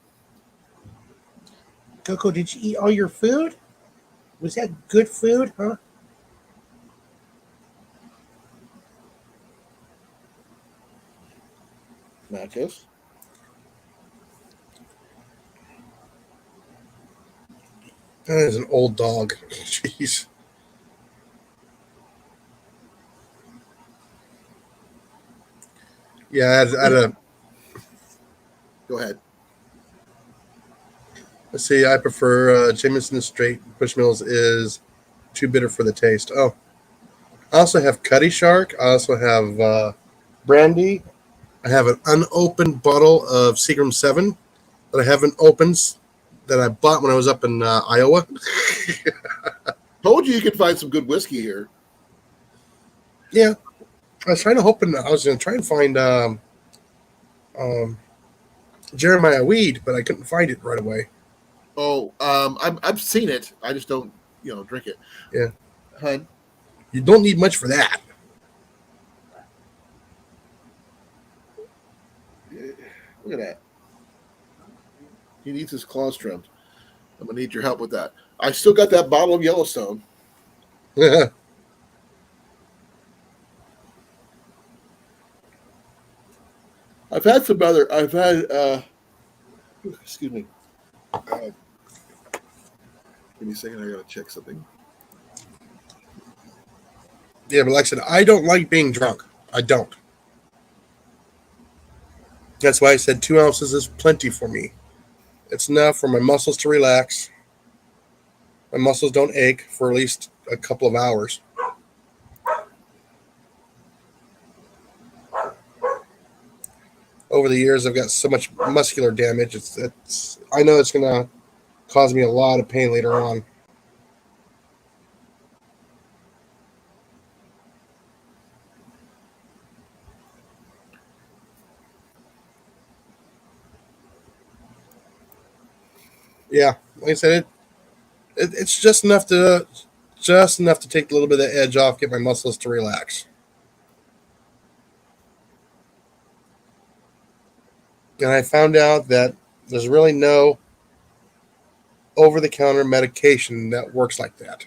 Coco, did you eat all your food? Was that good food, huh? Nachos. That is an old dog. Jeez. Yeah, Go ahead. Let's see. I prefer Jameson Straight. Bushmills is too bitter for the taste. Oh, I also have Cutty Shark. I also have brandy. I have an unopened bottle of Seagram 7 that I haven't opened that I bought when I was up in Iowa. Told you could find some good whiskey here. Yeah, I was going to try and find Jeremiah Weed, but I couldn't find it right away. Oh, I've seen it. I just don't, drink it. Yeah, Hun, you don't need much for that. look at that. He needs his claws trimmed. I'm gonna need your help with that. I still got that bottle of Yellowstone. I've had some other. Excuse me. Give me a second. I gotta check something. Yeah, but like I said, I don't like being drunk. I don't. That's why I said 2 ounces is plenty for me. It's enough for my muscles to relax. My muscles don't ache for at least a couple of hours. Over the years, I've got so much muscular damage. I know it's going to cause me a lot of pain later on. Yeah, like I said, it's just enough to take a little bit of the edge off, get my muscles to relax. And I found out that there's really no over-the-counter medication that works like that.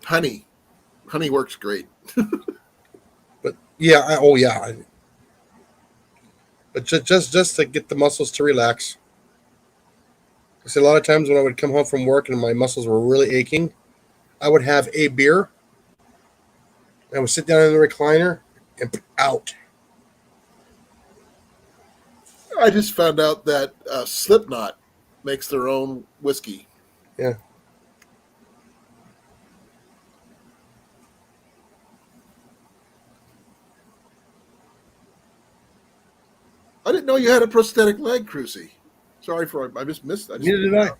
Honey works great. But yeah, But just to get the muscles to relax. I said a lot of times when I would come home from work and my muscles were really aching, I would have a beer. I would sit down in the recliner and out. I just found out that Slipknot makes their own whiskey. Yeah. I didn't know you had a prosthetic leg, Crucy. Sorry I just missed that. Neither did I.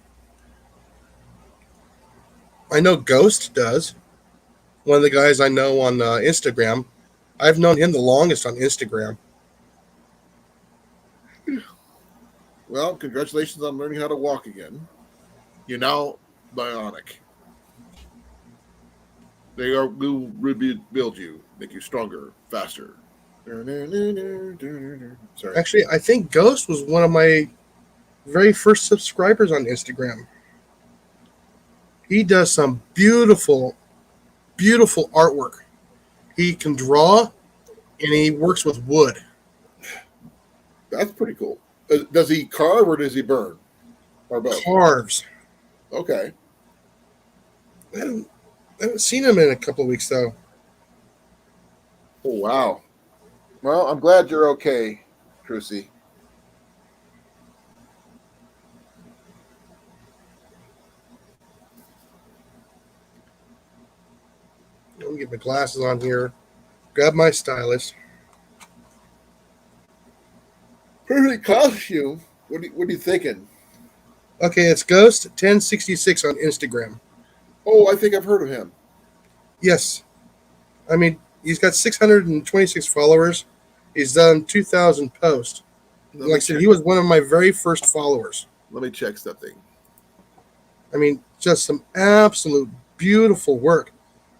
I know Ghost does. One of the guys I know on Instagram. I've known him the longest on Instagram. Well, congratulations on learning how to walk again. You're now bionic. They will rebuild you, make you stronger, faster. Sorry. Actually, I think Ghost was one of my very first subscribers on Instagram. He does some beautiful, beautiful artwork. He can draw, and he works with wood. That's pretty cool. Does he carve or does he burn? Or both? Carves. Okay. I haven't seen him in a couple of weeks, though. Oh, wow. Well, I'm glad you're okay, Trucy. Let me get my glasses on here. Grab my stylus. Perfect costume. What are you thinking? Okay, it's Ghost 1066 on Instagram. Oh, I think I've heard of him. Yes. I mean, he's got 626 followers. He's done 2,000 posts. Like I said, he was one of my very first followers. Let me check something. I mean, just some absolute beautiful work.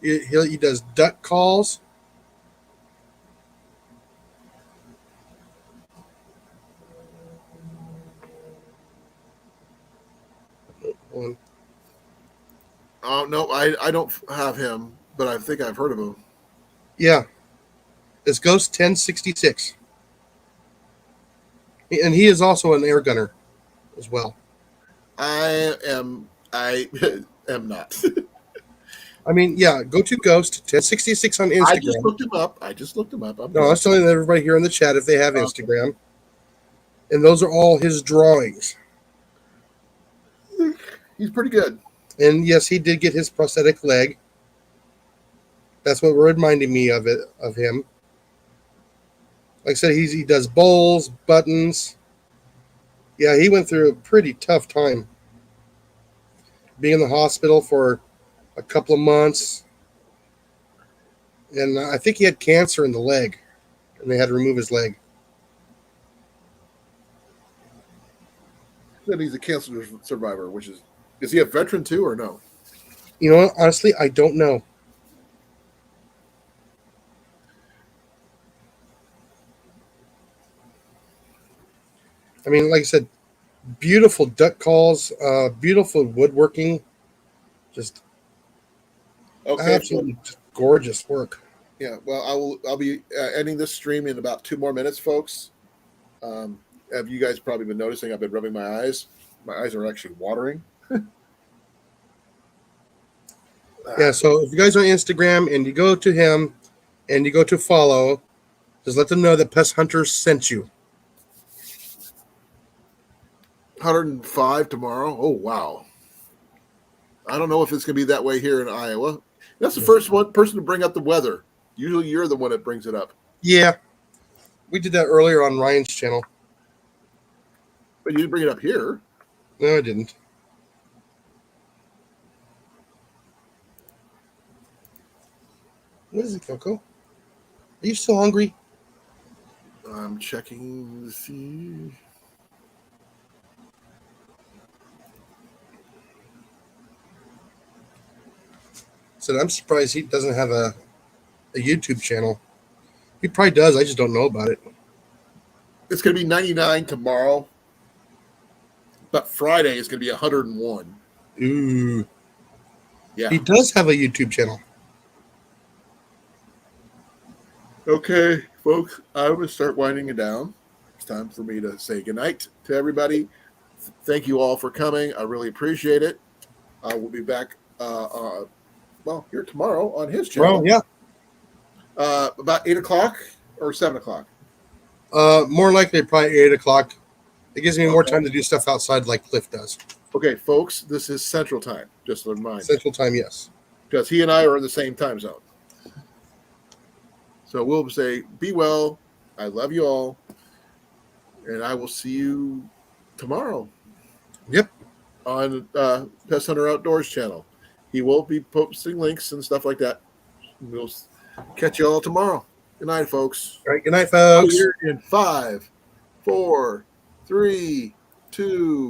He does duck calls. Oh, no, I don't have him, but I think I've heard of him. Yeah. It's Ghost 1066. And he is also an air gunner as well. I am not. I mean, yeah, go to Ghost 1066 on Instagram. I just looked him up. No, I was telling everybody here in the chat if they have Instagram. And those are all his drawings. He's pretty good. And yes, he did get his prosthetic leg. That's what reminded me of him. Like I said, he does bowls, buttons. Yeah, he went through a pretty tough time. Being in the hospital for a couple of months. And I think he had cancer in the leg. And they had to remove his leg. Said he's a cancer survivor, which is he a veteran too or no? You know what? Honestly, I don't know. I mean, like I said, beautiful duck calls, beautiful woodworking, just absolutely gorgeous work. Yeah, well, I'll be ending this stream in about 2 more minutes, folks. Have you guys probably been noticing? I've been rubbing my eyes. My eyes are actually watering. Yeah, so if you guys are on Instagram and you go to him and you go to follow, just let them know that Pest Hunters sent you. 105 tomorrow. Oh, wow. I don't know if it's going to be that way here in Iowa. That's the first person to bring up the weather. Usually you're the one that brings it up. Yeah, we did that earlier on Ryan's channel. But you didn't bring it up here. No, I didn't. What is it, Coco? Are you still hungry? I'm checking to see. So I'm surprised he doesn't have a YouTube channel. He probably does. I just don't know about it. It's going to be 99 tomorrow, but Friday is going to be 101. Ooh. Yeah. He does have a YouTube channel. Okay, folks, I'm going to start winding it down. It's time for me to say goodnight to everybody. Thank you all for coming. I really appreciate it. I will be back, here tomorrow on his channel. Well, yeah. About 8 o'clock or 7 o'clock. More likely probably 8 o'clock. It gives me more time to do stuff outside like Cliff does. Okay, folks, this is Central Time. Just a reminder. Central Time, yes. Because he and I are in the same time zone. So we'll say, be well. I love you all. And I will see you tomorrow. Yep. On Pest Hunter Outdoors channel. He will be posting links and stuff like that. We'll catch you all tomorrow. Good night, folks. All right, good night, folks. Here in 5, 4, 3, 2.